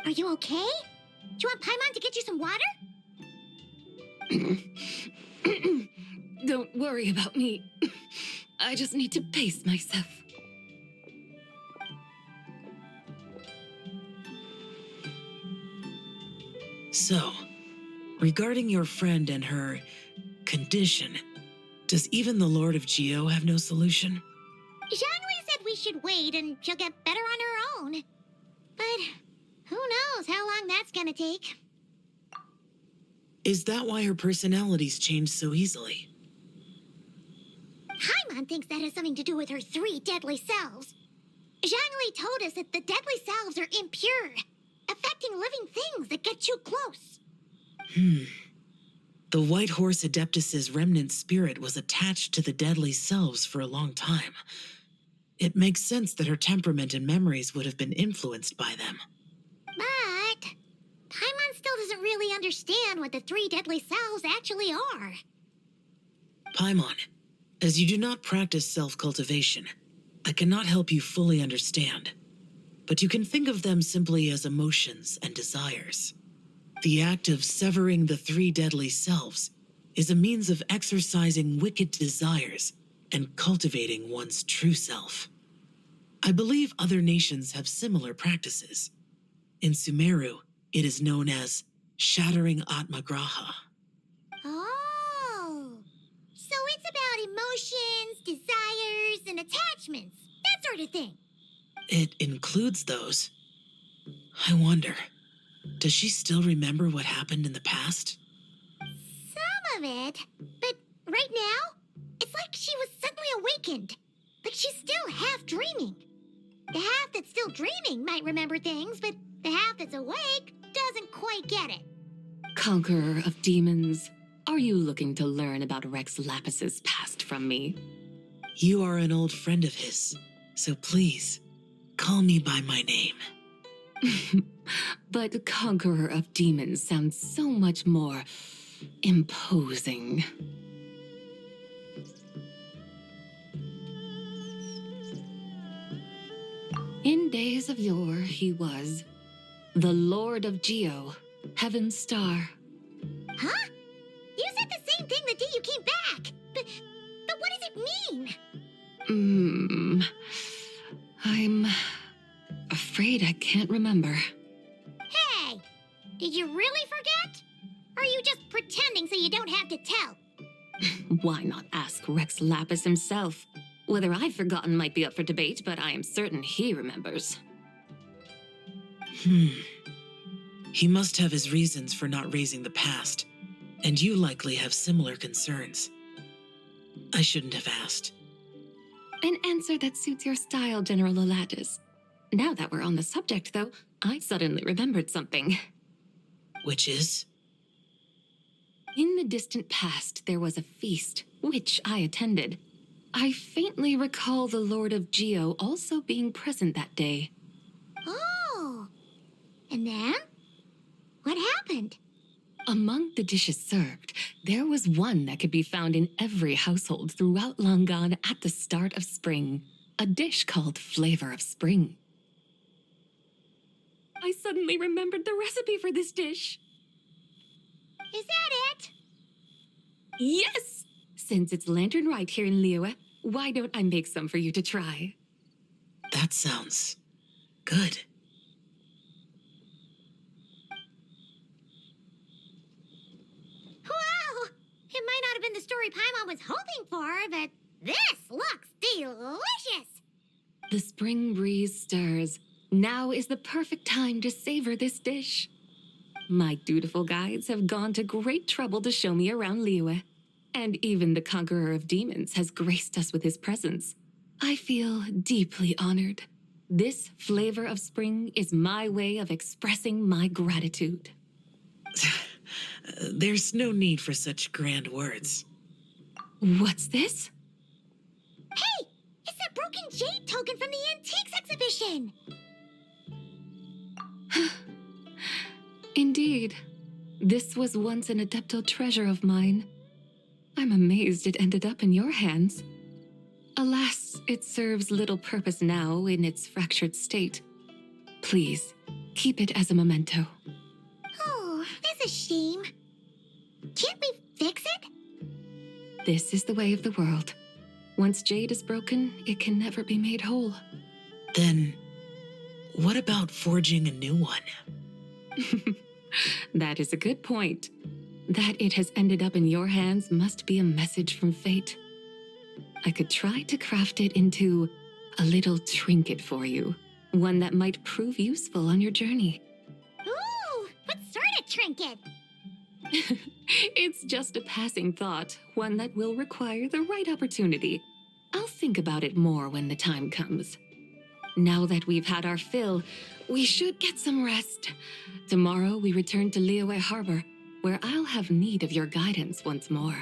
Are you okay? Do you want Paimon to get you some water? Don't worry about me. I just need to pace myself. So, regarding your friend and her condition, does even the Lord of Geo have no solution? Zhangli said we should wait and she'll get better on her own. But who knows how long that's gonna take. Is that why her personalities change so easily? Paimon thinks that has something to do with her 3 deadly selves. Zhangli told us that the deadly selves are impure, affecting living things that get too close. The White Horse Adeptus's remnant spirit was attached to the deadly selves for a long time. It makes sense that her temperament and memories would have been influenced by them. But Paimon still doesn't really understand what the 3 deadly selves actually are. Paimon, as you do not practice self-cultivation, I cannot help you fully understand. But you can think of them simply as emotions and desires. The act of severing the 3 deadly selves is a means of exercising wicked desires and cultivating one's true self. I believe other nations have similar practices. In Sumeru, it is known as shattering Atmagraha. Oh, so it's about emotions, desires, and attachments, that sort of thing. It includes those. I wonder, does she still remember what happened in the past? Some of it, but right now, it's like she was suddenly awakened. Like she's still half dreaming. The half that's still dreaming might remember things, but the half that's awake doesn't quite get it. Conqueror of demons, are you looking to learn about Rex Lapis's past from me? You are an old friend of his, so please, call me by my name. But Conqueror of Demons sounds so much more imposing. In days of yore, he was the Lord of Geo, Heaven's Star. Huh? You said the same thing the day you came back. But what does it mean? I'm afraid I can't remember. Hey, did you really forget? Or are you just pretending so you don't have to tell? Why not ask Rex Lapis himself? Whether I've forgotten might be up for debate, but I am certain he remembers. He must have his reasons for not raising the past, and you likely have similar concerns. I shouldn't have asked. An answer that suits your style, General Olatis. Now that we're on the subject, though, I suddenly remembered something. Which is? In the distant past, there was a feast, which I attended. I faintly recall the Lord of Geo also being present that day. Oh, and then? What happened? Among the dishes served, there was one that could be found in every household throughout Langan at the start of spring. A dish called Flavor of Spring. I suddenly remembered the recipe for this dish. Is that it? Yes! Since it's Lantern Rite here in Liyue, why don't I make some for you to try? That sounds good. Wow! It might not have been the story Paimon was hoping for, but this looks delicious! The spring breeze stirs. Now is the perfect time to savor this dish. My dutiful guides have gone to great trouble to show me around Liyue. And even the Conqueror of Demons has graced us with his presence. I feel deeply honored. This Flavor of Spring is my way of expressing my gratitude. There's no need for such grand words. What's this? Hey! It's that broken jade token from the Antiques exhibition! Indeed. This was once an Adeptal treasure of mine. I'm amazed it ended up in your hands. Alas, it serves little purpose now in its fractured state. Please, keep it as a memento. Oh, that's a shame. Can't we fix it? This is the way of the world. Once jade is broken, it can never be made whole. Then, what about forging a new one? That is a good point. That it has ended up in your hands must be a message from fate. I could try to craft it into a little trinket for you. One that might prove useful on your journey. Ooh, what sort of trinket? It's just a passing thought, one that will require the right opportunity. I'll think about it more when the time comes. Now that we've had our fill, we should get some rest. Tomorrow we return to Liyue Harbor, where I'll have need of your guidance once more.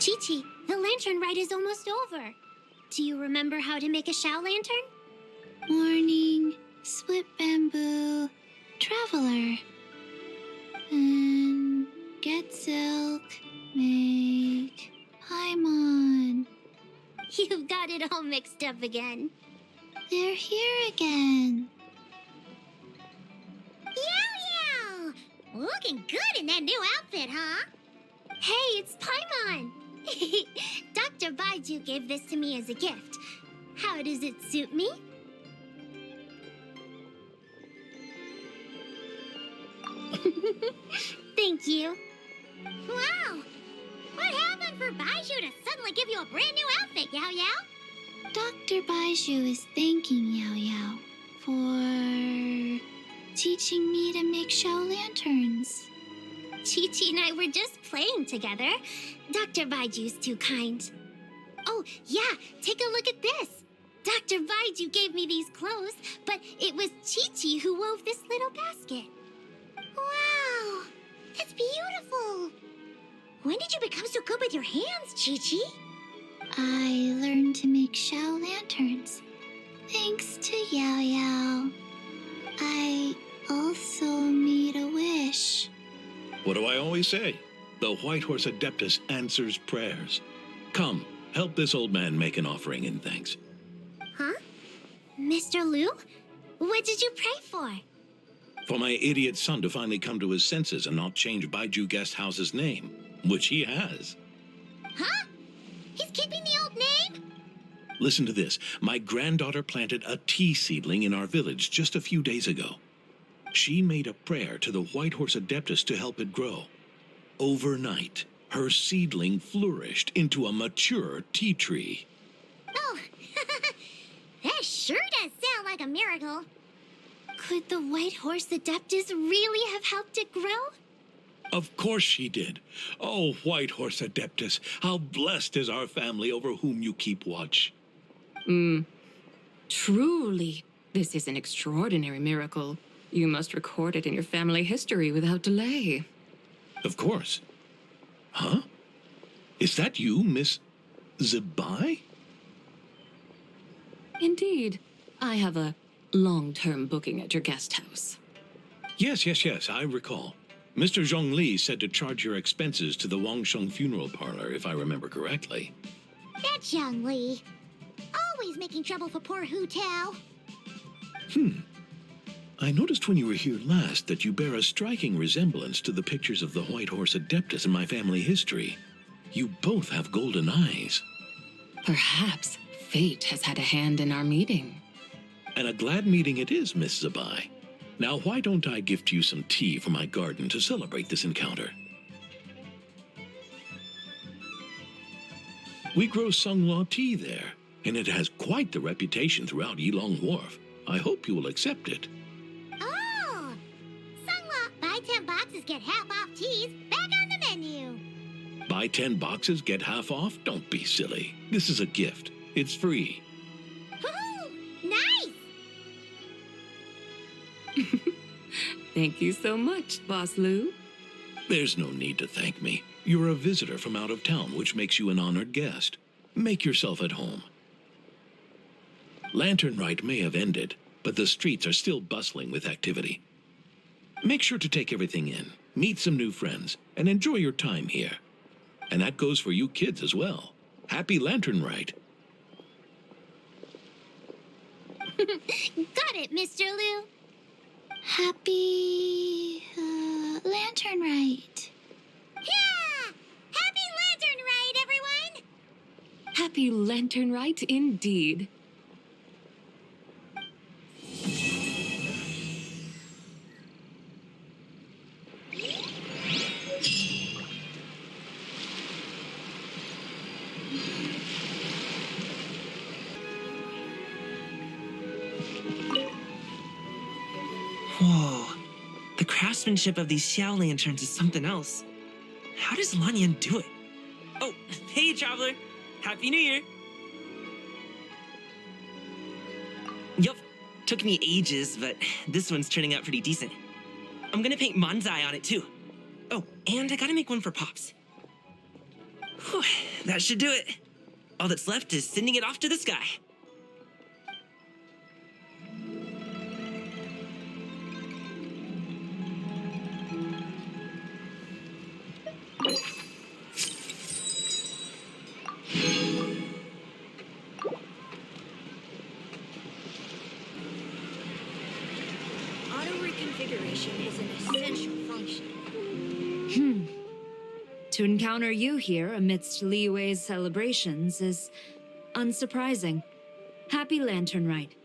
Chi-Chi, the Lantern Rite is almost over. Do you remember how to make a Xiao lantern? Morning, split bamboo, traveler. And get silk, make Paimon. You've got it all mixed up again. They're here again. Yow! Looking good in that new outfit, huh? Hey, it's Paimon! Dr. Baiju gave this to me as a gift. How does it suit me? Thank you. Wow! What happened for Baiju to suddenly give you a brand new outfit, Yao Yao? Dr. Baiju is thanking Yao Yao for teaching me to make Xiao lanterns. Chi-Chi and I were just playing together. Dr. Baiju's too kind. Oh, yeah, take a look at this. Dr. Baiju gave me these clothes, but it was Chi-Chi who wove this little basket. Wow, that's beautiful. When did you become so good with your hands, Chi-Chi? I learned to make Xiao lanterns, thanks to Yao Yao. I also made a wish. What do I always say? The White Horse Adeptus answers prayers. Come, help this old man make an offering in thanks. Huh? Mr. Liu? What did you pray for? For my idiot son to finally come to his senses and not change Baiju Guest House's name, which he has. Huh? He's keeping the old name? Listen to this. My granddaughter planted a tea seedling in our village just a few days ago. She made a prayer to the White Horse Adeptus to help it grow. Overnight, her seedling flourished into a mature tea tree. Oh, that sure does sound like a miracle. Could the White Horse Adeptus really have helped it grow? Of course she did. Oh, White Horse Adeptus, how blessed is our family over whom you keep watch. Truly, this is an extraordinary miracle. You must record it in your family history without delay. Of course. Huh? Is that you, Miss Zibai? Indeed. I have a long-term booking at your guest house. Yes, I recall. Mr. Zhongli said to charge your expenses to the Wangsheng funeral parlor, if I remember correctly. That's Young Li. Always making trouble for poor Hu Tao. I noticed when you were here last that you bear a striking resemblance to the pictures of the White Horse Adeptus in my family history. You both have golden eyes. Perhaps fate has had a hand in our meeting. And a glad meeting it is, Miss Zibai. Now, why don't I gift you some tea from my garden to celebrate this encounter? We grow Sunglaw tea there, and it has quite the reputation throughout Yilong Wharf. I hope you will accept it. Oh! Sunglaw, buy 10 boxes, get half off teas, back on the menu. Buy 10 boxes, get half off? Don't be silly. This is a gift. It's free. Woohoo! Nice! Thank you so much, Boss Lou. There's no need to thank me. You're a visitor from out of town, which makes you an honored guest. Make yourself at home. Lantern Rite may have ended, but the streets are still bustling with activity. Make sure to take everything in, meet some new friends, and enjoy your time here. And that goes for you kids as well. Happy Lantern Rite. Got it, Mr. Liu. Happy Lantern Rite. Yeah! Happy Lantern Rite, everyone! Happy Lantern Rite indeed. Whoa. The craftsmanship of these Xiao lanterns is something else. How does Lanyan do it? Oh, hey, Traveler. Happy New Year. Yup. Took me ages, but this one's turning out pretty decent. I'm gonna paint Manzai on it, too. Oh, and I gotta make one for Pops. Whew, that should do it. All that's left is sending it off to the sky. Auto-reconfiguration is an essential function. To encounter you here amidst Liyue's celebrations is unsurprising. Happy Lantern Rite.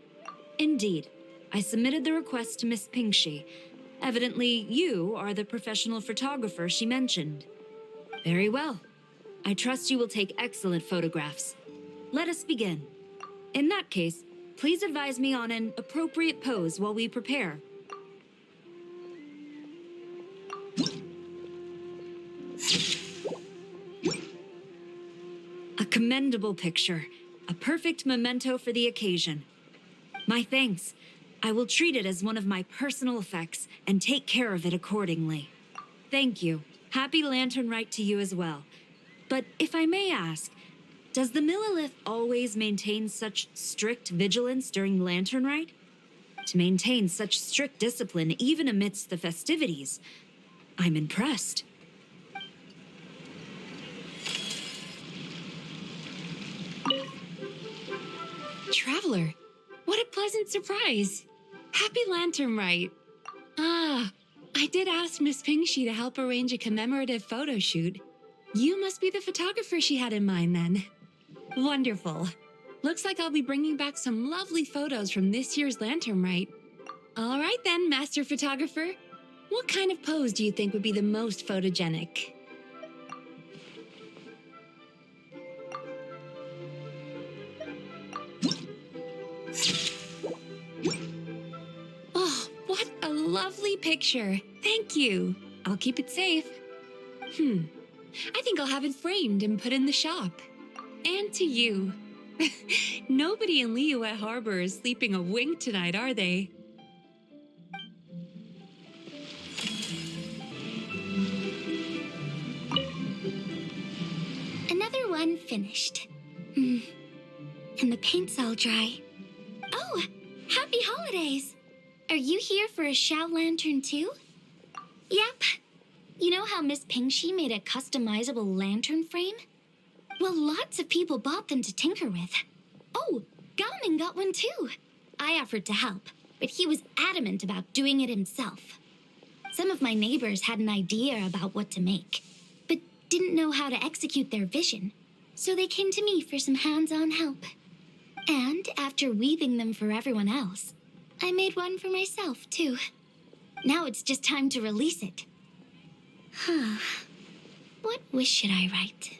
Indeed, I submitted the request to Miss Pingxi. Evidently, you are the professional photographer she mentioned. Very well. I trust you will take excellent photographs. Let us begin. In that case, please advise me on an appropriate pose while we prepare. A commendable picture. A perfect memento for the occasion. My thanks. I will treat it as one of my personal effects and take care of it accordingly. Thank you. Happy Lantern Rite to you as well. But if I may ask, does the Millilith always maintain such strict vigilance during Lantern Rite? To maintain such strict discipline even amidst the festivities, I'm impressed. Traveler, what a pleasant surprise. Happy Lantern Rite. Ah, I did ask Miss Pingxi to help arrange a commemorative photo shoot. You must be the photographer she had in mind then. Wonderful. Looks like I'll be bringing back some lovely photos from this year's Lantern Rite. All right then, Master Photographer. What kind of pose do you think would be the most photogenic? Oh, what a lovely picture. Thank you. I'll keep it safe. I think I'll have it framed and put in the shop. And to you. Nobody in Liyue Harbor is sleeping a wink tonight, are they? Another one finished. And the paint's all dry. Oh, happy holidays! Are you here for a Xiao lantern too? Yep. You know how Miss Pingxi made a customizable lantern frame? Well, lots of people bought them to tinker with. Oh, Gaoming got one too. I offered to help, but he was adamant about doing it himself. Some of my neighbors had an idea about what to make, but didn't know how to execute their vision, so they came to me for some hands-on help. And after weaving them for everyone else, I made one for myself too. Now it's just time to release it. What wish should I write?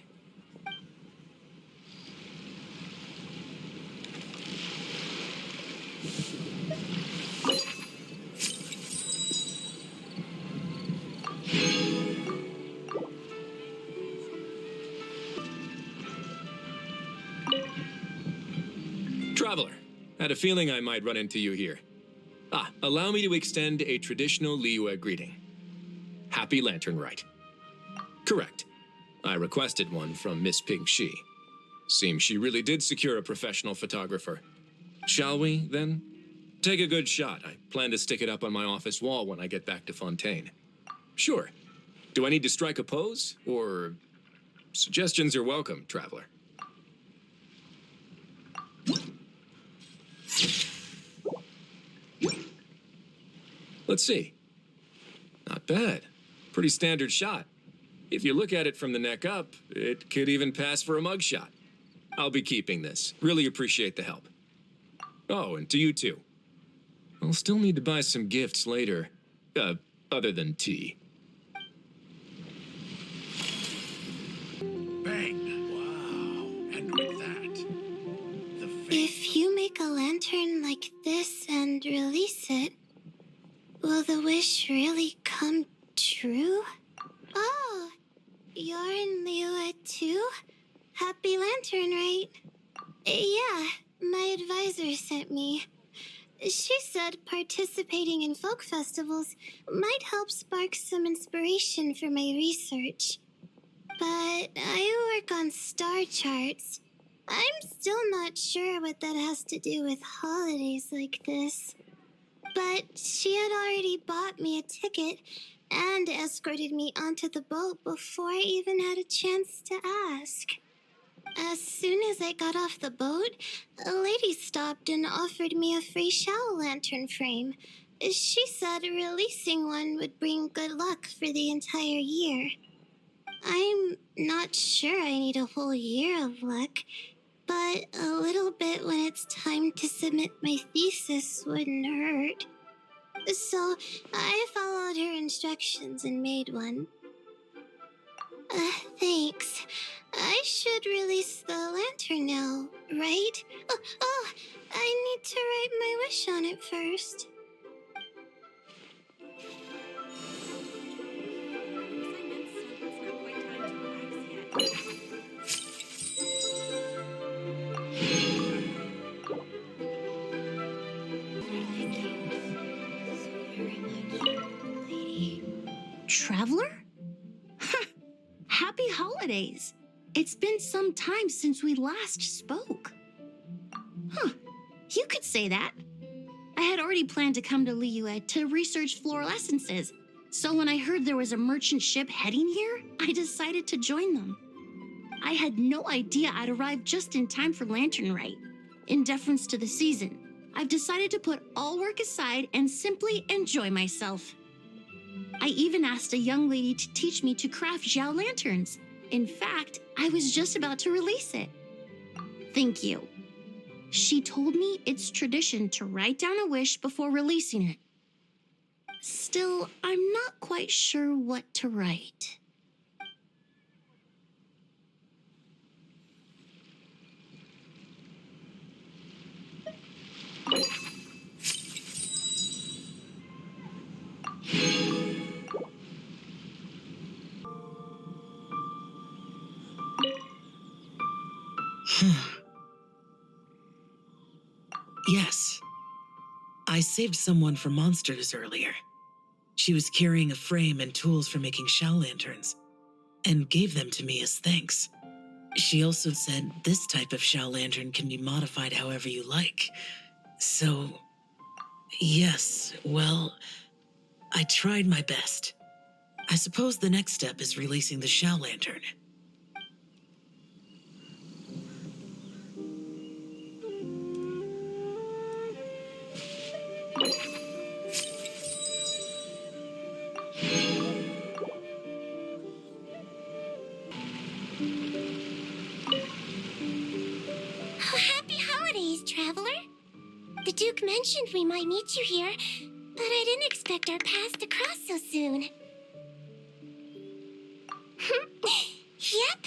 Traveler, had a feeling I might run into you here. Allow me to extend a traditional Liyue greeting. Happy Lantern Rite. Correct. I requested one from Miss Ping Shi. Seems she really did secure a professional photographer. Shall we, then? Take a good shot. I plan to stick it up on my office wall when I get back to Fontaine. Sure. Do I need to strike a pose, or... Suggestions are welcome, traveler. Let's see. Not bad. Pretty standard shot. If you look at it from the neck up, it could even pass for a mugshot. I'll be keeping this. Really appreciate the help. Oh, and to you too. I'll still need to buy some gifts later. Other than tea. Bang! Wow. And with that, If you make a lantern like this and release it, will the wish really come true? Oh, you're in Liyue too? Happy Lantern Rite. Yeah, my advisor sent me. She said participating in folk festivals might help spark some inspiration for my research. But I work on star charts. I'm still not sure what that has to do with holidays like this. But she had already bought me a ticket and escorted me onto the boat before I even had a chance to ask. As soon as I got off the boat, a lady stopped and offered me a free Xiao lantern frame. She said releasing one would bring good luck for the entire year. I'm not sure I need a whole year of luck, but a little bit when it's time to submit my thesis wouldn't hurt. So I followed her instructions and made one. Thanks. I should release the lantern now, right? Oh, I need to write my wish on it first. Traveler? Happy holidays! It's been some time since we last spoke. Huh, you could say that. I had already planned to come to Liyue to research floral essences, so when I heard there was a merchant ship heading here, I decided to join them. I had no idea I'd arrive just in time for Lantern Rite. In deference to the season, I've decided to put all work aside and simply enjoy myself. I even asked a young lady to teach me to craft Xiao lanterns. In fact, I was just about to release it. Thank you. She told me it's tradition to write down a wish before releasing it. Still, I'm not quite sure what to write. Yes. I saved someone from monsters earlier. She was carrying a frame and tools for making Xiao lanterns, and gave them to me as thanks. She also said this type of Xiao lantern can be modified however you like. So, yes, well, I tried my best. I suppose the next step is releasing the Xiao lantern. Happy holidays, traveler. The Duke mentioned we might meet you here, but I didn't expect our paths to cross so soon. Yep,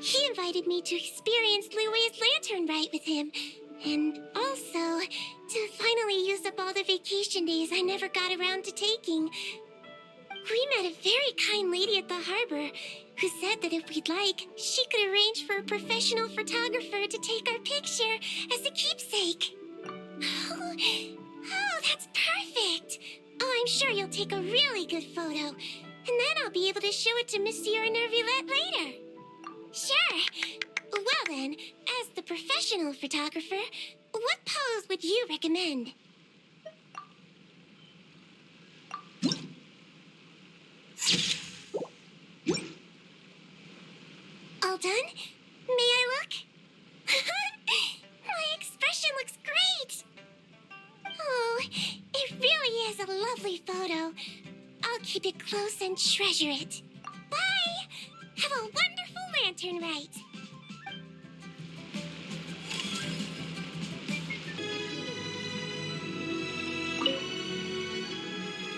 he invited me to experience Liyue's Lantern Rite with him, and also to finally use up all the vacation days I never got around to taking. We met a very kind lady at the harbor who said that if we'd like, she could arrange for a professional photographer to take our picture as a keepsake. Oh, that's perfect! Oh, I'm sure you'll take a really good photo. And then I'll be able to show it to Monsieur Nervulet later. Sure. Well then, as the professional photographer, what pose would you recommend? All done? May I look? My expression looks great! Oh, it really is a lovely photo. I'll keep it close and treasure it. Bye! Have a wonderful Lantern Rite!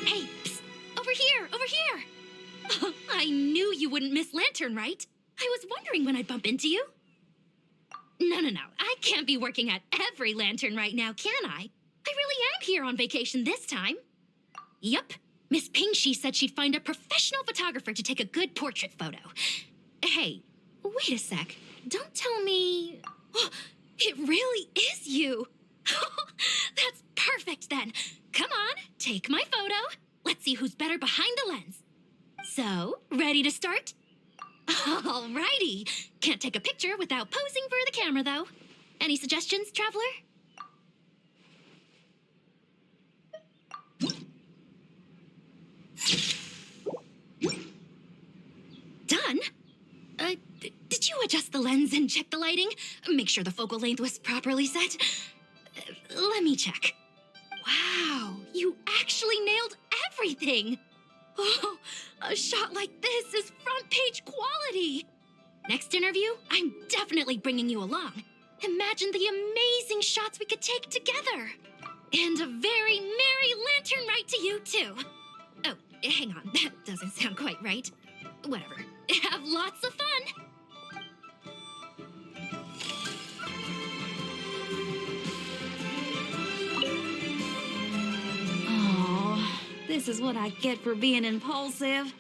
Hey, psst, over here, over here! Oh, I knew you wouldn't miss Lantern Rite. I was wondering when I'd bump into you. No. I can't be working at every Lantern right now, can I? I really am here on vacation this time. Yup. Miss Pingshi said she'd find a professional photographer to take a good portrait photo. Hey, wait a sec. Don't tell me... Oh, it really is you. That's perfect then. Come on, take my photo. Let's see who's better behind the lens. So, ready to start? Alrighty. Can't take a picture without posing for the camera, though. Any suggestions, Traveler? Done? Did you adjust the lens and check the lighting? Make sure the focal length was properly set? Let me check. Wow, you actually nailed everything! Oh, a shot like this is front page quality! Next interview, I'm definitely bringing you along. Imagine the amazing shots we could take together. And a very merry Lantern Rite to you, too. Oh, hang on, that doesn't sound quite right. Whatever, have lots of fun. Oh, this is what I get for being impulsive.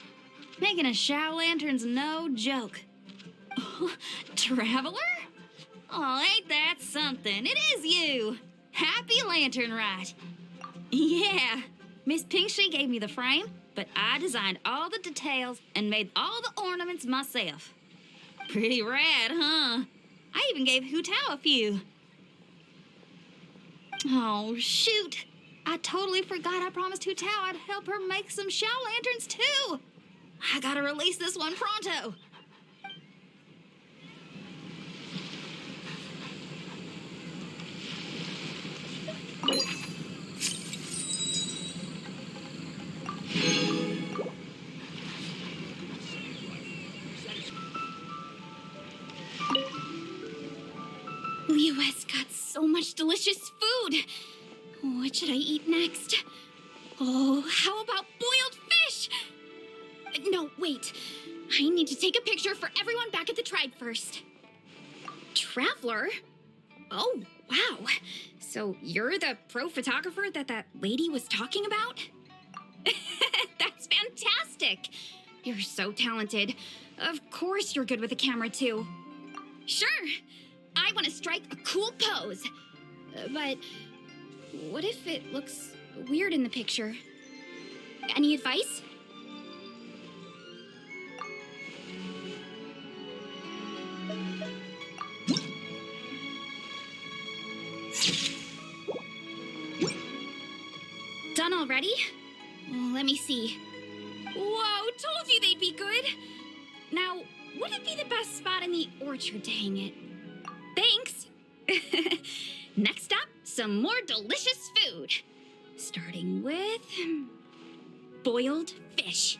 Making a Xiao lantern's no joke. Traveler? Oh, ain't that something? It is you! Happy Lantern Rite! Yeah, Miss Pingshi gave me the frame, but I designed all the details and made all the ornaments myself. Pretty rad, huh? I even gave Hu Tao a few. Oh, shoot! I totally forgot I promised Hu Tao I'd help her make some Xiao lanterns, too! I gotta release this one pronto! Liyue's got so much delicious food. What should I eat next? Oh, how about boiled fish? No, wait. I need to take a picture for everyone back at the tribe first. Traveler? Oh, wow. So you're the pro photographer that lady was talking about? That's fantastic. You're so talented. Of course you're good with a camera, too. Sure. I want to strike a cool pose. But what if it looks weird in the picture? Any advice? Done already? Well, let me see. Whoa, told you they'd be good. Now, would it be the best spot in the orchard to hang it? Thanks. Next up, some more delicious food. Starting with boiled fish.